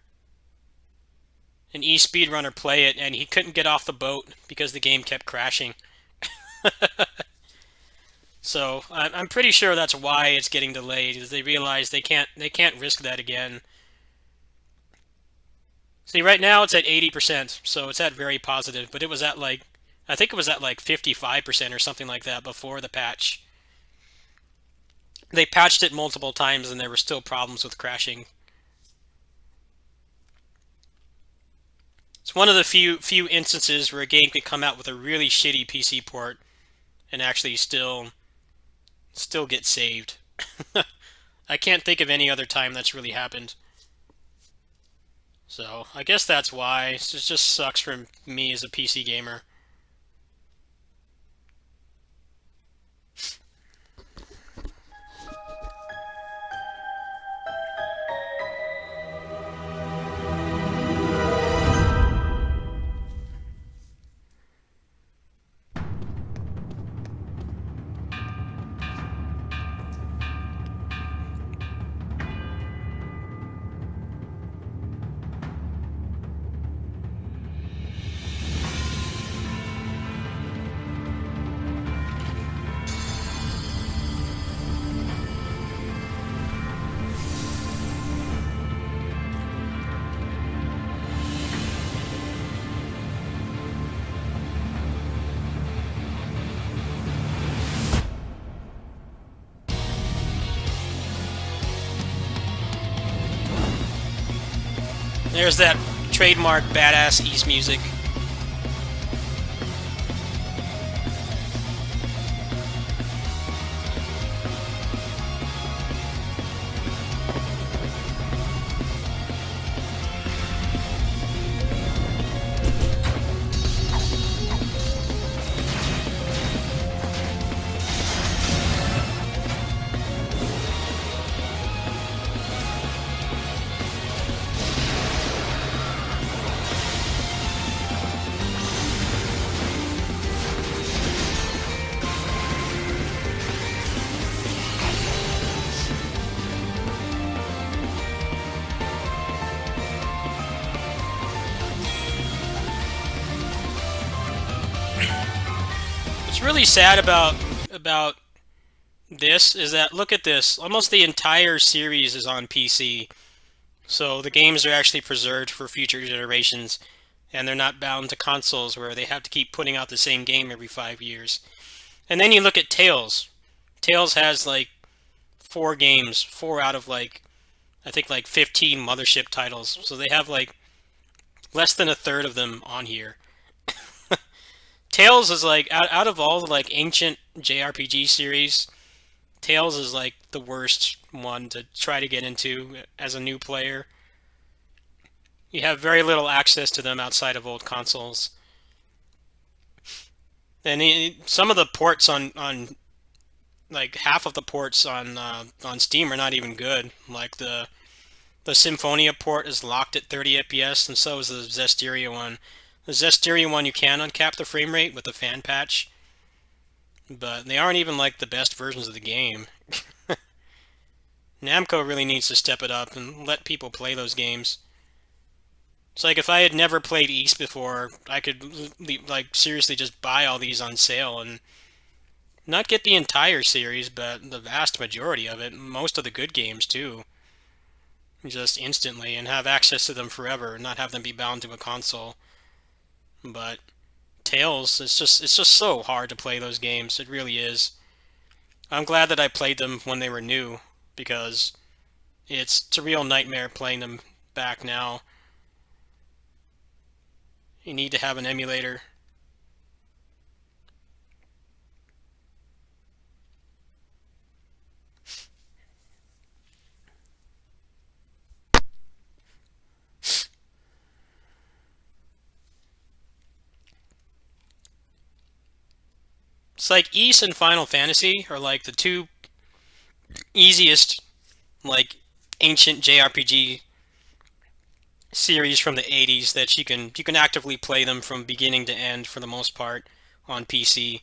play it, and he couldn't get off the boat because the game kept crashing. So I'm pretty sure that's why it's getting delayed, is they realize they can't risk that again. See, right now it's at 80%, so it's at very positive, but it was at like, I think it was at like 55% or something like that before the patch. They patched it multiple times and there were still problems with crashing. It's one of the few instances where a game can come out with a really shitty PC port and actually still get saved. I can't think of any other time that's really happened. So I guess that's why. It just sucks for me as a PC gamer. There's that trademark badass East music. What's really sad about this is that, look at this, almost the entire series is on PC. So the games are actually preserved for future generations, and they're not bound to consoles where they have to keep putting out the same game every 5 years. And then you look at Tales. Tales has like 4 games, 4 out of like, I think like 15 mothership titles. So they have like less than a third of them on here. Tales is like, out of all the like ancient JRPG series, Tales is like the worst one to try to get into as a new player. You have very little access to them outside of old consoles. And some of the ports on like half of the ports on Steam are not even good. Like the Symphonia port is locked at 30 FPS, and so is the Zestiria one. The Zestiria one, you can uncap the frame rate with the fan patch, but they aren't even like the best versions of the game. Namco really needs to step it up and let people play those games. It's like if I had never played East before, I could like seriously just buy all these on sale and not get the entire series, but the vast majority of it, most of the good games too, just instantly, and have access to them forever and not have them be bound to a console. But Tales, it's just so hard to play those games. It really is. I'm glad that I played them when they were new, because it's a real nightmare playing them back now. You need to have an emulator. It's like Ys and Final Fantasy are like the two easiest like ancient JRPG series from the 80s that you can actively play them from beginning to end for the most part on PC.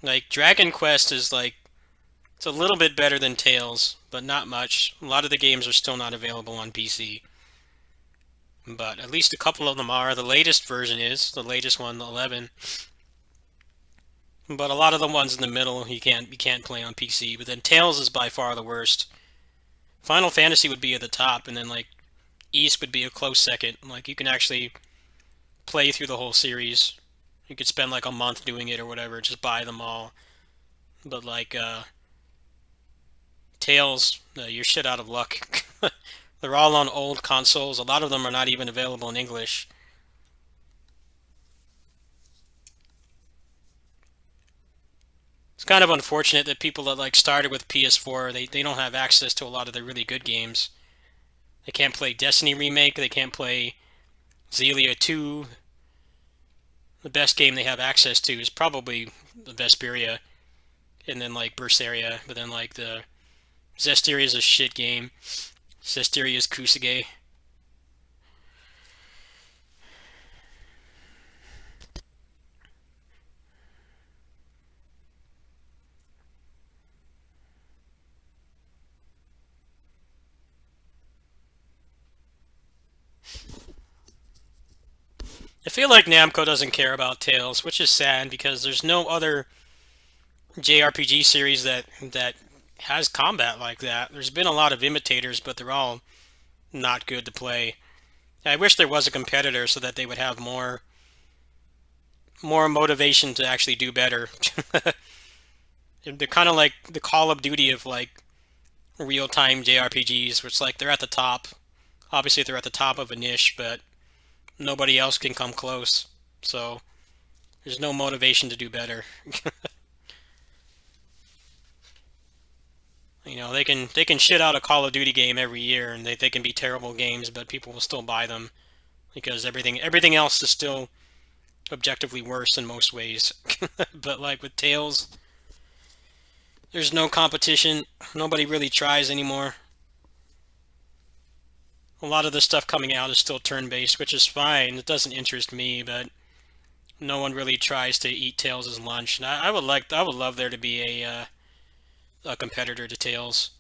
Like Dragon Quest is like, it's a little bit better than Tales, but not much. A lot of the games are still not available on PC. But at least a couple of them are. The latest version is, the latest one, the 11. But a lot of the ones in the middle you can't play on PC. But then Tales is by far the worst. Final Fantasy would be at the top, and then like East would be a close second. Like you can actually play through the whole series. You could spend like a month doing it or whatever, just buy them all. But like Tales, you're shit out of luck. They're all on old consoles. A lot of them are not even available in English. It's kind of unfortunate that people that like started with PS4, they don't have access to a lot of the really good games. They can't play Destiny Remake, they can't play Xelia 2. The best game they have access to is probably the Vesperia, and then like Berseria, but then like the Zestiria is a shit game. Zestiria is Kusage. I feel like Namco doesn't care about Tales, which is sad because there's no other JRPG series that has combat like that. There's been a lot of imitators, but they're all not good to play. I wish there was a competitor so that they would have more motivation to actually do better. They're kind of like the Call of Duty of like real-time JRPGs, which like they're at the top Obviously, they're at the top of a niche, but nobody else can come close. So there's no motivation to do better. You know, they can shit out a Call of Duty game every year, and they can be terrible games, but people will still buy them because everything else is still objectively worse in most ways. But like with Tales, there's no competition. Nobody really tries anymore. A lot of the stuff coming out is still turn-based, which is fine. It doesn't interest me, but no one really tries to eat Tales as lunch. And I would love there to be a competitor to Tales.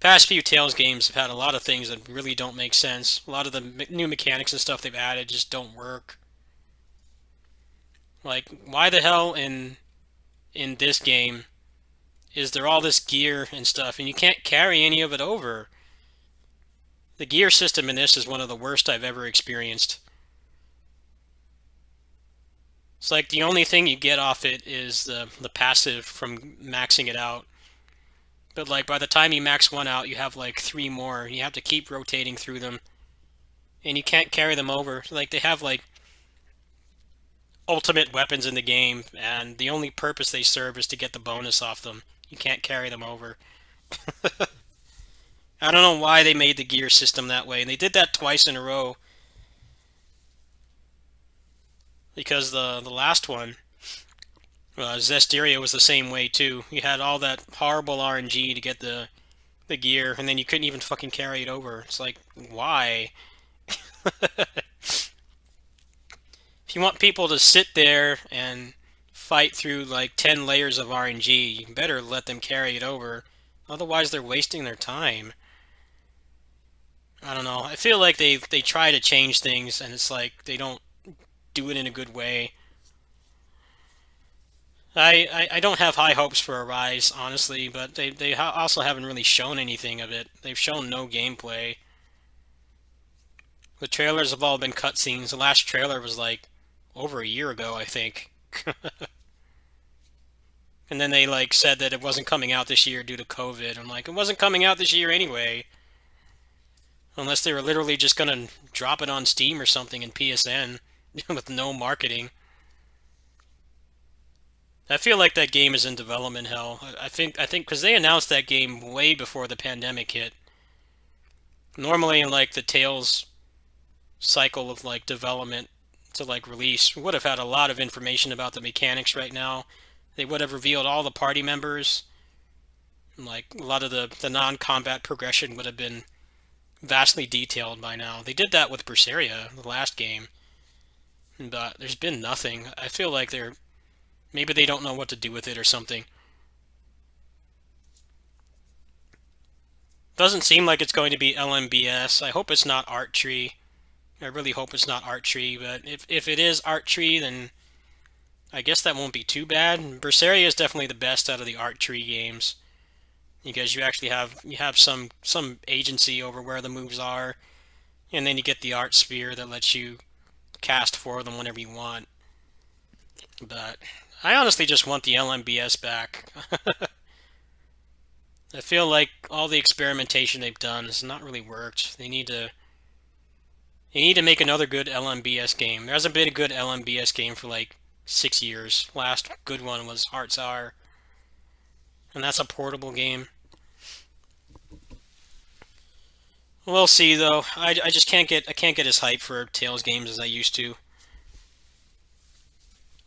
Past few Tales games have had a lot of things that really don't make sense. A lot of the new mechanics and stuff they've added just don't work. Like, why the hell in this game is there all this gear and stuff, and you can't carry any of it over? The gear system in this is one of the worst I've ever experienced. It's like the only thing you get off it is the passive from maxing it out. But like by the time you max one out, you have like 3 more, and you have to keep rotating through them. And you can't carry them over. Like they have like ultimate weapons in the game, and the only purpose they serve is to get the bonus off them. You can't carry them over. I don't know why they made the gear system that way, and they did that twice in a row. Because the last one, Zestiria was the same way too. You had all that horrible RNG to get the gear, and then you couldn't even fucking carry it over. It's like, why? If you want people to sit there and fight through like 10 layers of RNG, you better let them carry it over. Otherwise, they're wasting their time. I don't know. I feel like they try to change things, and it's like they don't do it in a good way. I don't have high hopes for Arise, honestly, but they also haven't really shown anything of it. They've shown no gameplay. The trailers have all been cutscenes. The last trailer was like over a year ago, I think. And then they like said that it wasn't coming out this year due to COVID. I'm like, it wasn't coming out this year anyway. Unless they were literally just gonna drop it on Steam or something in PSN with no marketing. I feel like that game is in development hell. I think because they announced that game way before the pandemic hit. Normally in like the Tales cycle of like development to like release, we would have had a lot of information about the mechanics right now. They would have revealed all the party members. And like a lot of the non-combat progression would have been vastly detailed by now. They did that with Berseria, the last game. But there's been nothing. I feel like maybe they don't know what to do with it or something. Doesn't seem like it's going to be LMBS. I hope it's not Art Tree. I really hope it's not Art Tree, but if it is Art Tree, then I guess that won't be too bad. Berseria is definitely the best out of the Art Tree games, because you actually have some agency over where the moves are, and then you get the Art Sphere that lets you cast for them whenever you want. But I honestly just want the LMBS back. I feel like all the experimentation they've done has not really worked. They need to make another good LMBS game. There hasn't been a good LMBS game for like 6 years. Last good one was Hearts R, and that's a portable game. We'll see though. I just can't get as hyped for Tales games as I used to.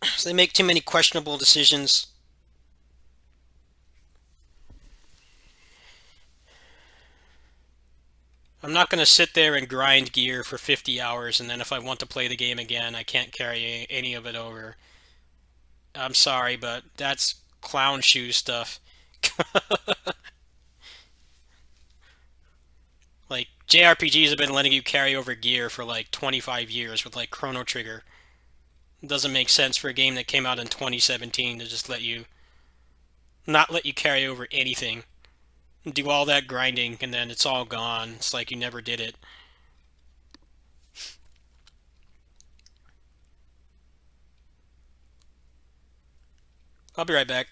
So they make too many questionable decisions. I'm not going to sit there and grind gear for 50 hours, and then if I want to play the game again, I can't carry any of it over. I'm sorry, but that's clown shoe stuff. Like, JRPGs have been letting you carry over gear for like 25 years with like Chrono Trigger. It doesn't make sense for a game that came out in 2017 to just not let you carry over anything. Do all that grinding, and then it's all gone. It's like you never did it. I'll be right back.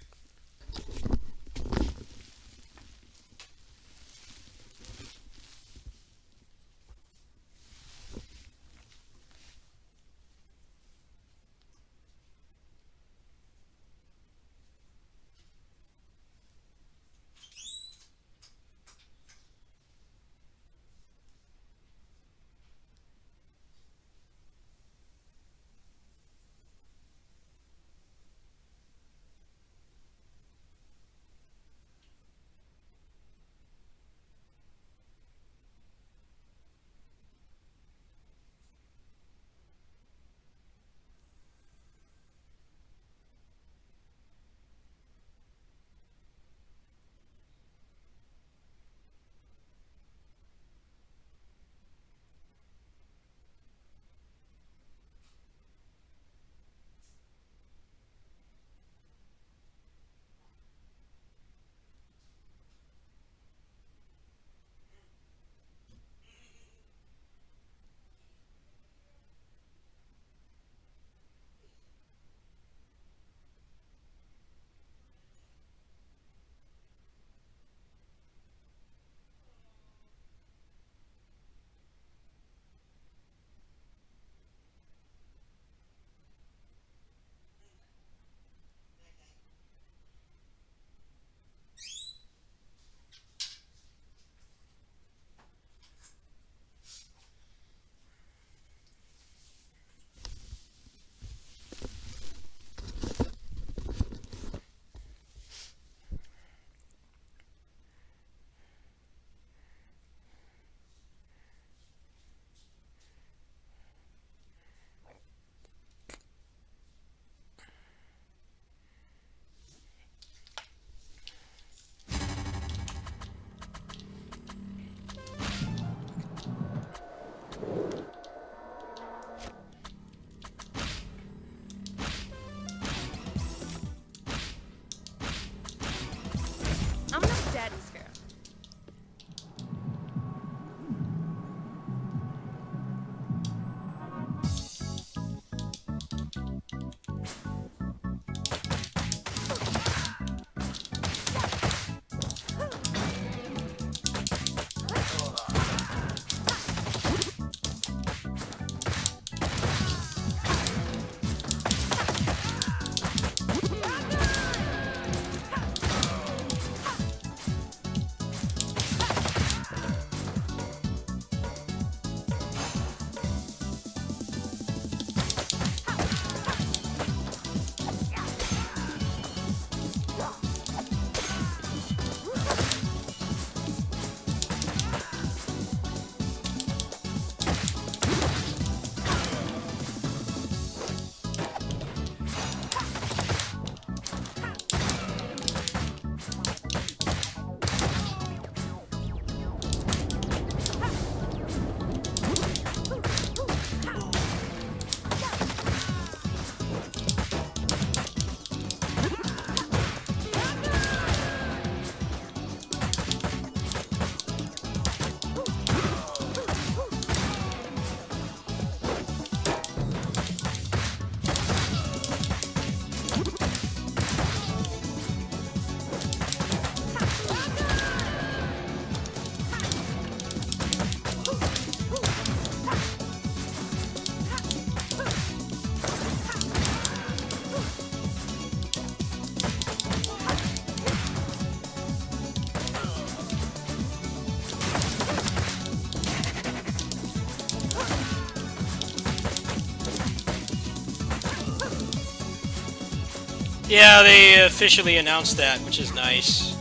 Yeah, they officially announced that, which is nice.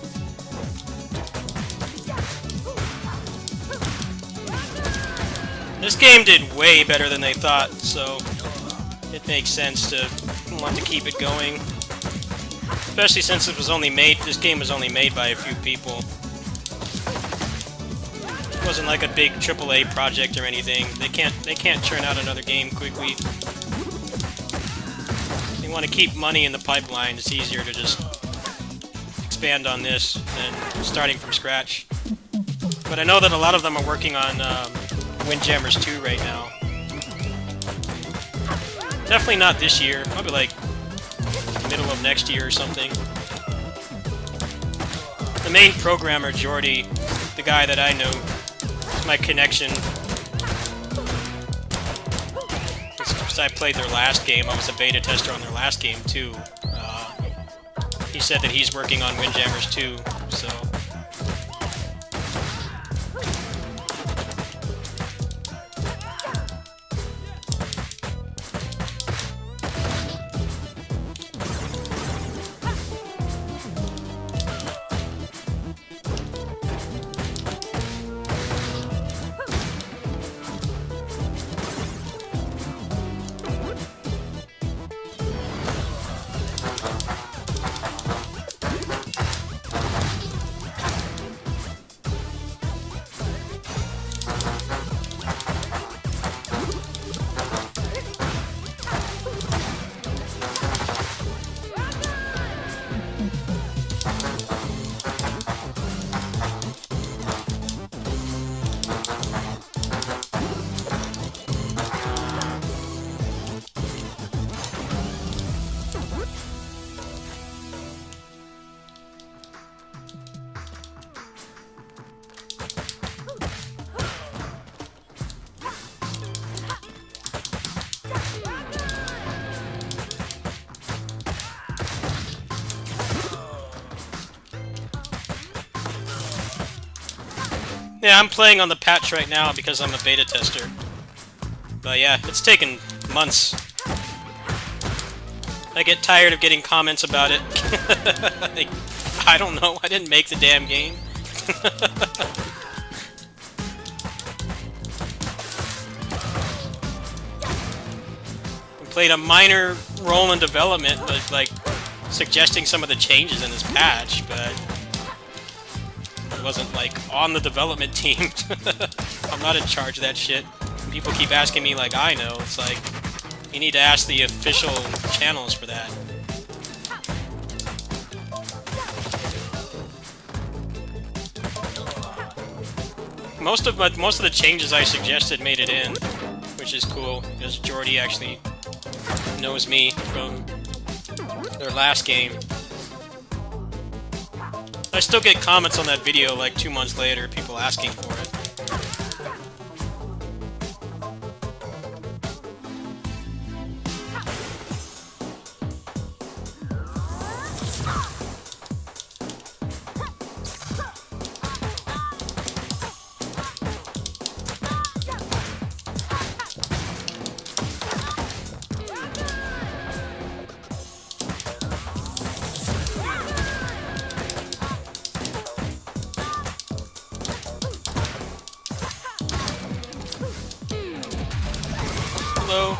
This game did way better than they thought, so it makes sense to want to keep it going. Especially since this game was only made by a few people. It wasn't like a big AAA project or anything. They can't churn out another game quickly. They want to keep money in the pipeline. It's easier to just expand on this than starting from scratch. But I know that a lot of them are working on Windjammers 2 right now. Definitely not this year. Probably like middle of next year or something. The main programmer, Jordy, the guy that I know, is my connection. Since I played their last game, I was a beta tester on their last game too. He said that he's working on Windjammers 2, so... Yeah, I'm playing on the patch right now because I'm a beta tester. But yeah, it's taken months. I get tired of getting comments about it. Like, I don't know, I didn't make the damn game. I played a minor role in development, but like suggesting some of the changes in this patch, but I wasn't like on the development team. I'm not in charge of that shit. And people keep asking me like I know. It's like you need to ask the official channels for that. Most of the changes I suggested made it in, which is cool because Jordy actually knows me from their last game. I still get comments on that video like 2 months later, people asking for it. Hello.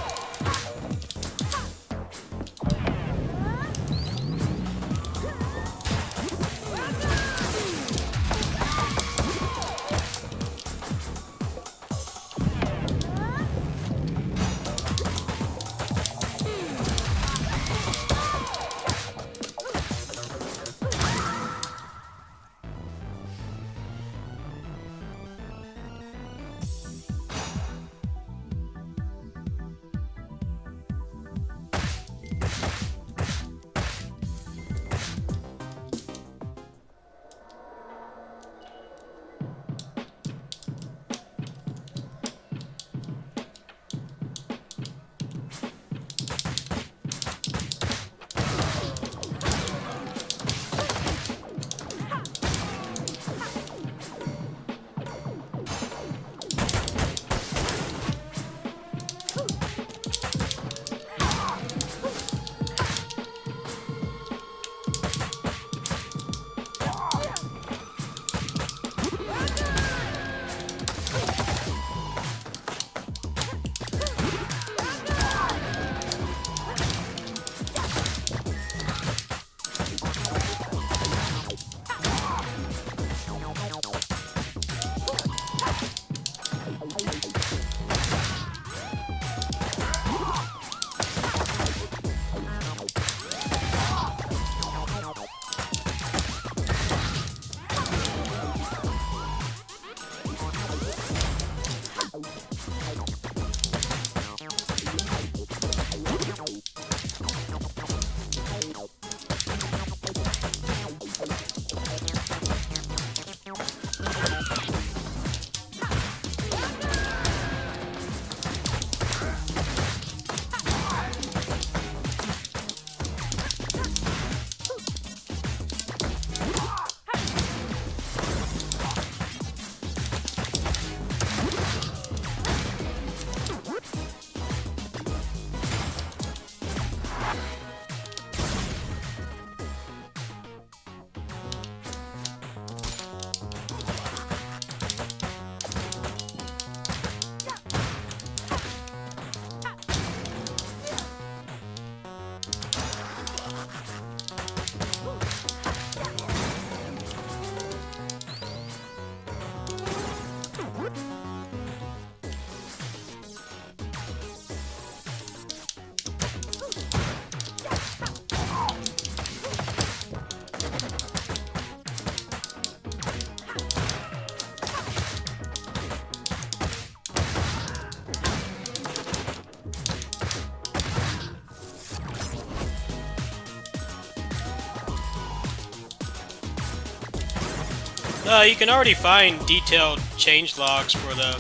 You can already find detailed change logs for the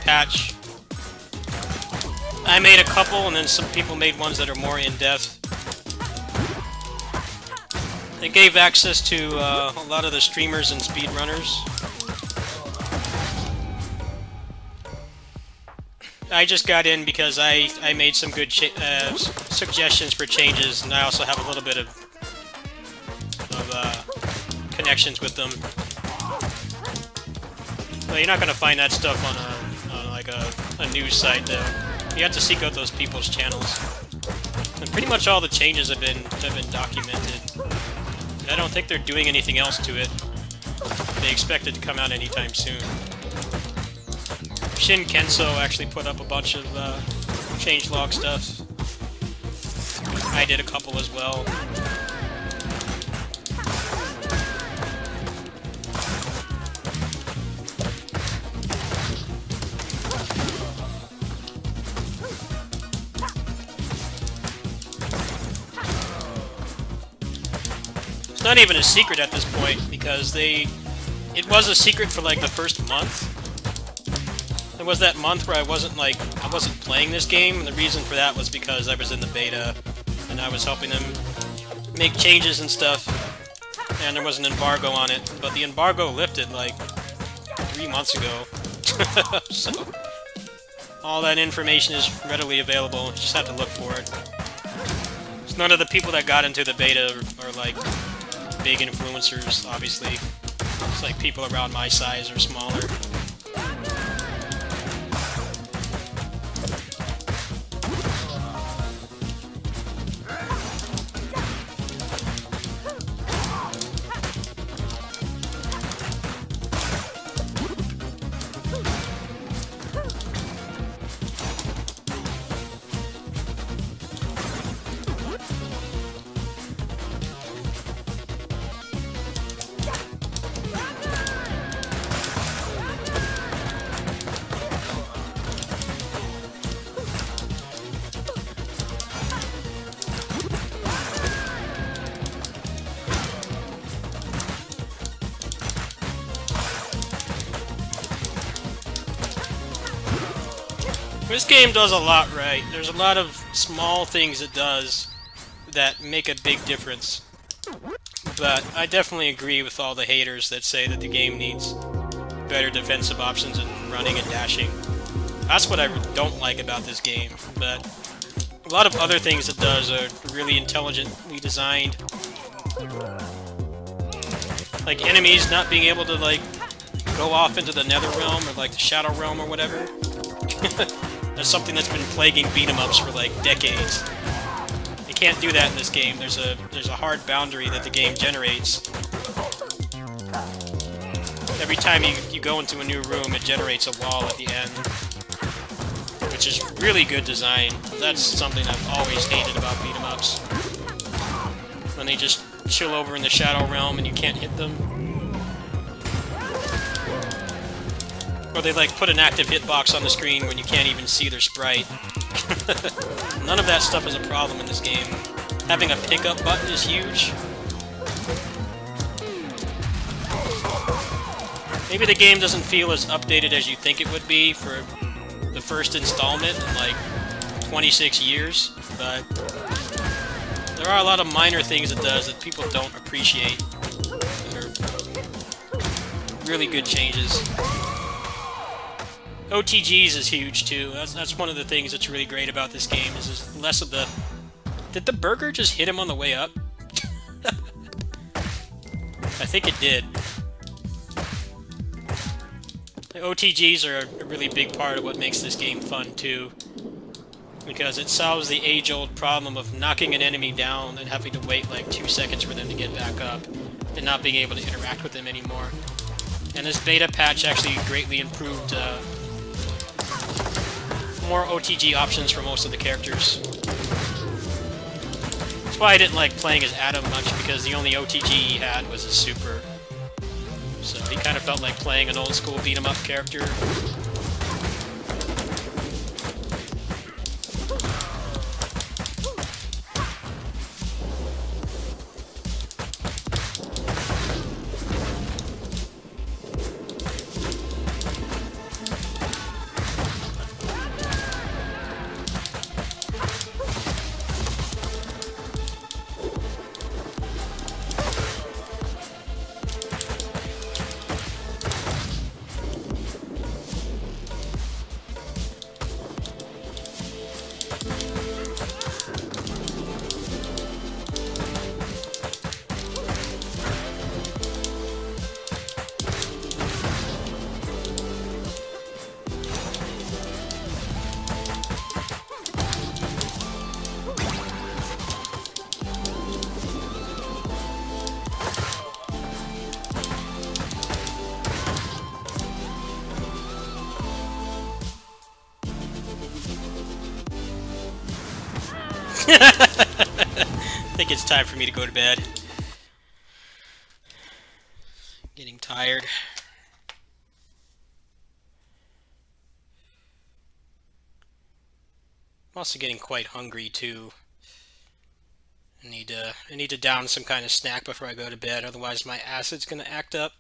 patch. I made a couple, and then some people made ones that are more in-depth. It gave access to a lot of the streamers and speedrunners. I just got in because I made some good suggestions for changes, and I also have a little bit of connections with them. Well, you're not gonna find that stuff on like a news site, though. You have to seek out those people's channels. And pretty much all the changes have been documented. I don't think they're doing anything else to it. They expect it to come out anytime soon. Shin Kenso actually put up a bunch of changelog stuff. I did a couple as well. It's not even a secret at this point, because it was a secret for like the first month. There was that month where I wasn't playing this game, and the reason for that was because I was in the beta, and I was helping them make changes and stuff, and there was an embargo on it, but the embargo lifted like 3 months ago. So, all that information is readily available, you just have to look for it. So none of the people that got into the beta are like big influencers, obviously. It's like people around my size or smaller. This game does a lot right. There's a lot of small things it does that make a big difference. But I definitely agree with all the haters that say that the game needs better defensive options and running and dashing. That's what I don't like about this game. But a lot of other things it does are really intelligently designed. Like enemies not being able to like go off into the Nether Realm or like the Shadow Realm or whatever. That's something that's been plaguing beat-em-ups for like decades. You can't do that in this game. There's a hard boundary that the game generates. Every time you go into a new room, it generates a wall at the end, which is really good design. That's something I've always hated about beat-em-ups. When they just chill over in the Shadow Realm and you can't hit them. Or they like put an active hitbox on the screen when you can't even see their sprite. None of that stuff is a problem in this game. Having a pickup button is huge. Maybe the game doesn't feel as updated as you think it would be for the first installment in like 26 years, but there are a lot of minor things it does that people don't appreciate that are really good changes. OTGs is huge too. That's one of the things that's really great about this game is there's less of the... Did the burger just hit him on the way up? I think it did. The OTGs are a really big part of what makes this game fun too, because it solves the age-old problem of knocking an enemy down and having to wait like 2 seconds for them to get back up, and not being able to interact with them anymore. And this beta patch actually greatly improved more OTG options for most of the characters. That's why I didn't like playing as Adam much, because the only OTG he had was his super. So he kind of felt like playing an old-school beat-em-up character. I think it's time for me to go to bed. Getting tired. I'm also getting quite hungry too. I need to down some kind of snack before I go to bed, otherwise my acid's gonna act up.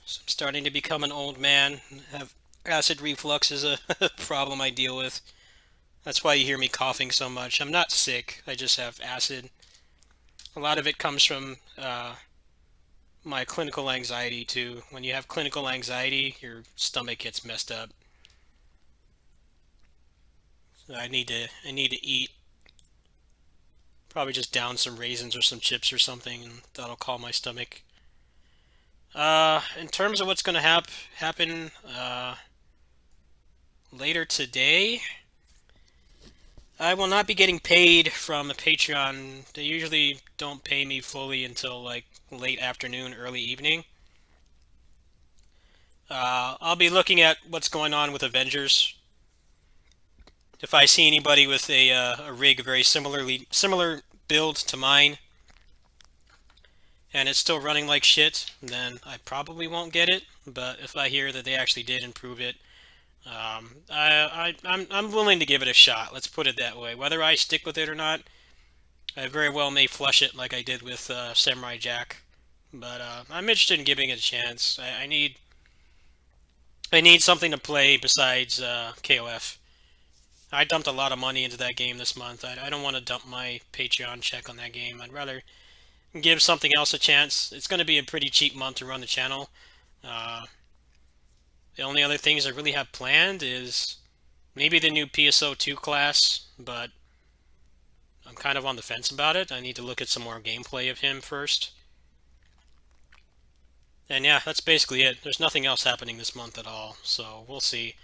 So I'm starting to become an old man. Have acid reflux is a problem I deal with. That's why you hear me coughing so much. I'm not sick, I just have acid. A lot of it comes from my clinical anxiety too. When you have clinical anxiety, your stomach gets messed up. So I need to eat. Probably just down some raisins or some chips or something, and that'll calm my stomach. In terms of what's going to happen later today, I will not be getting paid from the Patreon. They usually don't pay me fully until like late afternoon, early evening. I'll be looking at what's going on with Avengers. If I see anybody with a rig very similar build to mine, and it's still running like shit, then I probably won't get it. But if I hear that they actually did improve it, I'm willing to give it a shot. Let's put it that way. Whether I stick with it or not, I very well may flush it like I did with Samurai Jack. But I'm interested in giving it a chance. I need something to play besides KOF. I dumped a lot of money into that game this month. I don't want to dump my Patreon check on that game. I'd rather give something else a chance. It's going to be a pretty cheap month to run the channel. The only other things I really have planned is maybe the new PSO2 class, but I'm kind of on the fence about it. I need to look at some more gameplay of him first. And yeah, that's basically it. There's nothing else happening this month at all, so we'll see.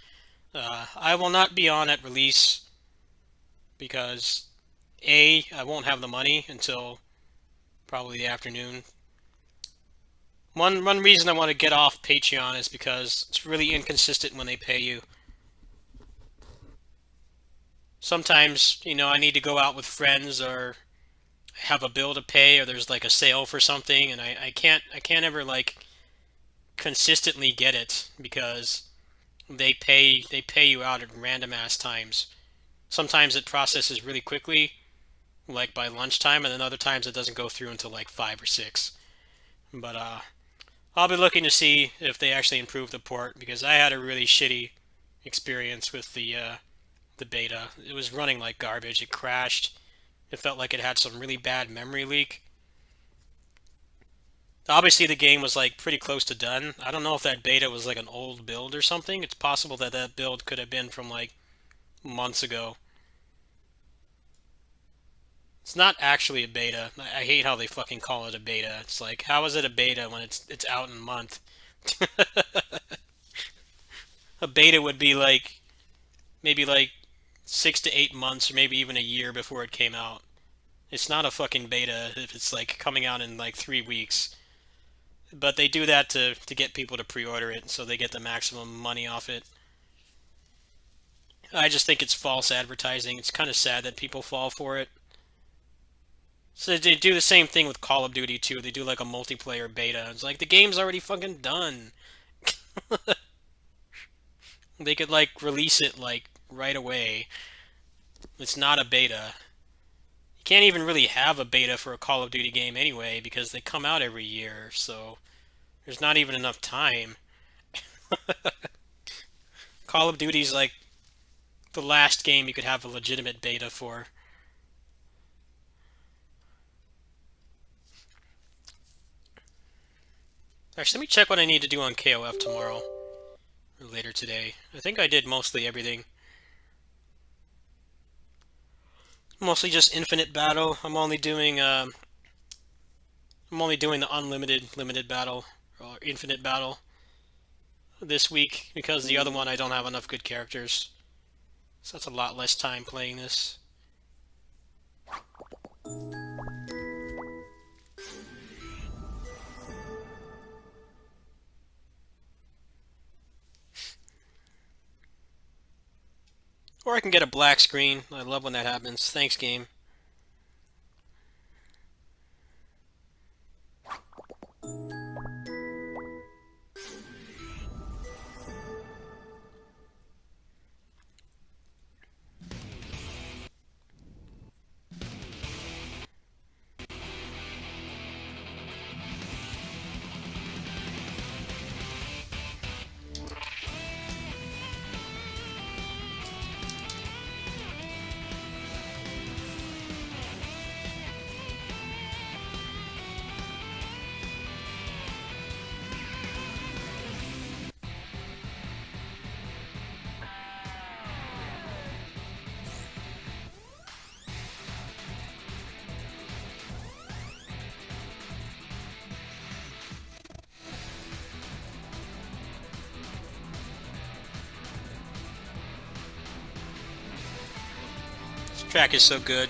I will not be on at release because A, I won't have the money until probably the afternoon. One reason I want to get off Patreon is because it's really inconsistent when they pay you. Sometimes, you know, I need to go out with friends or have a bill to pay, or there's like a sale for something, and I can't ever like consistently get it because they pay you out at random ass times. Sometimes it processes really quickly, like by lunchtime, and then other times it doesn't go through until like 5 or 6. But I'll be looking to see if they actually improve the port because I had a really shitty experience with the beta. It was running like garbage. It crashed. It felt like it had some really bad memory leak. Obviously, the game was like pretty close to done. I don't know if that beta was like an old build or something. It's possible that that build could have been from like months ago. It's not actually a beta. I hate how they fucking call it a beta. It's like, how is it a beta when it's out in a month? A beta would be like maybe like 6 to 8 months or maybe even a year before it came out. It's not a fucking beta if it's like coming out in like 3 weeks. But they do that to get people to pre-order it so they get the maximum money off it. I just think it's false advertising. It's kind of sad that people fall for it. So they do the same thing with Call of Duty too. They do like a multiplayer beta. It's like the game's already fucking done. They could like release it like right away. It's not a beta. You can't even really have a beta for a Call of Duty game anyway because they come out every year, so there's not even enough time. Call of Duty's like the last game you could have a legitimate beta for. Actually, let me check what I need to do on KOF tomorrow. Or later today. I think I did mostly everything. Mostly just infinite battle. I'm only doing the unlimited limited battle or infinite battle this week because the other one I don't have enough good characters. So that's a lot less time playing this. Or I can get a black screen. I love when that happens. Thanks, game. This track is so good.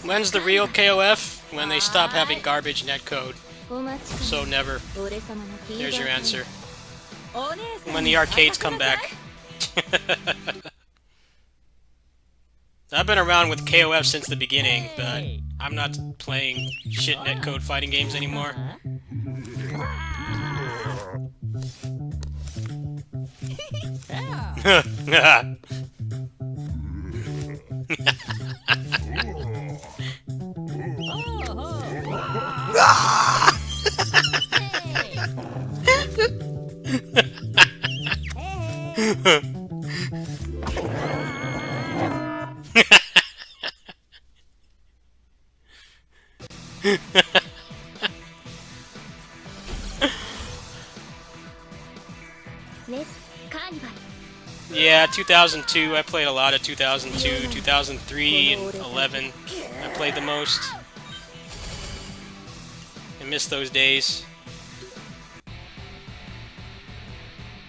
When's the real KOF? When they stop having garbage netcode. お待ちかね So never. 俺様のフィーバー There's your answer. お姉さん When the arcades come back. I've been around with KOF since the beginning, but I'm not playing shit netcode fighting games anymore. Yeah, 2002. I played a lot of 2002, 2003, and 11. I played the most. I miss those days.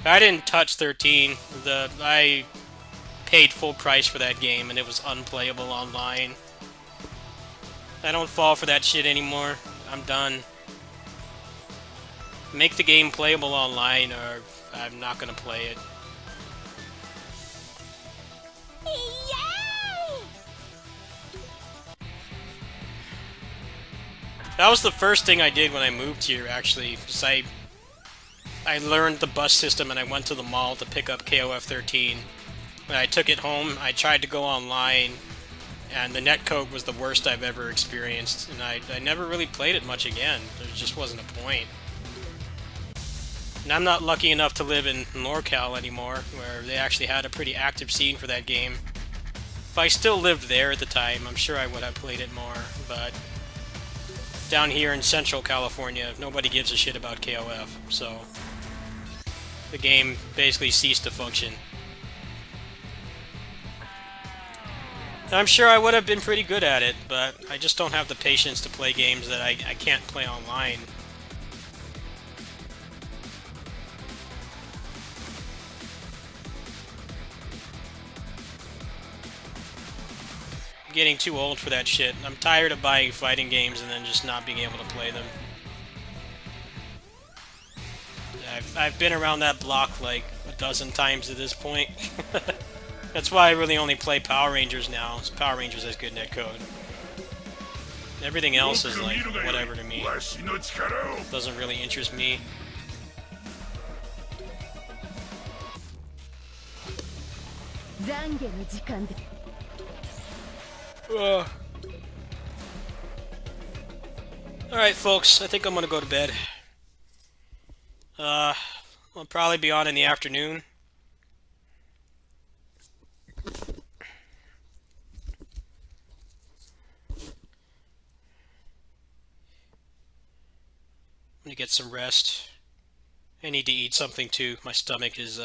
I didn't touch 13. I paid full price for that game, and it was unplayable online. I don't fall for that shit anymore. I'm done. Make the game playable online, or I'm not gonna play it. That was the first thing I did when I moved here, actually, because I learned the bus system and I went to the mall to pick up KOF 13. When I took it home, I tried to go online, and the netcode was the worst I've ever experienced, and I never really played it much again. There just wasn't a point. And I'm not lucky enough to live in NorCal anymore, where they actually had a pretty active scene for that game. If I still lived there at the time, I'm sure I would have played it more, but down here in Central California, nobody gives a shit about KOF, so the game basically ceased to function. I'm sure I would have been pretty good at it, but I just don't have the patience to play games that I can't play online. I'm getting too old for that shit. I'm tired of buying fighting games and then just not being able to play them. I've been around that block like a dozen times at this point. That's why I really only play Power Rangers now. Power Rangers has good netcode. Everything else is like whatever to me. Doesn't really interest me. Alright folks, I think I'm gonna go to bed. I'll probably be on in the afternoon. I'm gonna get some rest. I need to eat something too. My stomach is,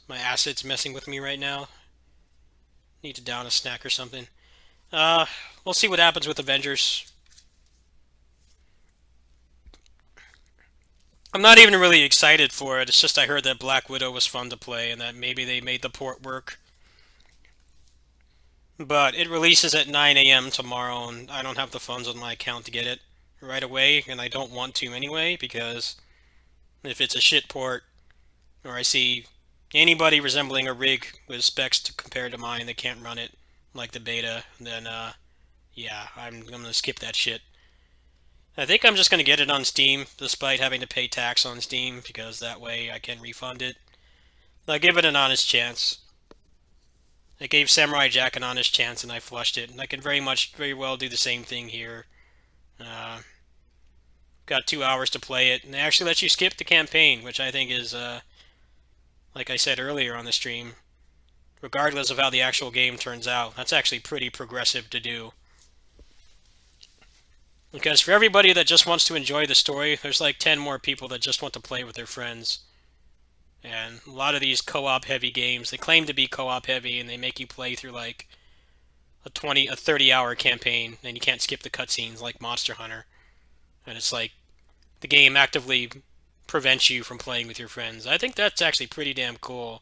my acid's messing with me right now. Need to down a snack or something. We'll see what happens with Avengers. I'm not even really excited for it. It's just I heard that Black Widow was fun to play and that maybe they made the port work. But it releases at 9 a.m. tomorrow, and I don't have the funds on my account to get it right away, and I don't want to anyway, because if it's a shit port, or I see anybody resembling a rig with specs to compare to mine that can't run it, like the beta, then, yeah, I'm gonna skip that shit. I think I'm just gonna get it on Steam, despite having to pay tax on Steam, because that way I can refund it. I'll give it an honest chance. I gave Samurai Jack an honest chance and I flushed it, and I can very well do the same thing here. Got 2 hours to play it, and they actually let you skip the campaign, which I think is, like I said earlier on the stream, regardless of how the actual game turns out, that's actually pretty progressive to do. Because for everybody that just wants to enjoy the story, there's like 10 more people that just want to play with their friends. And a lot of these co-op heavy games, they claim to be co-op heavy, and they make you play through like a 30-hour campaign, and you can't skip the cutscenes like Monster Hunter. And it's like the game actively prevents you from playing with your friends. I think that's actually pretty damn cool.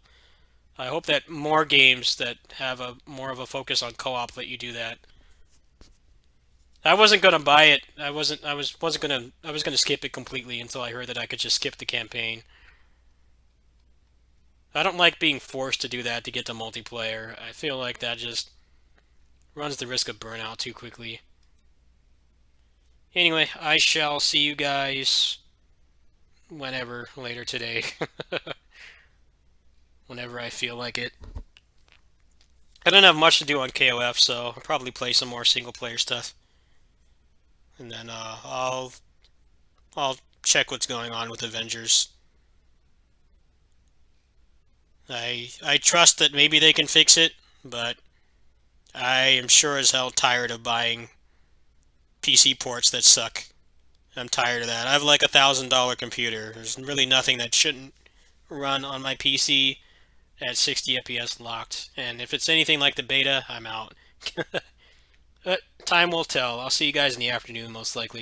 I hope that more games that have more of a focus on co-op let you do that. I wasn't gonna buy it. I was gonna skip it completely until I heard that I could just skip the campaign. I don't like being forced to do that to get to multiplayer. I feel like that just runs the risk of burnout too quickly. Anyway, I shall see you guys whenever later today. Whenever I feel like it. I don't have much to do on KOF, so I'll probably play some more single player stuff. And then I'll check what's going on with Avengers. I trust that maybe they can fix it, but I am sure as hell tired of buying PC ports that suck. I'm tired of that. I have like $1,000 computer. There's really nothing that shouldn't run on my PC at 60 FPS locked. And if it's anything like the beta, I'm out. But time will tell. I'll see you guys in the afternoon most likely.